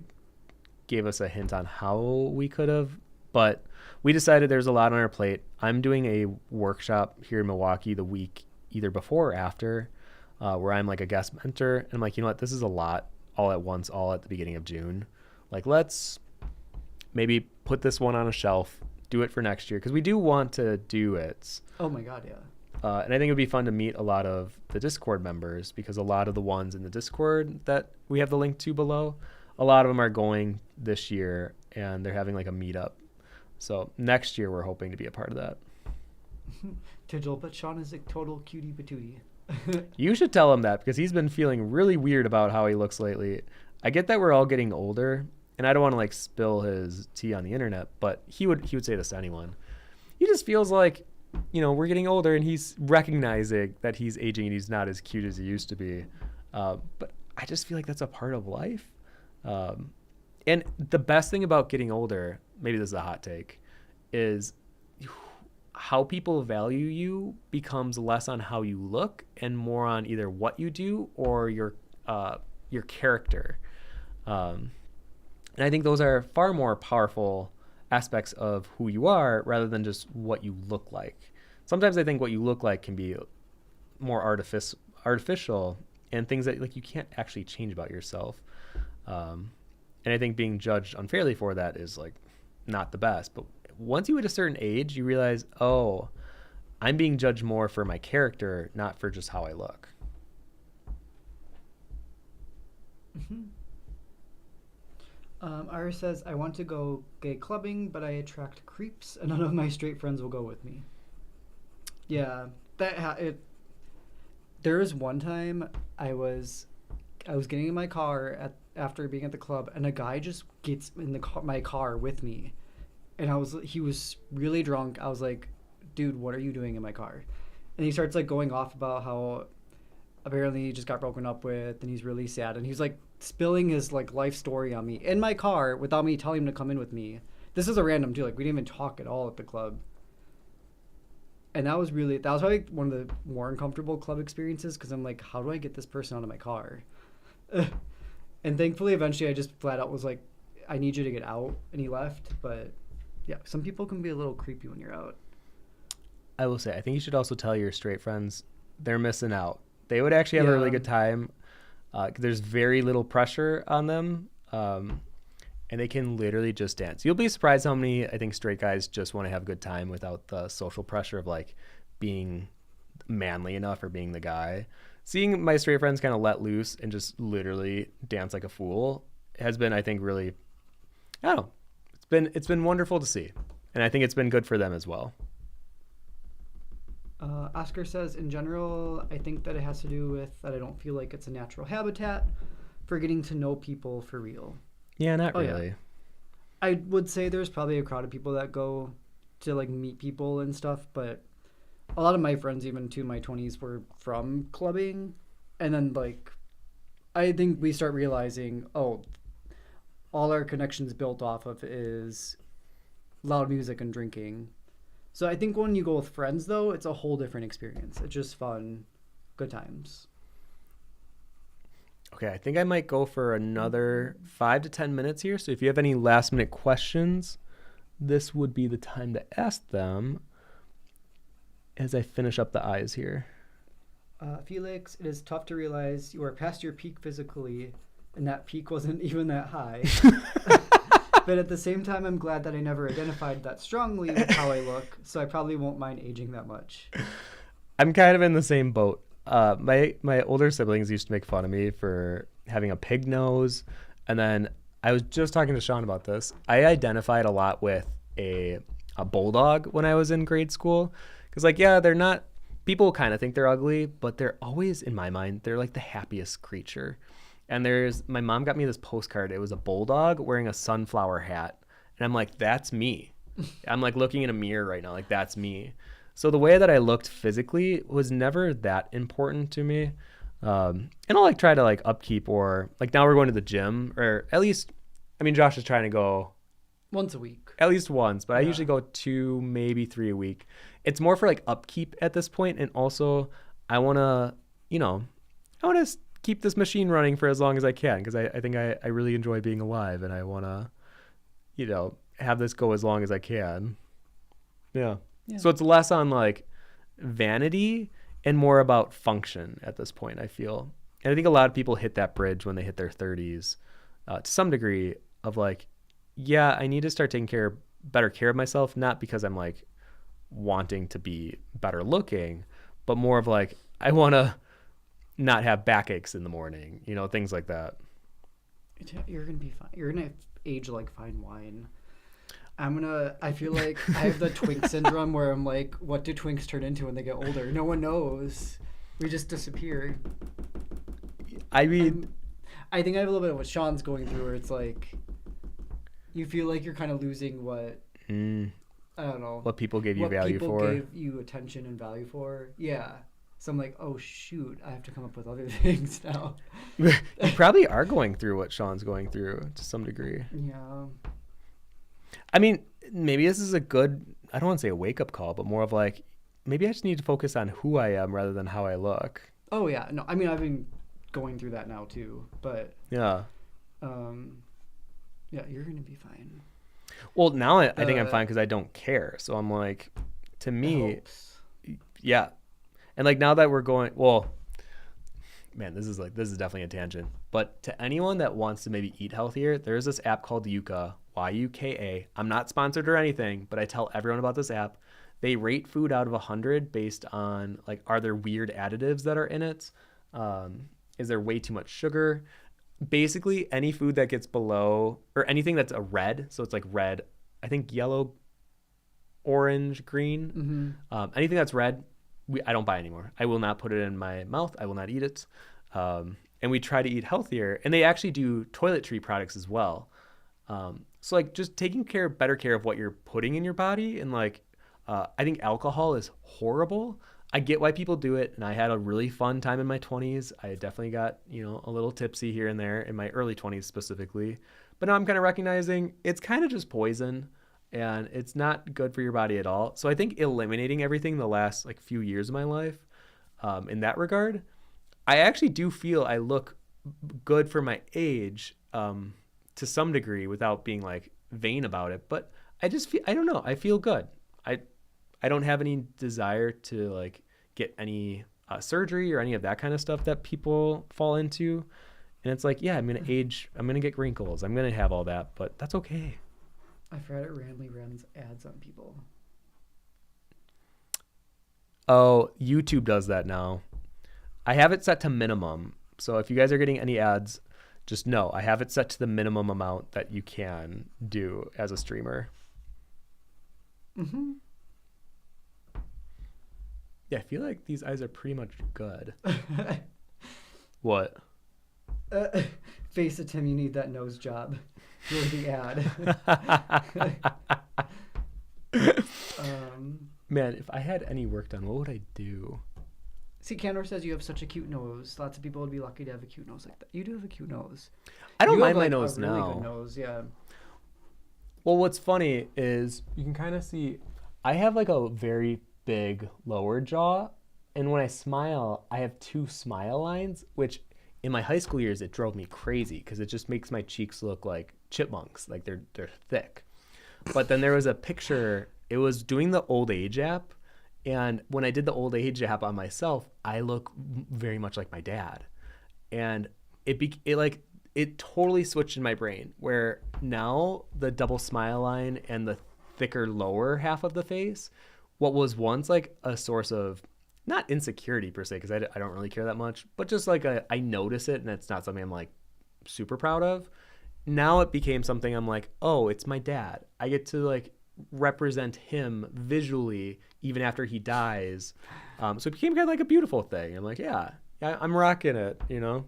gave us a hint on how we could have, but we decided there's a lot on our plate. I'm doing a workshop here in Milwaukee the week either before or after, where I'm like a guest mentor, and I'm like, you know what, this is a lot all at once, all at the beginning of June. Like, let's maybe put this one on a shelf, do it for next year because we do want to do it. Oh my god, yeah. And I think it would be fun to meet a lot of the Discord members because a lot of the ones in the Discord that we have the link to below, a lot of them are going this year and they're having like a meetup. So next year we're hoping to be a part of that. Tigil, but Sean is a total cutie patootie. You should tell him that because he's been feeling really weird about how he looks lately. I get that we're all getting older, and I don't want to like spill his tea on the internet, but he would say this to anyone. He just feels like, we're getting older, and he's recognizing that he's aging and he's not as cute as he used to be. But I just feel like that's a part of life. Um, and the best thing about getting older, maybe this is a hot take, is how people value you becomes less on how you look and more on either what you do or your character. Um, and I think those are far more powerful aspects of who you are rather than just what you look like. Sometimes I think what you look like can be more artificial and things that like you can't actually change about yourself. Um, and I think being judged unfairly for that is like not the best. But once you hit a certain age, you realize, oh, I'm being judged more for my character, not for just how I look. Hmm. Iris says, I want to go gay clubbing, but I attract creeps, and none of my straight friends will go with me. Yeah, it. There was one time I was getting in my car after being at the club, and a guy just gets in my car with me, and he was really drunk. I was like, dude, what are you doing in my car? And he starts like going off about how apparently he just got broken up with and he's really sad, and he's like spilling his like life story on me in my car without me telling him to come in with me. This is a random too, like we didn't even talk at all at the club. And that was probably one of the more uncomfortable club experiences because I'm like, how do I get this person out of my car? And thankfully eventually I just flat out was like, I need you to get out, and he left. But yeah, some people can be a little creepy when you're out. I will say, I think you should also tell your straight friends they're missing out. They would actually have a really Yeah. good time. There's very little pressure on them, and they can literally just dance. You'll be surprised how many I think straight guys just want to have a good time without the social pressure of like being manly enough or being the guy. Seeing my straight friends kind of let loose and just literally dance like a fool has been, I think, really, I don't know. It's been wonderful to see, and I think it's been good for them as well. Oscar says, in general, I think that it has to do with that I don't feel like it's a natural habitat for getting to know people for real. Yeah, not Oh yeah, really. I would say there's probably a crowd of people that go to like meet people and stuff, but a lot of my friends, even to my 20s, were from clubbing, and then like I think we start realizing, oh, all our connections built off of is loud music and drinking. So I think when you go with friends, though, it's a whole different experience. It's just fun, good times. Okay, I think I might go for another 5 to 10 minutes here. So if you have any last minute questions, this would be the time to ask them as I finish up the eyes here. Felix, it is tough to realize you are past your peak physically, and that peak wasn't even that high. But at the same time, I'm glad that I never identified that strongly with how I look, so I probably won't mind aging that much. I'm kind of in the same boat. My older siblings used to make fun of me for having a pig nose, and then I was just talking to Sean about this. I identified a lot with a bulldog when I was in grade school, because like yeah, they're not. People kind of think they're ugly, but they're always in my mind they're like the happiest creature. And there's my mom got me this postcard. It was a bulldog wearing a sunflower hat, and I'm like, that's me. I'm like looking in a mirror right now, like that's me. So the way that I looked physically was never that important to me. And I'll like try to like upkeep or like now we're going to the gym or at least, I mean, Josh is trying to go Once a week. at least once, but I Yeah. usually go 2, maybe 3 a week. It's more for like upkeep at this point, and also I want to, I want to keep this machine running for as long as I can because I think I really enjoy being alive, and I want to, have this go as long as I can. Yeah. Yeah. So it's less on like vanity and more about function at this point, I feel. And I think a lot of people hit that bridge when they hit their 30s to some degree of like, yeah, I need to start taking better care of myself, not because I'm like wanting to be better looking, but more of like, I want to not have backaches in the morning, things like that. You're going to be fine. You're going to age like fine wine. I feel like I have the twink syndrome where I'm like, what do twinks turn into when they get older? No one knows. We just disappear. I mean, I think I have a little bit of what Sean's going through where it's like, you feel like you're kind of losing what, I don't know. What people gave you what value people for. gave you attention and value for. Yeah. So I'm like, oh shoot, I have to come up with other things now. You probably are going through what Sean's going through to some degree. Yeah. I mean, maybe this is a good, I don't want to say a wake-up call, but more of like, maybe I just need to focus on who I am rather than how I look. Oh yeah. No, I mean, I've been going through that now too, but Yeah. yeah, you're going to be fine. Well, now I think I'm fine because I don't care. So I'm like, to me, yeah. And like now that we're going, well, man, this is definitely a tangent. But to anyone that wants to maybe eat healthier, there's this app called Yuka, Yuka. I'm not sponsored or anything, but I tell everyone about this app. They rate food out of 100 based on like, are there weird additives that are in it? Is there way too much sugar? Basically, any food that gets below, or anything that's a red, so it's like red, I think yellow, orange, green, anything that's red, I don't buy anymore. I will not put it in my mouth. I will not eat it. And we try to eat healthier. And they actually do toiletry products as well. So like just taking better care of what you're putting in your body. And like, I think alcohol is horrible. I get why people do it. And I had a really fun time in my 20s. I definitely got, a little tipsy here and there in my early 20s specifically. But now I'm kind of recognizing it's kind of just poison. And it's not good for your body at all. So I think eliminating everything the last like few years of my life, in that regard, I actually do feel I look good for my age, to some degree without being like vain about it. But I just feel, I don't know. I feel good. I don't have any desire to like get any surgery or any of that kind of stuff that people fall into. And it's like, yeah, I'm going to age. I'm going to get wrinkles. I'm going to have all that, but that's okay. I forgot it randomly runs ads on people. Oh, YouTube does that now. I have it set to minimum. So if you guys are getting any ads, just know I have it set to the minimum amount that you can do as a streamer. Mm-hmm. Yeah, I feel like these eyes are pretty much good. What? Face it, Tim, you need that nose job. You're the ad. Man, if I had any work done, what would I do? See, Candor says you have such a cute nose. Lots of people would be lucky to have a cute nose like that. You do have a cute nose. I don't You have mind my like nose a really now. good nose, yeah. Well, what's funny is you can kind of see I have like a very big lower jaw, and when I smile, I have two smile lines, which in my high school years it drove me crazy because it just makes my cheeks look like chipmunks, like they're thick. But then there was a picture, it was doing the old age app, and when I did the old age app on myself, I look very much like my dad. And it totally switched in my brain where now the double smile line and the thicker lower half of the face, what was once like a source of not insecurity per se, because I don't really care that much, but just like I notice it and it's not something I'm like super proud of. Now it became something I'm like, oh, it's my dad. I get to like represent him visually even after he dies. So it became kind of like a beautiful thing. I'm like, yeah, I'm rocking it, you know?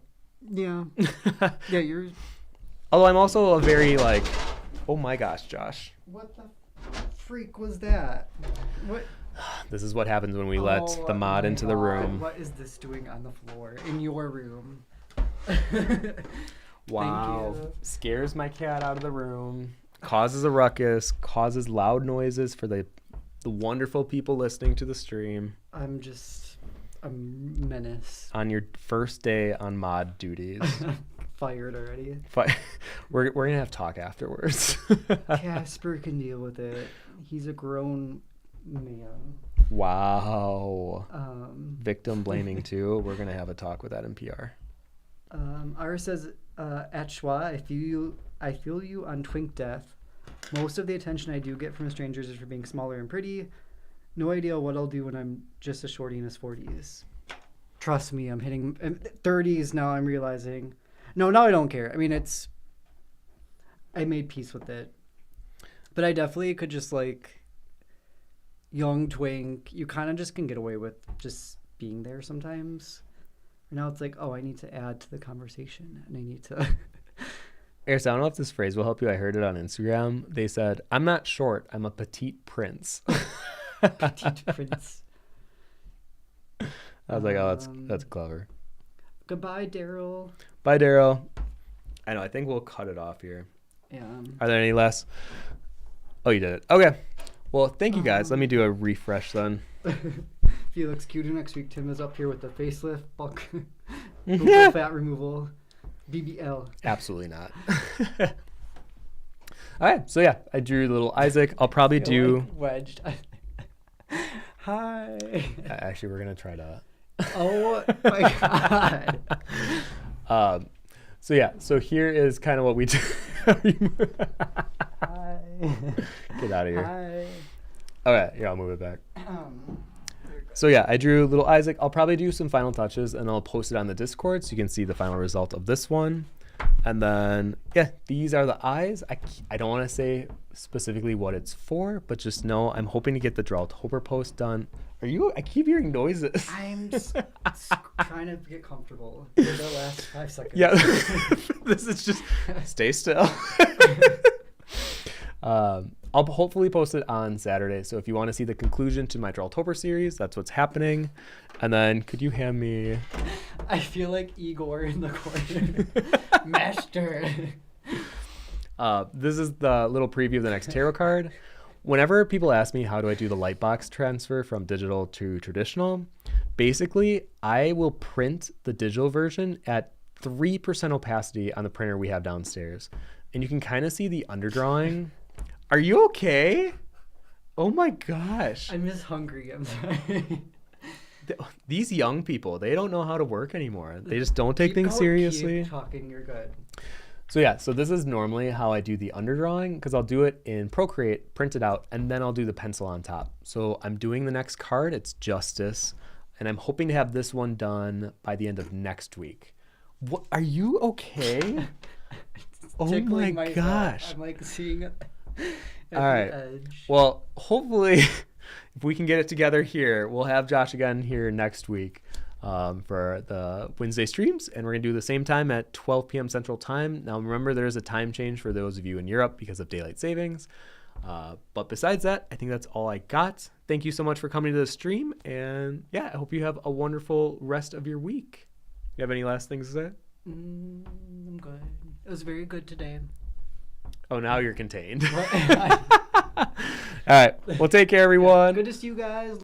Yeah. Yeah, you're... Although I'm also a very like, oh my gosh, Josh. What the freak was that? What? This is what happens when we let the mod my into the room. What is this doing on the floor in your room? Wow. Thank you. Scares my cat out of the room, causes a ruckus, causes loud noises for the wonderful people listening to the stream. I'm just a menace. On your first day on mod duties. Fired already. We're going to have talk afterwards. Casper can deal with it. He's a grown man. Wow. Victim blaming too. We're going to have a talk with that NPR. Ira says, at Schwa, I feel you on twink death. Most of the attention I do get from strangers is for being smaller and pretty. No idea what I'll do when I'm just a shorty in his 40s. Trust me, I'm hitting 30s now. I'm realizing. No, now I don't care. I mean, I made peace with it. But I definitely could just like young twink. You kind of just can get away with just being there sometimes. Now it's like, oh, I need to add to the conversation and I need to. Eris, I don't know if this phrase will help you. I heard it on Instagram. They said, I'm not short. I'm a petite prince. Petite prince. I was like, oh, that's clever. Goodbye, Daryl. Bye, Daryl. I know. I think we'll cut it off here. Yeah. Are there any less? Oh, you did it. Okay. Well, thank you guys. Let me do a refresh then. Felix Cuter next week. Tim is up here with the facelift, bulk fat removal, BBL. Absolutely not. All right. So yeah, I drew the little Isak. I'll probably do like wedged. Hi. Actually, we're gonna try to. Oh my god. So yeah. So here is kind of what we do. Hi. Get out of here. Hi. Okay. Yeah, I'll move it back. So yeah, I drew little Isak. I'll probably do some final touches and I'll post it on the Discord so you can see the final result of this one. And then, yeah, these are the eyes. I don't want to say specifically what it's for, but just know I'm hoping to get the Drawtober post done. I keep hearing noises. I'm just trying to get comfortable for the last 5 seconds. Yeah, this is just, stay still. I'll hopefully post it on Saturday. So if you want to see the conclusion to my Drawtober series, that's what's happening. And then could you hand me... I feel like Igor in the corner. Master. This is the little preview of the next tarot card. Whenever people ask me how do I do the lightbox transfer from digital to traditional, basically I will print the digital version at 3% opacity on the printer we have downstairs. And you can kind of see the underdrawing. Are you okay? Oh my gosh. I'm just hungry. I'm sorry. These young people, they don't know how to work anymore. They just don't take things seriously. Keep talking, you're good. So yeah, so this is normally how I do the underdrawing because I'll do it in Procreate, print it out, and then I'll do the pencil on top. So I'm doing the next card. It's Justice, and I'm hoping to have this one done by the end of next week. What? Are you okay? Oh my gosh. I'm like seeing it. All right. Edge. Well, hopefully, if we can get it together here, we'll have Josh again here next week for the Wednesday streams, and we're going to do the same time at 12 p.m. Central Time. Now, remember, there is a time change for those of you in Europe because of daylight savings. But besides that, I think that's all I got. Thank you so much for coming to the stream. And yeah, I hope you have a wonderful rest of your week. You have any last things to say? I'm good. It was very good today. Oh, now you're contained. All right. Well, take care, everyone. Good to see you guys.